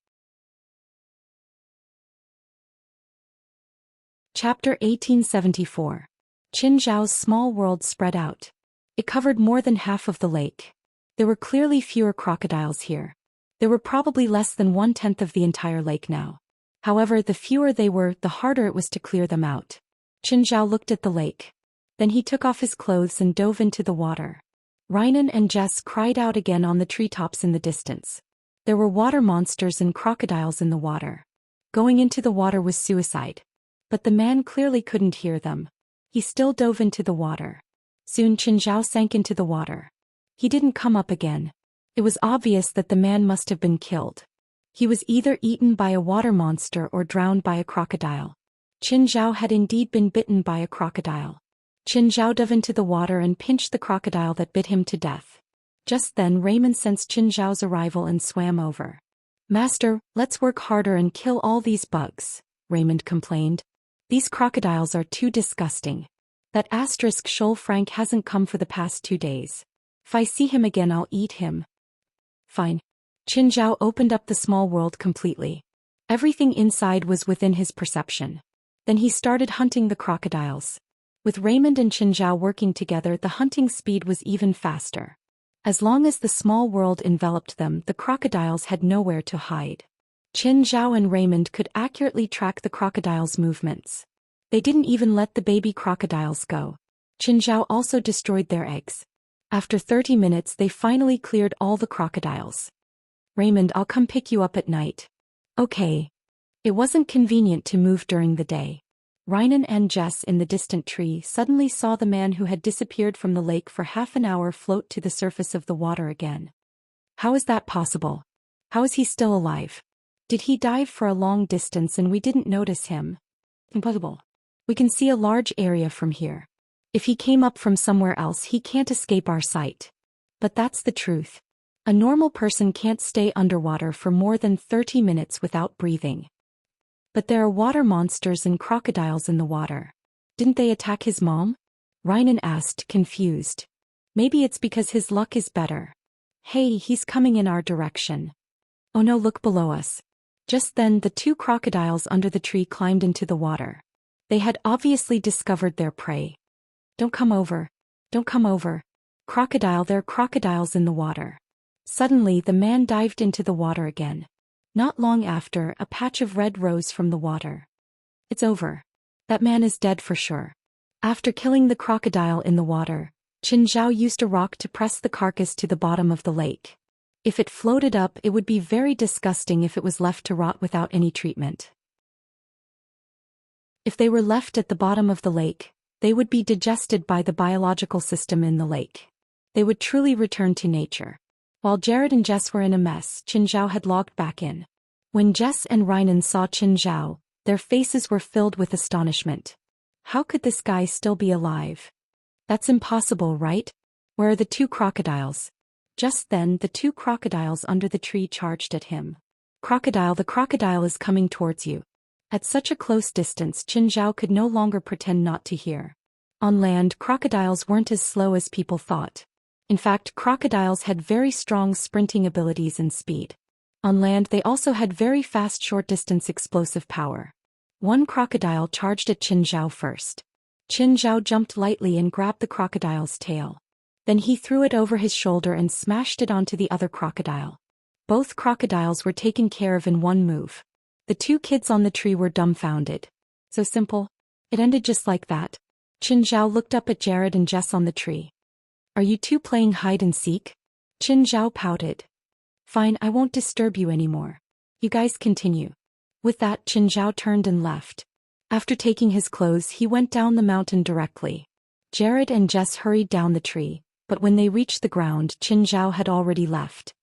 Chapter 1874. Qin Zhao's small world spread out. It covered more than half of the lake. There were clearly fewer crocodiles here. There were probably less than 1/10 of the entire lake now. However, the fewer they were, the harder it was to clear them out. Qin Zhao looked at the lake. Then he took off his clothes and dove into the water. Rhinan and Jess cried out again on the treetops in the distance. There were water monsters and crocodiles in the water. Going into the water was suicide. But the man clearly couldn't hear them. He still dove into the water. Soon Qin Zhao sank into the water. He didn't come up again. It was obvious that the man must have been killed. He was either eaten by a water monster or drowned by a crocodile. Qin Zhao had indeed been bitten by a crocodile. Qin Zhao dove into the water and pinched the crocodile that bit him to death. Just then Raymond sensed Qin Zhao's arrival and swam over. "Master, let's work harder and kill all these bugs," Raymond complained. "These crocodiles are too disgusting. That asterisk shoal Frank hasn't come for the past 2 days. If I see him again I'll eat him." "Fine." Qin Zhao opened up the small world completely. Everything inside was within his perception. Then he started hunting the crocodiles. With Raymond and Qin Zhao working together, the hunting speed was even faster. As long as the small world enveloped them, the crocodiles had nowhere to hide. Qin Zhao and Raymond could accurately track the crocodiles' movements. They didn't even let the baby crocodiles go. Qin Zhao also destroyed their eggs. After 30 minutes they finally cleared all the crocodiles. "Raymond, I'll come pick you up at night." "Okay." It wasn't convenient to move during the day. Rhinan and Jess in the distant tree suddenly saw the man who had disappeared from the lake for half an hour float to the surface of the water again. "How is that possible? How is he still alive? Did he dive for a long distance and we didn't notice him?" "Impossible. We can see a large area from here. If he came up from somewhere else he can't escape our sight." "But that's the truth. A normal person can't stay underwater for more than 30 minutes without breathing." "But there are water monsters and crocodiles in the water. Didn't they attack his mom?" Rhinan asked, confused. "Maybe it's because his luck is better." "Hey, he's coming in our direction." "Oh no, look below us." Just then the 2 crocodiles under the tree climbed into the water. They had obviously discovered their prey. "Don't come over. Don't come over. Crocodile, there are crocodiles in the water." Suddenly the man dived into the water again. Not long after, a patch of red rose from the water. "It's over. That man is dead for sure." After killing the crocodile in the water, Qin Zhao used a rock to press the carcass to the bottom of the lake. If it floated up, it would be very disgusting if it was left to rot without any treatment. If they were left at the bottom of the lake, they would be digested by the biological system in the lake. They would truly return to nature. While Jared and Jess were in a mess, Qin Zhao had logged back in. When Jess and Rhinan saw Qin Zhao, their faces were filled with astonishment. How could this guy still be alive? That's impossible, right? Where are the 2 crocodiles? Just then, the 2 crocodiles under the tree charged at him. "Crocodile, the crocodile is coming towards you." At such a close distance, Qin Zhao could no longer pretend not to hear. On land, crocodiles weren't as slow as people thought. In fact, crocodiles had very strong sprinting abilities and speed. On land they also had very fast short-distance explosive power. One crocodile charged at Qin Zhao first. Qin Zhao jumped lightly and grabbed the crocodile's tail. Then he threw it over his shoulder and smashed it onto the other crocodile. Both crocodiles were taken care of in one move. The 2 kids on the tree were dumbfounded. So simple. It ended just like that. Qin Zhao looked up at Jared and Jess on the tree. Are you two playing hide and seek? Qin Zhao pouted. Fine, I won't disturb you anymore. You guys continue. With that, Qin Zhao turned and left. After taking his clothes, he went down the mountain directly. Jared and Jess hurried down the tree, but when they reached the ground, Qin Zhao had already left.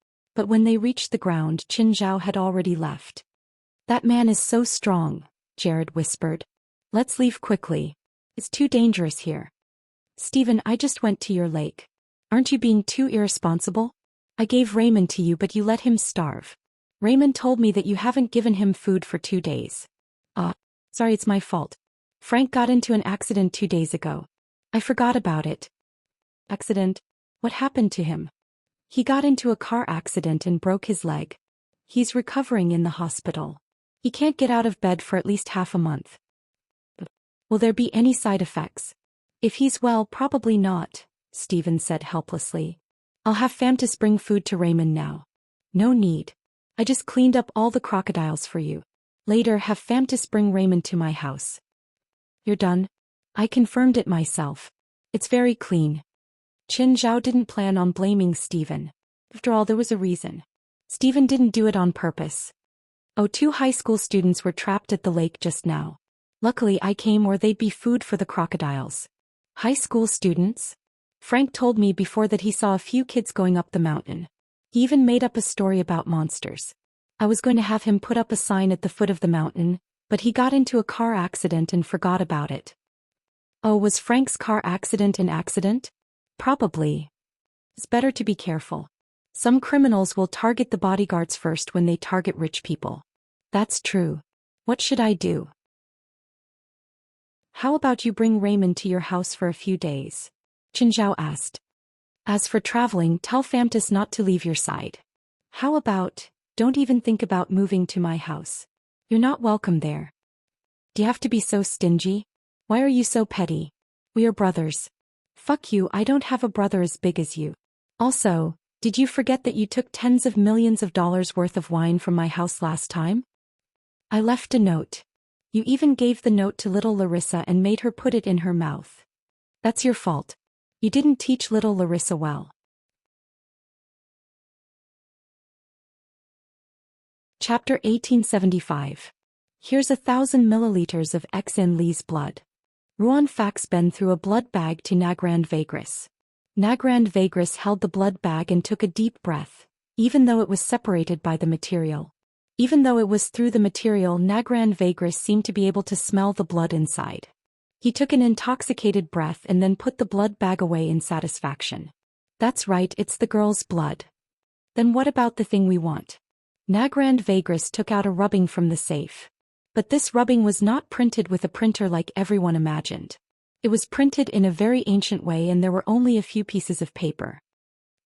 That man is so strong, Jared whispered. Let's leave quickly. It's too dangerous here. Steven, I just went to your lake. Aren't you being too irresponsible? I gave Raymond to you but you let him starve. Raymond told me that you haven't given him food for 2 days. Sorry, it's my fault. Frank got into an accident 2 days ago. I forgot about it. Accident? What happened to him? He got into a car accident and broke his leg. He's recovering in the hospital. He can't get out of bed for at least half a month. Will there be any side effects? If he's well, probably not, Steven said helplessly. I'll have Famtus bring food to Raymond now. No need. I just cleaned up all the crocodiles for you. Later, have Famtus bring Raymond to my house. You're done? I confirmed it myself. It's very clean. Qin Zhao didn't plan on blaming Steven. After all, there was a reason. Steven didn't do it on purpose. 2 high school students were trapped at the lake just now. Luckily I came or they'd be food for the crocodiles. High school students? Frank told me before that he saw a few kids going up the mountain. He even made up a story about monsters. I was going to have him put up a sign at the foot of the mountain, but he got into a car accident and forgot about it. Was Frank's car accident an accident? Probably. It's better to be careful. Some criminals will target the bodyguards first when they target rich people. That's true. What should I do? How about you bring Raymond to your house for a few days? Qin Zhao asked. As for traveling, tell Famtus not to leave your side. How about, don't even think about moving to my house. You're not welcome there. Do you have to be so stingy? Why are you so petty? We are brothers. Fuck you, I don't have a brother as big as you. Also, did you forget that you took tens of millions of dollars worth of wine from my house last time? I left a note. You even gave the note to little Larissa and made her put it in her mouth. That's your fault. You didn't teach little Larissa well. Chapter 1875. Here's 1,000 milliliters of Xin Li's blood. Ruan Fax Ben threw a blood bag to Nagrand Vagris. Nagrand Vagris held the blood bag and took a deep breath, even though it was separated by the material. Even though it was through the material, Nagrand Vagris seemed to be able to smell the blood inside. He took an intoxicated breath and then put the blood bag away in satisfaction. That's right, it's the girl's blood. Then what about the thing we want? Nagrand Vagris took out a rubbing from the safe. But this rubbing was not printed with a printer like everyone imagined. It was printed in a very ancient way and there were only a few pieces of paper.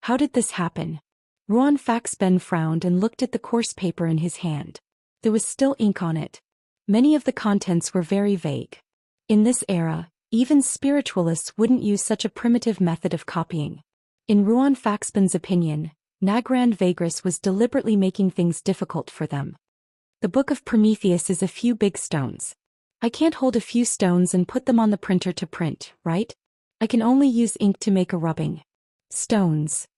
How did this happen? Ruan Fax Ben frowned and looked at the coarse paper in his hand. There was still ink on it. Many of the contents were very vague. In this era, even spiritualists wouldn't use such a primitive method of copying. In Ruan Fax Ben's opinion, Nagrand Vagris was deliberately making things difficult for them. The Book of Prometheus is a few big stones. I can't hold a few stones and put them on the printer to print, right? I can only use ink to make a rubbing. Stones.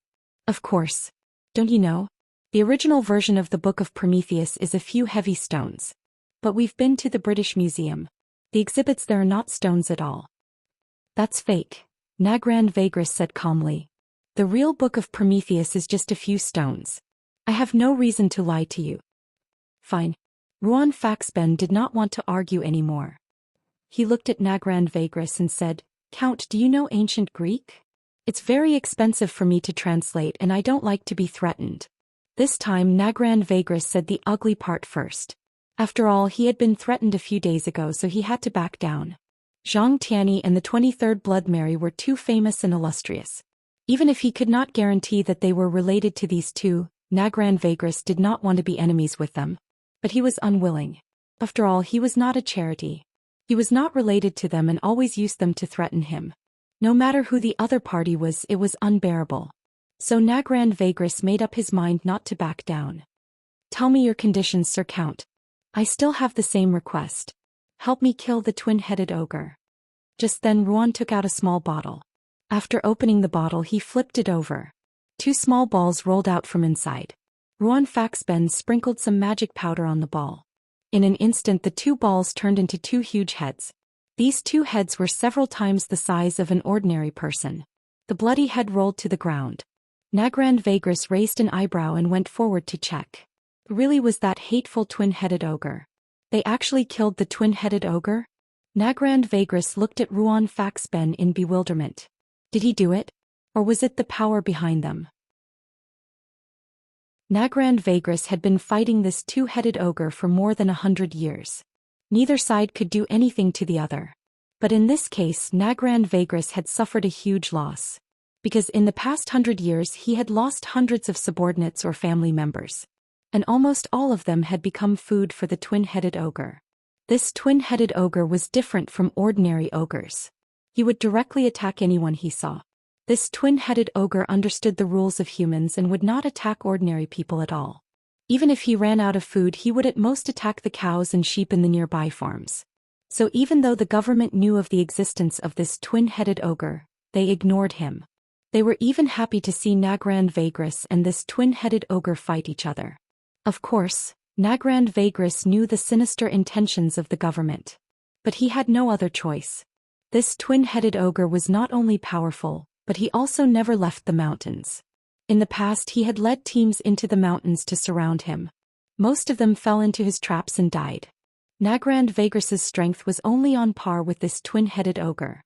Of course. Don't you know? The original version of the Book of Prometheus is a few heavy stones. But we've been to the British Museum. The exhibits there are not stones at all. That's fake, Nagrand Vagris said calmly. The real Book of Prometheus is just a few stones. I have no reason to lie to you. Fine. Ruan Fax Ben did not want to argue anymore. He looked at Nagrand Vagris and said, Count, do you know ancient Greek? It's very expensive for me to translate and I don't like to be threatened. This time Nagrand Vagris said the ugly part first. After all, he had been threatened a few days ago so he had to back down. Zhang Tianyi and the 23rd Blood Mary were too famous and illustrious. Even if he could not guarantee that they were related to these two, Nagrand Vagris did not want to be enemies with them. But he was unwilling. After all, he was not a charity. He was not related to them and always used them to threaten him. No matter who the other party was, it was unbearable. So Nagrand Vagris made up his mind not to back down. Tell me your conditions, Sir Count. I still have the same request. Help me kill the twin-headed ogre. Just then Ruan took out a small bottle. After opening the bottle he flipped it over. 2 small balls rolled out from inside. Ruan Faxben sprinkled some magic powder on the ball. In an instant the 2 balls turned into 2 huge heads. These 2 heads were several times the size of an ordinary person. The bloody head rolled to the ground. Nagrand Vagris raised an eyebrow and went forward to check. Really, was that hateful twin-headed ogre? They actually killed the twin-headed ogre? Nagrand Vagris looked at Ruan Faxben in bewilderment. Did he do it? Or was it the power behind them? Nagrand Vagris had been fighting this 2-headed ogre for more than 100 years. Neither side could do anything to the other. But in this case Nagrand Vagris had suffered a huge loss. Because in the past 100 years he had lost hundreds of subordinates or family members. And almost all of them had become food for the twin-headed ogre. This twin-headed ogre was different from ordinary ogres. He would directly attack anyone he saw. This twin-headed ogre understood the rules of humans and would not attack ordinary people at all. Even if he ran out of food he would at most attack the cows and sheep in the nearby farms. So even though the government knew of the existence of this twin-headed ogre, they ignored him. They were even happy to see Nagrand Vagris and this twin-headed ogre fight each other. Of course, Nagrand Vagris knew the sinister intentions of the government. But he had no other choice. This twin-headed ogre was not only powerful, but he also never left the mountains. In the past he had led teams into the mountains to surround him. Most of them fell into his traps and died. Nagrand Vagris's strength was only on par with this twin-headed ogre.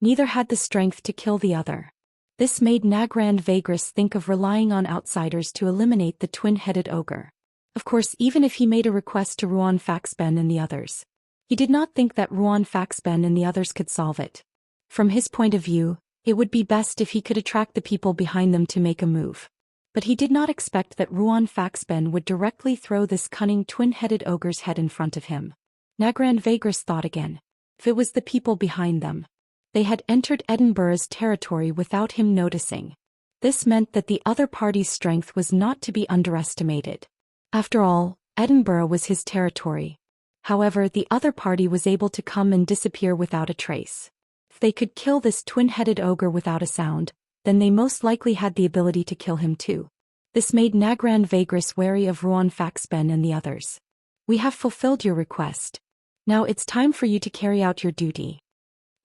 Neither had the strength to kill the other. This made Nagrand Vagris think of relying on outsiders to eliminate the twin-headed ogre. Of course, even if he made a request to Ruan Faxben and the others, he did not think that Ruan Faxben and the others could solve it. From his point of view, it would be best if he could attract the people behind them to make a move. But he did not expect that Ruan Faxben would directly throw this cunning twin-headed ogre's head in front of him. Nagrand Vagris thought again. If it was the people behind them. They had entered Edinburgh's territory without him noticing. This meant that the other party's strength was not to be underestimated. After all, Edinburgh was his territory. However, the other party was able to come and disappear without a trace. If they could kill this twin-headed ogre without a sound, then they most likely had the ability to kill him too. This made Nagrand Vagris wary of Ruan Faxben and the others. We have fulfilled your request. Now it's time for you to carry out your duty.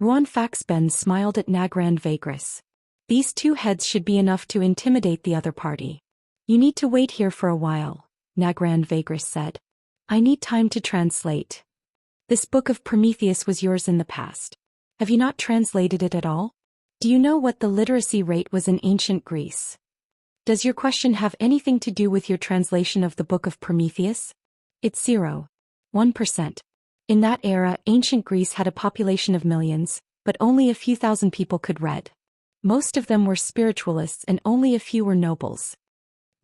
Ruan Faxben smiled at Nagrand Vagris. These 2 heads should be enough to intimidate the other party. You need to wait here for a while, Nagrand Vagris said. I need time to translate. This book of Prometheus was yours in the past. Have you not translated it at all? Do you know what the literacy rate was in ancient Greece? Does your question have anything to do with your translation of the book of Prometheus? It's 1%. In that era, ancient Greece had a population of millions, but only a few thousand people could read. Most of them were spiritualists and only a few were nobles.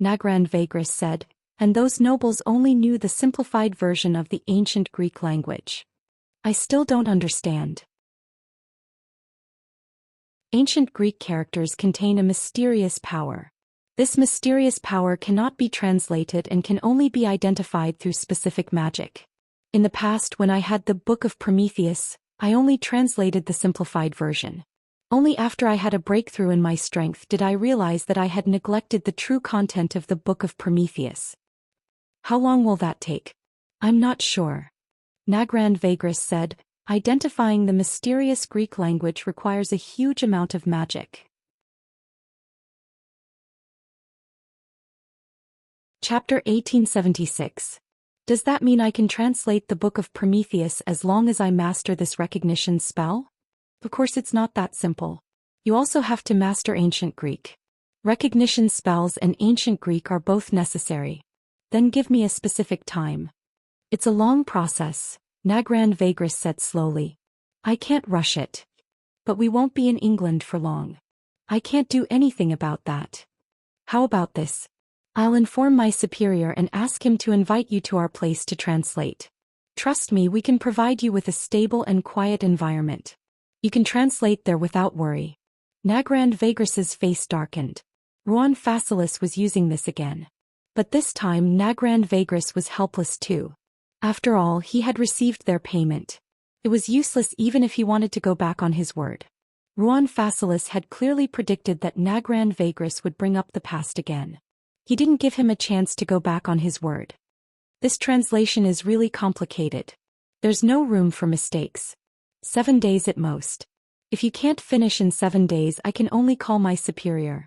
Nagrand Vagris said, and those nobles only knew the simplified version of the ancient Greek language. I still don't understand. Ancient Greek characters contain a mysterious power. This mysterious power cannot be translated and can only be identified through specific magic. In the past, when I had the Book of Prometheus, I only translated the simplified version. Only after I had a breakthrough in my strength did I realize that I had neglected the true content of the Book of Prometheus. How long will that take? I'm not sure. Nagrand Vagris said, identifying the mysterious Greek language requires a huge amount of magic. Chapter 1876. Does that mean I can translate the Book of Prometheus as long as I master this recognition spell? Of course it's not that simple. You also have to master ancient Greek. Recognition spells and ancient Greek are both necessary. Then give me a specific time. It's a long process, Nagrand Vagris said slowly. I can't rush it. But we won't be in England for long. I can't do anything about that. How about this? I'll inform my superior and ask him to invite you to our place to translate. Trust me, we can provide you with a stable and quiet environment. You can translate there without worry. Nagrand Vagris's face darkened. Ruan Facilis was using this again. But this time Nagrand Vagris was helpless too. After all, he had received their payment. It was useless even if he wanted to go back on his word. Ruan Facilis had clearly predicted that Nagran Vagris would bring up the past again. He didn't give him a chance to go back on his word. This translation is really complicated. There's no room for mistakes. 7 days at most. If you can't finish in 7 days, I can only call my superior.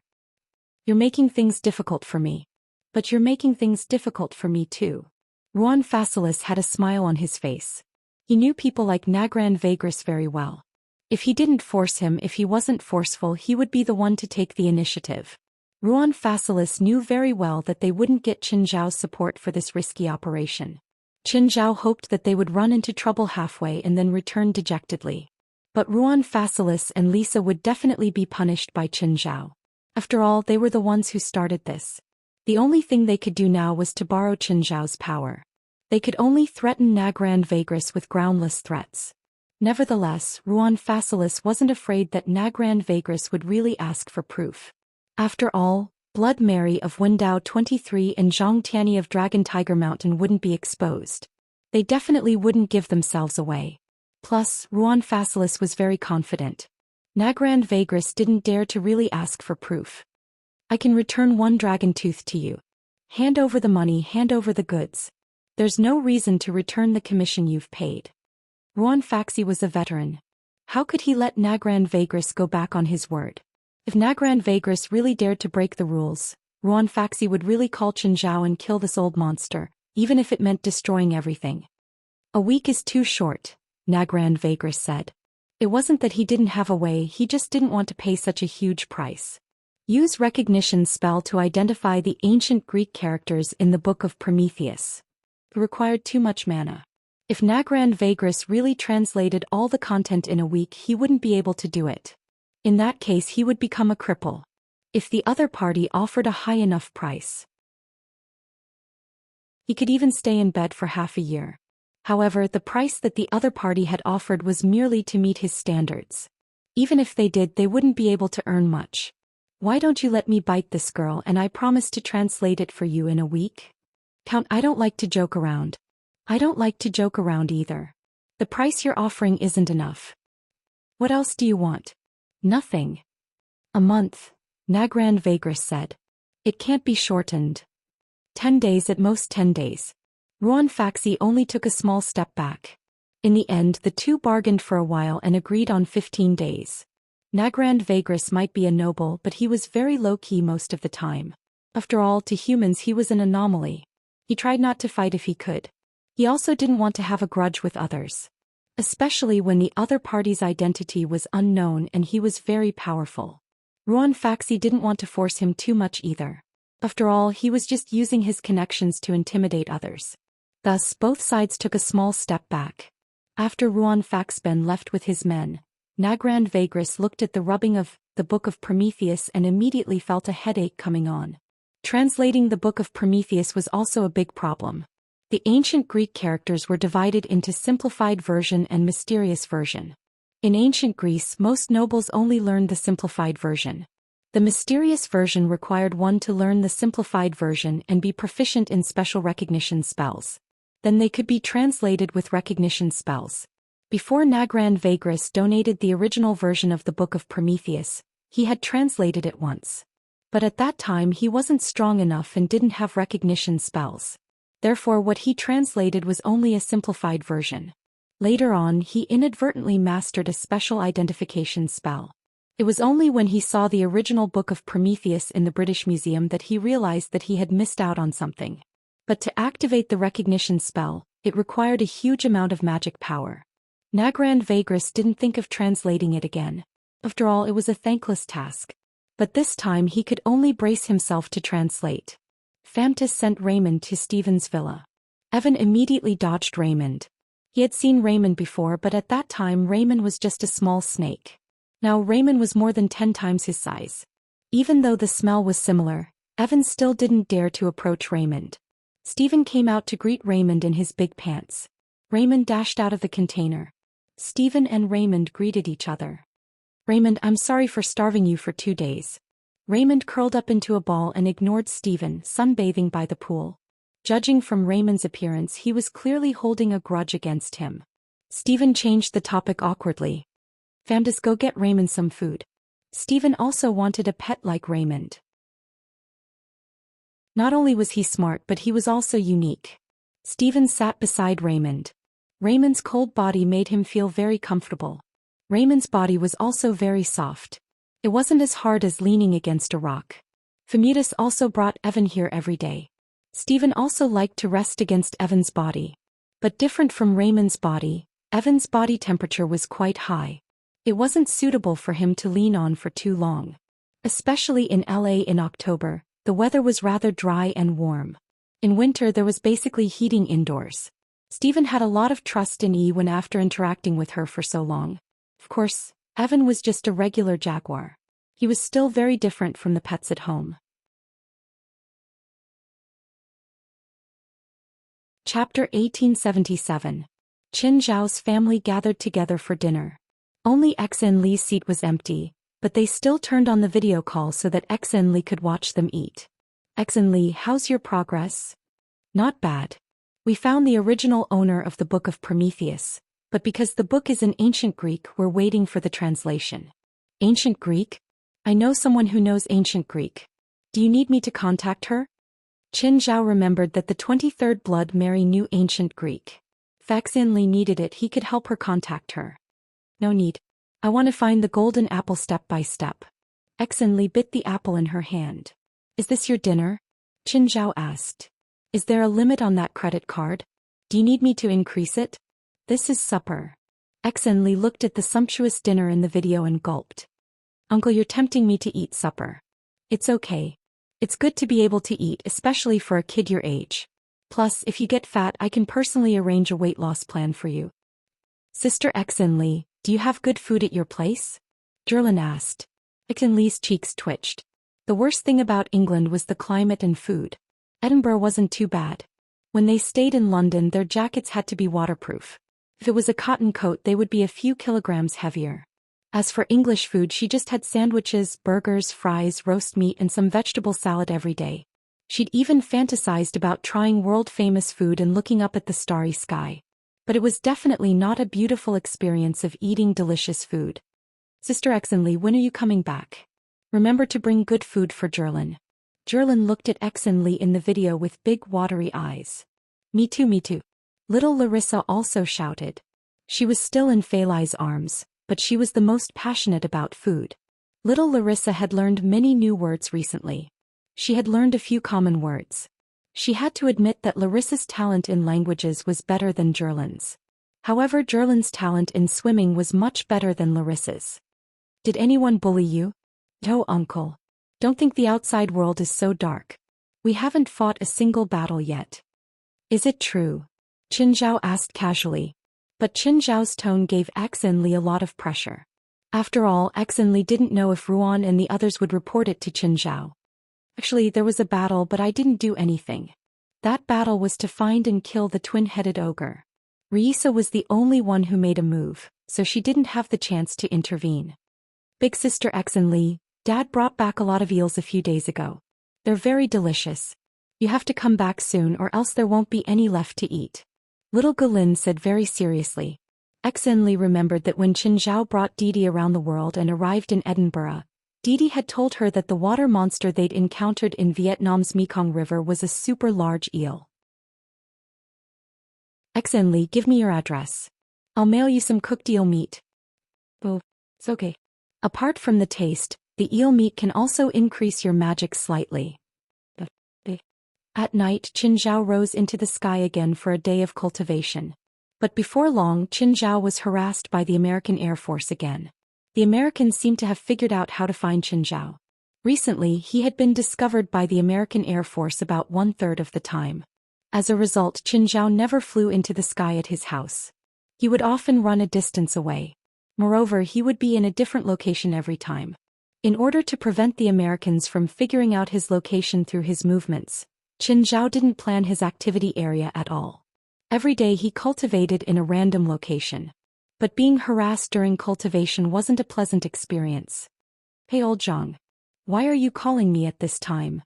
You're making things difficult for me. But you're making things difficult for me too. Ruan Facilis had a smile on his face. He knew people like Nagran Vagris very well. If he didn't force him, if he wasn't forceful, he would be the one to take the initiative. Ruan Facilis knew very well that they wouldn't get Qin Zhao's support for this risky operation. Qin Zhao hoped that they would run into trouble halfway and then return dejectedly. But Ruan Facilis and Lisa would definitely be punished by Qin Zhao. After all, they were the ones who started this. The only thing they could do now was to borrow Qin Zhao's power. They could only threaten Nagran Vagris with groundless threats. Nevertheless, Ruan Facilis wasn't afraid that Nagran Vagris would really ask for proof. After all, Blood Mary of Windao 23 and Zhang Tianyi of Dragon Tiger Mountain wouldn't be exposed. They definitely wouldn't give themselves away. Plus, Ruan Facilis was very confident. Nagran Vagris didn't dare to really ask for proof. I can return 1 dragon tooth to you. Hand over the money, hand over the goods. There's no reason to return the commission you've paid. Ruan Faxi was a veteran. How could he let Nagran Vagris go back on his word? If Nagran Vagris really dared to break the rules, Ruan Faxi would really call Qin Zhao and kill this old monster, even if it meant destroying everything. A week is too short, Nagran Vagris said. It wasn't that he didn't have a way, he just didn't want to pay such a huge price. Use recognition spell to identify the ancient Greek characters in the Book of Prometheus. It required too much mana. If Nagran Vagris really translated all the content in a week, he wouldn't be able to do it. In that case, he would become a cripple. If the other party offered a high enough price, he could even stay in bed for half a year. However, the price that the other party had offered was merely to meet his standards. Even if they did, they wouldn't be able to earn much. Why don't you let me bite this girl and I promise to translate it for you in a week? Count, I don't like to joke around. I don't like to joke around either. The price you're offering isn't enough. What else do you want? Nothing. A month, Nagran Vagris said. It can't be shortened. 10 days at most, 10 days. Ruan Faxi only took a small step back. In the end, the two bargained for a while and agreed on 15 days. Nagran Vagris might be a noble, but he was very low-key most of the time. After all, to humans he was an anomaly. He tried not to fight if he could. He also didn't want to have a grudge with others. Especially when the other party's identity was unknown and he was very powerful. Ruan Faxi didn't want to force him too much either. After all, he was just using his connections to intimidate others. Thus, both sides took a small step back. After Ruan Faxben left with his men, Nagran Vagris looked at the rubbing of the Book of Prometheus and immediately felt a headache coming on. Translating the Book of Prometheus was also a big problem. The ancient Greek characters were divided into simplified version and mysterious version. In ancient Greece, most nobles only learned the simplified version. The mysterious version required one to learn the simplified version and be proficient in special recognition spells. Then they could be translated with recognition spells. Before Nagran Vagris donated the original version of the Book of Prometheus, he had translated it once. But at that time he wasn't strong enough and didn't have recognition spells. Therefore what he translated was only a simplified version. Later on, he inadvertently mastered a special identification spell. It was only when he saw the original Book of Prometheus in the British Museum that he realized that he had missed out on something. But to activate the recognition spell, it required a huge amount of magic power. Nagran Vagris didn't think of translating it again. After all, it was a thankless task. But this time he could only brace himself to translate. Famtis sent Raymond to Stephen's villa. Evan immediately dodged Raymond. He had seen Raymond before, but at that time Raymond was just a small snake. Now Raymond was more than 10 times his size. Even though the smell was similar, Evan still didn't dare to approach Raymond. Stephen came out to greet Raymond in his big pants. Raymond dashed out of the container. Stephen and Raymond greeted each other. Raymond, I'm sorry for starving you for 2 days. Raymond curled up into a ball and ignored Stephen, sunbathing by the pool. Judging from Raymond's appearance, he was clearly holding a grudge against him. Stephen changed the topic awkwardly. Fam, just go get Raymond some food. Stephen also wanted a pet like Raymond. Not only was he smart, but he was also unique. Stephen sat beside Raymond. Raymond's cold body made him feel very comfortable. Raymond's body was also very soft. It wasn't as hard as leaning against a rock. Femutus also brought Evan here every day. Stephen also liked to rest against Evan's body. But different from Raymond's body, Evan's body temperature was quite high. It wasn't suitable for him to lean on for too long. Especially in LA in October, the weather was rather dry and warm. In winter there was basically heating indoors. Stephen had a lot of trust in E when after interacting with her for so long. Of course, Evan was just a regular jaguar. He was still very different from the pets at home. Chapter 1877. Qin Zhao's family gathered together for dinner. Only Xin Li's seat was empty, but they still turned on the video call so that Xin Li could watch them eat. Xin Li, how's your progress? Not bad. We found the original owner of the Book of Prometheus, but because the book is in ancient Greek, we're waiting for the translation. Ancient Greek? I know someone who knows ancient Greek. Do you need me to contact her? Qin Zhao remembered that the 23rd Blood Mary knew ancient Greek. If Xin Li needed it, he could help her contact her. No need. I want to find the golden apple step by step. Xin Li bit the apple in her hand. Is this your dinner? Qin Zhao asked. Is there a limit on that credit card? Do you need me to increase it? This is supper. Xin Li looked at the sumptuous dinner in the video and gulped. Uncle, you're tempting me to eat supper. It's okay. It's good to be able to eat, especially for a kid your age. Plus, if you get fat, I can personally arrange a weight loss plan for you. Sister Xin Li, do you have good food at your place? Jerlin asked. Xin Li's cheeks twitched. The worst thing about England was the climate and food. Edinburgh wasn't too bad. When they stayed in London, their jackets had to be waterproof. If it was a cotton coat, they would be a few kilograms heavier. As for English food, she just had sandwiches, burgers, fries, roast meat, and some vegetable salad every day. She'd even fantasized about trying world-famous food and looking up at the starry sky. But it was definitely not a beautiful experience of eating delicious food. Sister Xin Li, when are you coming back? Remember to bring good food for Jerlin. Jerlin looked at Xin Li in the video with big watery eyes. Me too, me too. Little Larissa also shouted. She was still in Fei Lai's arms, but she was the most passionate about food. Little Larissa had learned many new words recently. She had learned a few common words. She had to admit that Larissa's talent in languages was better than Jerlin's. However, Jerlin's talent in swimming was much better than Larissa's. Did anyone bully you? No, uncle. Don't think the outside world is so dark. We haven't fought a single battle yet. Is it true? Qin Zhao asked casually. But Qin Zhao's tone gave Xin Li a lot of pressure. After all, Xin Li didn't know if Ruan and the others would report it to Qin Zhao. Actually, there was a battle, but I didn't do anything. That battle was to find and kill the twin-headed ogre. Riisa was the only one who made a move, so she didn't have the chance to intervene. Big sister Xin Li, Dad brought back a lot of eels a few days ago. They're very delicious. You have to come back soon or else there won't be any left to eat. Little Gulin said very seriously. Xin Li remembered that when Qin Zhao brought Didi around the world and arrived in Edinburgh, Didi had told her that the water monster they'd encountered in Vietnam's Mekong River was a super large eel. Xin Li, give me your address. I'll mail you some cooked eel meat. Oh, it's okay. Apart from the taste, the eel meat can also increase your magic slightly. At night, Qin Zhao rose into the sky again for a day of cultivation. But before long, Qin Zhao was harassed by the American Air Force again. The Americans seemed to have figured out how to find Qin Zhao. Recently, he had been discovered by the American Air Force about 1/3 of the time. As a result, Qin Zhao never flew into the sky at his house. He would often run a distance away. Moreover, he would be in a different location every time. In order to prevent the Americans from figuring out his location through his movements, Qin Zhao didn't plan his activity area at all. Every day he cultivated in a random location. But being harassed during cultivation wasn't a pleasant experience. Hey old Zhang. Why are you calling me at this time?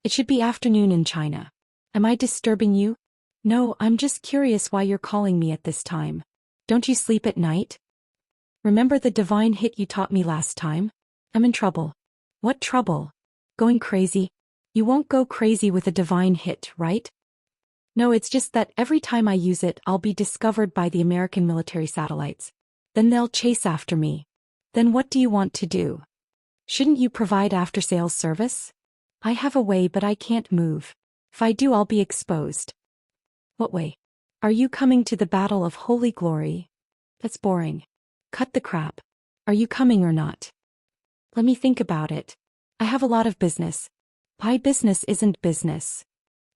It should be afternoon in China. Am I disturbing you? No, I'm just curious why you're calling me at this time. Don't you sleep at night? Remember the divine hit you taught me last time? I'm in trouble. What trouble? Going crazy? You won't go crazy with a divine hit, right? No, it's just that every time I use it, I'll be discovered by the American military satellites. Then they'll chase after me. Then what do you want to do? Shouldn't you provide after-sales service? I have a way, but I can't move. If I do, I'll be exposed. What way? Are you coming to the Battle of Holy Glory? That's boring. Cut the crap. Are you coming or not? Let me think about it. I have a lot of business. My business isn't business.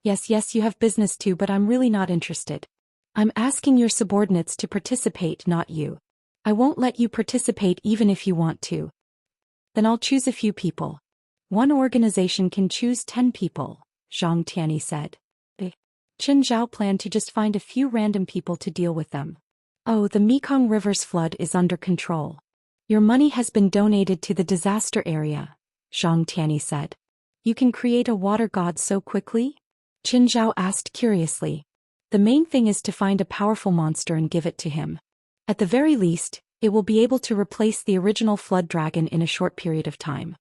Yes, you have business too, but I'm really not interested. I'm asking your subordinates to participate, not you. I won't let you participate even if you want to. Then I'll choose a few people. One organization can choose 10 people, Zhang Tianyi said. Qin Zhao planned to just find a few random people to deal with them. Oh, the Mekong River's flood is under control. Your money has been donated to the disaster area, Zhang Tianyi said. You can create a water god so quickly? Qin Zhao asked curiously. The main thing is to find a powerful monster and give it to him. At the very least, it will be able to replace the original flood dragon in a short period of time.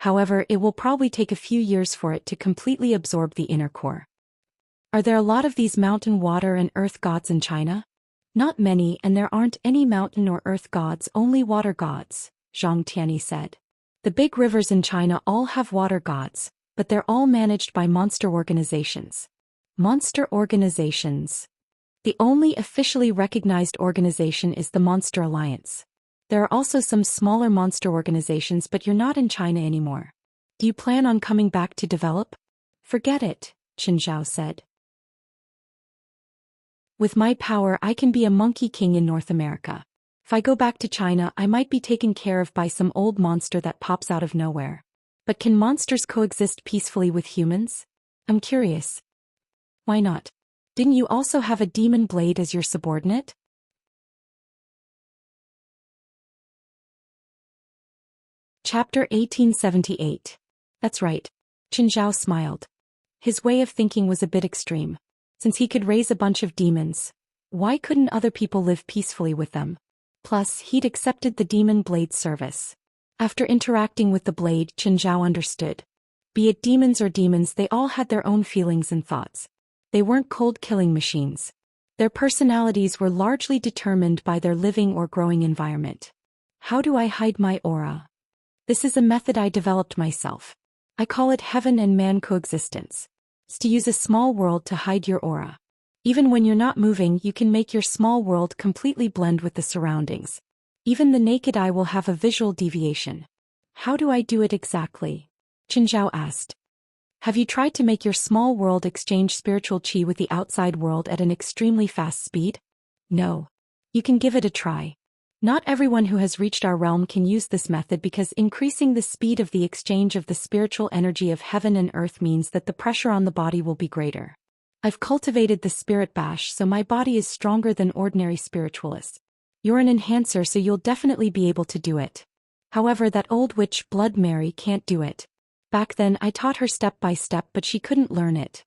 However, it will probably take a few years for it to completely absorb the inner core. Are there a lot of these mountain, water, and earth gods in China? Not many, and there aren't any mountain or earth gods, only water gods, Zhang Tianyi said. The big rivers in China all have water gods, but they're all managed by monster organizations. Monster organizations. The only officially recognized organization is the Monster Alliance. There are also some smaller monster organizations, but you're not in China anymore. Do you plan on coming back to develop? Forget it, Qin Zhao said. With my power, I can be a monkey king in North America. If I go back to China, I might be taken care of by some old monster that pops out of nowhere. But can monsters coexist peacefully with humans? I'm curious. Why not? Didn't you also have a demon blade as your subordinate? Chapter 1878. That's right. Qin Zhao smiled. His way of thinking was a bit extreme. Since he could raise a bunch of demons, why couldn't other people live peacefully with them? Plus, he'd accepted the demon blade service. After interacting with the blade, Qin Zhao understood. Be it demons or demons, they all had their own feelings and thoughts. They weren't cold killing machines. Their personalities were largely determined by their living or growing environment. How do I hide my aura? This is a method I developed myself. I call it heaven and man coexistence. It's to use a small world to hide your aura. Even when you're not moving, you can make your small world completely blend with the surroundings. Even the naked eye will have a visual deviation. How do I do it exactly? Qin Zhao asked. Have you tried to make your small world exchange spiritual qi with the outside world at an extremely fast speed? No. You can give it a try. Not everyone who has reached our realm can use this method because increasing the speed of the exchange of the spiritual energy of heaven and earth means that the pressure on the body will be greater. I've cultivated the spirit bash, so my body is stronger than ordinary spiritualists. You're an enhancer, so you'll definitely be able to do it. However, that old witch Blood Mary can't do it. Back then I taught her step by step, but she couldn't learn it.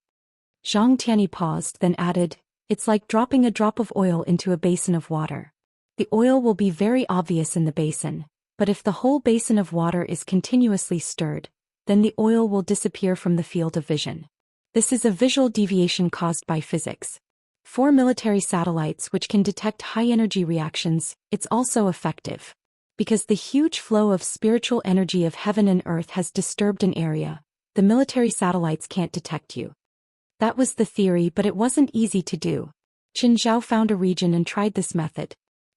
Zhang Tianyi paused, then added, it's like dropping a drop of oil into a basin of water. The oil will be very obvious in the basin, but if the whole basin of water is continuously stirred, then the oil will disappear from the field of vision. This is a visual deviation caused by physics. For military satellites which can detect high-energy reactions, it's also effective. Because the huge flow of spiritual energy of heaven and earth has disturbed an area, the military satellites can't detect you. That was the theory, but it wasn't easy to do. Qin Zhao found a region and tried this method.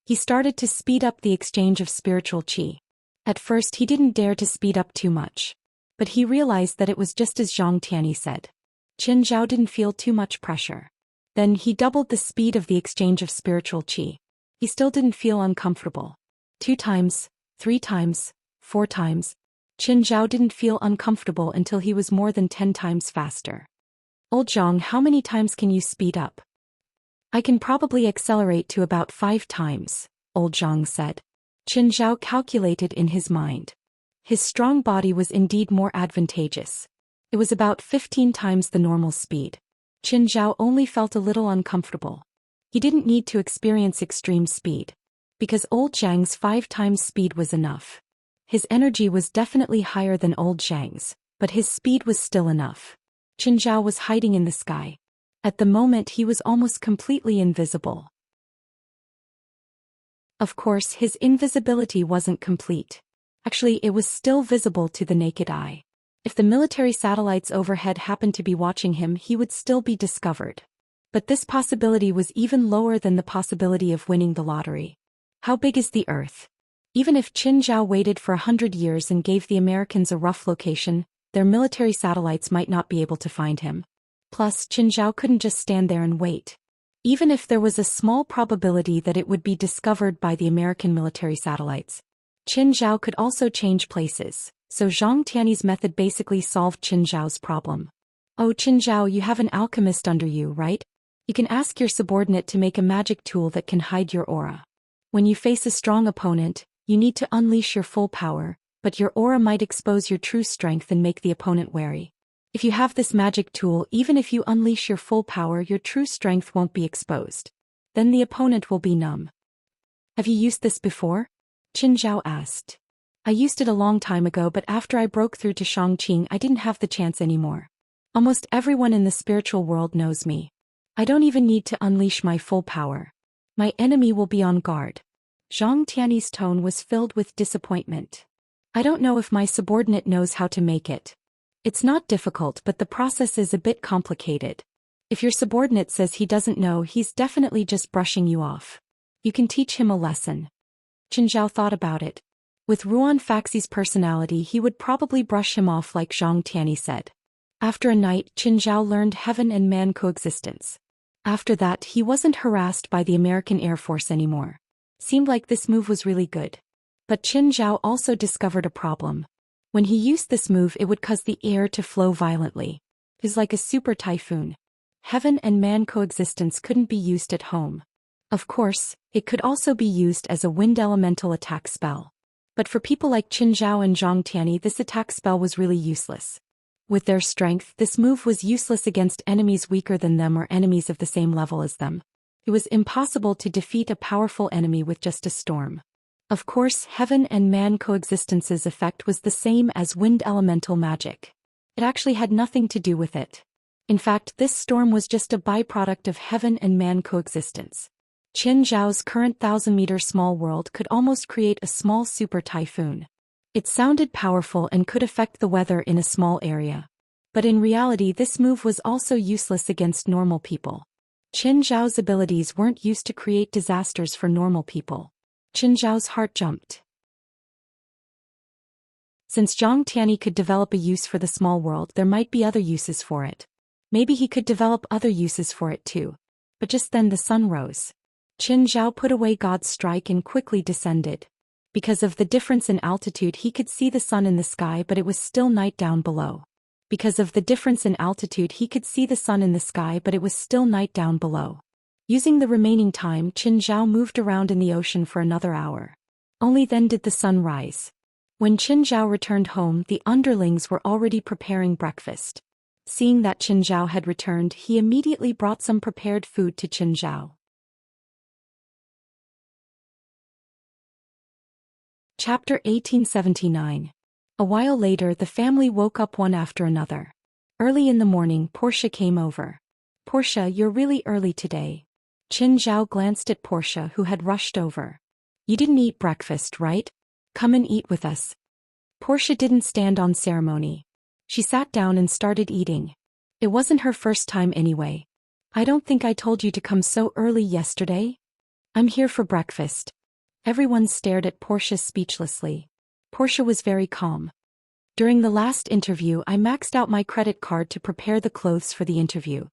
He started to speed up the exchange of spiritual qi. At first he didn't dare to speed up too much. But he realized that it was just as Zhang Tianyi said. Qin Zhao didn't feel too much pressure. Then he doubled the speed of the exchange of spiritual qi. He still didn't feel uncomfortable. 2 times, 3 times, 4 times. Qin Zhao didn't feel uncomfortable until he was more than 10 times faster. Old Zhang, how many times can you speed up? I can probably accelerate to about 5 times, Old Zhang said. Qin Zhao calculated in his mind. His strong body was indeed more advantageous. It was about 15 times the normal speed. Qin Zhao only felt a little uncomfortable. He didn't need to experience extreme speed. Because old Zhang's 5 times speed was enough. His energy was definitely higher than old Zhang's, but his speed was still enough. Qin Zhao was hiding in the sky. At the moment he was almost completely invisible. Of course, his invisibility wasn't complete. Actually, it was still visible to the naked eye. If the military satellites overhead happened to be watching him, he would still be discovered. But this possibility was even lower than the possibility of winning the lottery. How big is the Earth? Even if Qin Zhao waited for 100 years and gave the Americans a rough location, their military satellites might not be able to find him. Plus, Qin Zhao couldn't just stand there and wait. Even if there was a small probability that it would be discovered by the American military satellites, Qin Zhao could also change places, so Zhang Tiany's method basically solved Qin Zhao's problem. Oh, Qin Zhao, you have an alchemist under you, right? You can ask your subordinate to make a magic tool that can hide your aura. When you face a strong opponent, you need to unleash your full power, but your aura might expose your true strength and make the opponent wary. If you have this magic tool, even if you unleash your full power, your true strength won't be exposed. Then the opponent will be numb. Have you used this before? Qin Zhao asked. I used it a long time ago, but after I broke through to Shangqing, I didn't have the chance anymore. Almost everyone in the spiritual world knows me. I don't even need to unleash my full power. My enemy will be on guard. Zhang Tiany's tone was filled with disappointment. I don't know if my subordinate knows how to make it. It's not difficult, but the process is a bit complicated. If your subordinate says he doesn't know, he's definitely just brushing you off. You can teach him a lesson. Qin Zhao thought about it. With Ruan Faxi's personality, he would probably brush him off like Zhang Tiany said. After a night, Qin Zhao learned heaven and man coexistence. After that, he wasn't harassed by the American Air Force anymore. Seemed like this move was really good. But Qin Zhao also discovered a problem. When he used this move, it would cause the air to flow violently. It's like a super typhoon. Heaven and man coexistence couldn't be used at home. Of course, it could also be used as a wind elemental attack spell. But for people like Qin Zhao and Zhang Tiany, this attack spell was really useless. With their strength, this move was useless against enemies weaker than them or enemies of the same level as them. It was impossible to defeat a powerful enemy with just a storm. Of course, heaven and man coexistence's effect was the same as wind elemental magic. It actually had nothing to do with it. In fact, this storm was just a byproduct of heaven and man coexistence. Qin Zhao's current 1,000-meter small world could almost create a small super typhoon. It sounded powerful and could affect the weather in a small area. But in reality, this move was also useless against normal people. Qin Zhao's abilities weren't used to create disasters for normal people. Qin Zhao's heart jumped. Since Zhang Tiany could develop a use for the small world, there might be other uses for it. Maybe he could develop other uses for it too. But just then the sun rose. Qin Zhao put away God's strike and quickly descended. Because of the difference in altitude, he could see the sun in the sky, but it was still night down below. Because of the difference in altitude, he could see the sun in the sky, but it was still night down below. Using the remaining time, Qin Zhao moved around in the ocean for another hour. Only then did the sun rise. When Qin Zhao returned home, the underlings were already preparing breakfast. Seeing that Qin Zhao had returned, he immediately brought some prepared food to Qin Zhao. Chapter 1879. A while later, the family woke up one after another. Early in the morning, Portia came over. Portia, you're really early today. Qin Zhao glanced at Portia, who had rushed over. You didn't eat breakfast, right? Come and eat with us. Portia didn't stand on ceremony. She sat down and started eating. It wasn't her first time anyway. I don't think I told you to come so early yesterday. I'm here for breakfast. Everyone stared at Portia speechlessly. Portia was very calm. During the last interview, I maxed out my credit card to prepare the clothes for the interview.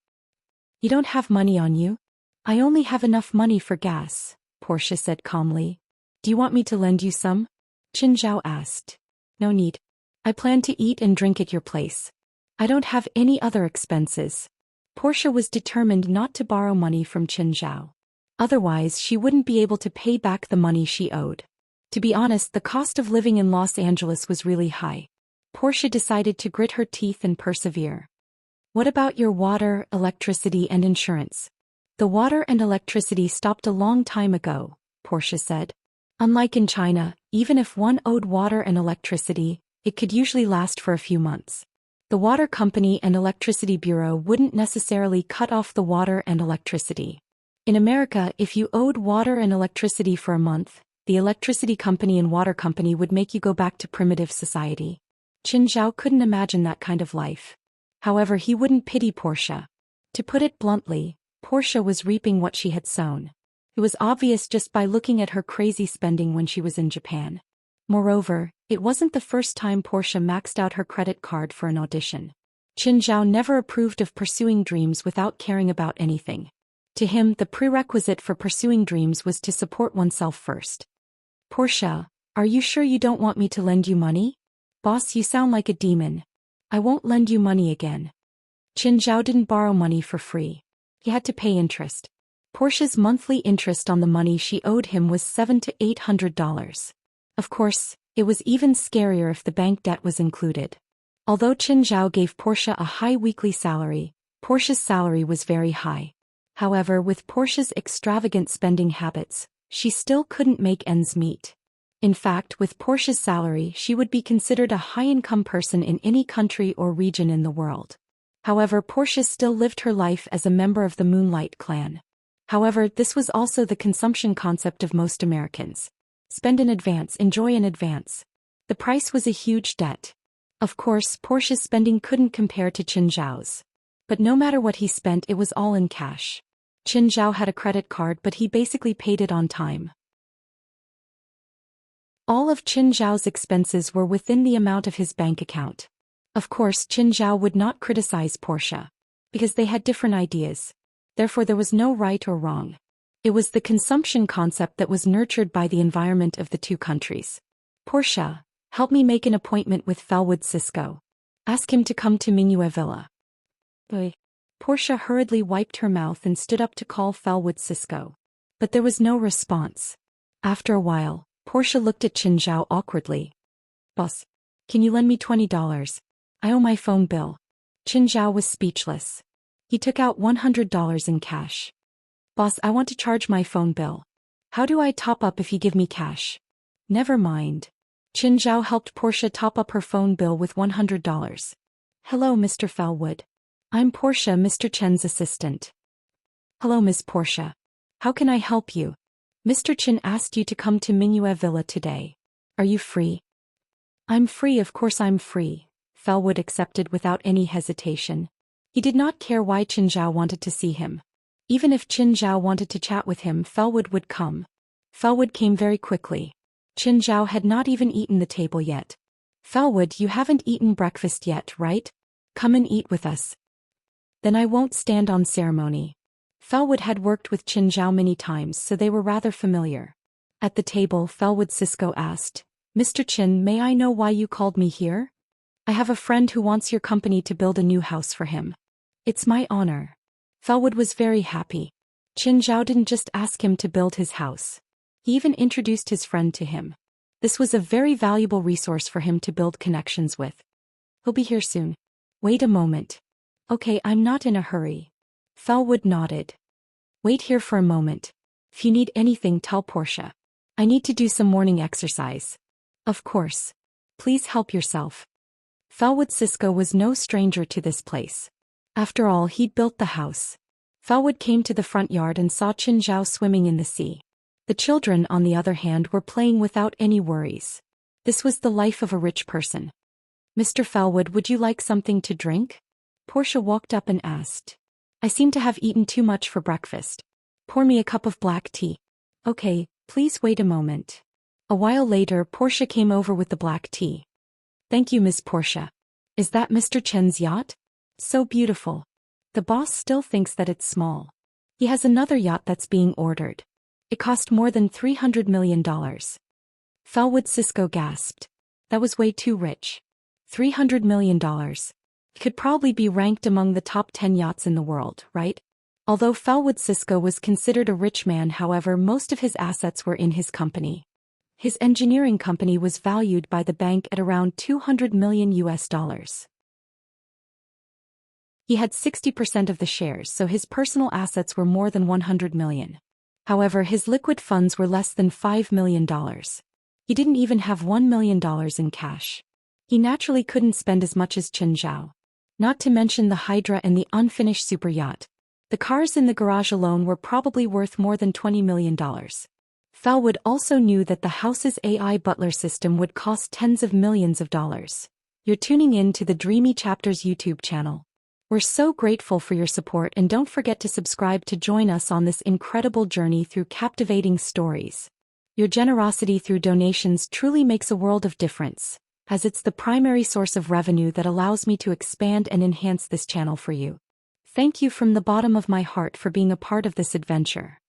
You don't have money on you? I only have enough money for gas, Portia said calmly. Do you want me to lend you some? Qin Zhao asked. No need. I plan to eat and drink at your place. I don't have any other expenses. Portia was determined not to borrow money from Qin Zhao. Otherwise, she wouldn't be able to pay back the money she owed. To be honest, the cost of living in Los Angeles was really high. Portia decided to grit her teeth and persevere. What about your water, electricity, and insurance? The water and electricity stopped a long time ago, Portia said. Unlike in China, even if one owed water and electricity, it could usually last for a few months. The water company and electricity bureau wouldn't necessarily cut off the water and electricity. In America, if you owed water and electricity for a month, the electricity company and water company would make you go back to primitive society. Qin Zhao couldn't imagine that kind of life. However, he wouldn't pity Portia. To put it bluntly, Portia was reaping what she had sown. It was obvious just by looking at her crazy spending when she was in Japan. Moreover, it wasn't the first time Portia maxed out her credit card for an audition. Qin Zhao never approved of pursuing dreams without caring about anything. To him, the prerequisite for pursuing dreams was to support oneself first. Portia, are you sure you don't want me to lend you money? Boss, you sound like a demon. I won't lend you money again. Qin Zhao didn't borrow money for free. He had to pay interest. Portia's monthly interest on the money she owed him was $700 to $800. Of course, it was even scarier if the bank debt was included. Although Qin Zhao gave Portia a high weekly salary, Portia's salary was very high. However, with Portia's extravagant spending habits, she still couldn't make ends meet. In fact, with Portia's salary, she would be considered a high-income person in any country or region in the world. However, Portia still lived her life as a member of the Moonlight Clan. However, this was also the consumption concept of most Americans. Spend in advance, enjoy in advance. The price was a huge debt. Of course, Portia's spending couldn't compare to Qin Zhao's. But no matter what he spent, it was all in cash. Qin Zhao had a credit card, but he basically paid it on time. All of Qin Zhao's expenses were within the amount of his bank account. Of course, Qin Zhao would not criticize Portia, because they had different ideas. Therefore, there was no right or wrong. It was the consumption concept that was nurtured by the environment of the two countries. Portia, help me make an appointment with Felwood Cisco. Ask him to come to Mingyue Villa. Portia hurriedly wiped her mouth and stood up to call Felwood Cisco. But there was no response. After a while, Portia looked at Qin Zhao awkwardly. Boss, can you lend me $20? I owe my phone bill. Qin Zhao was speechless. He took out $100 in cash. Boss, I want to charge my phone bill. How do I top up if you give me cash? Never mind. Qin Zhao helped Portia top up her phone bill with $100. Hello, Mr. Felwood. I'm Portia, Mr. Chen's assistant. Hello, Miss Portia. How can I help you? Mr. Chen asked you to come to Mingyue Villa today. Are you free? I'm free, of course I'm free. Felwood accepted without any hesitation. He did not care why Qin Zhao wanted to see him. Even if Qin Zhao wanted to chat with him, Felwood would come. Felwood came very quickly. Qin Zhao had not even eaten the table yet. Felwood, you haven't eaten breakfast yet, right? Come and eat with us. Then I won't stand on ceremony. Felwood had worked with Qin Zhao many times, so they were rather familiar. At the table, Felwood Cisco asked, Mr. Qin, may I know why you called me here? I have a friend who wants your company to build a new house for him. It's my honor. Felwood was very happy. Qin Zhao didn't just ask him to build his house. He even introduced his friend to him. This was a very valuable resource for him to build connections with. He'll be here soon. Wait a moment. Okay, I'm not in a hurry. Felwood nodded. Wait here for a moment. If you need anything, tell Portia. I need to do some morning exercise. Of course. Please help yourself. Felwood Cisco was no stranger to this place. After all, he'd built the house. Felwood came to the front yard and saw Qin Zhao swimming in the sea. The children, on the other hand, were playing without any worries. This was the life of a rich person. Mr. Felwood, would you like something to drink? Portia walked up and asked. I seem to have eaten too much for breakfast. Pour me a cup of black tea. Okay, please wait a moment. A while later, Portia came over with the black tea. Thank you, Miss Portia. Is that Mr. Chen's yacht? So beautiful. The boss still thinks that it's small. He has another yacht that's being ordered. It cost more than $300 million. Felwood Cisco gasped. That was way too rich. $300 million. It could probably be ranked among the top 10 yachts in the world, right? Although Felwood Cisco was considered a rich man, however, most of his assets were in his company. His engineering company was valued by the bank at around $200 million. He had 60% of the shares, so his personal assets were more than 100 million. However, his liquid funds were less than $5 million. He didn't even have $1 million in cash. He naturally couldn't spend as much as Chen Zhao. Not to mention the Hydra and the unfinished super yacht. The cars in the garage alone were probably worth more than $20 million. Falwood also knew that the house's AI butler system would cost tens of millions of dollars. You're tuning in to the Dreamy Chapters YouTube channel. We're so grateful for your support, and don't forget to subscribe to join us on this incredible journey through captivating stories. Your generosity through donations truly makes a world of difference, as it's the primary source of revenue that allows me to expand and enhance this channel for you. Thank you from the bottom of my heart for being a part of this adventure.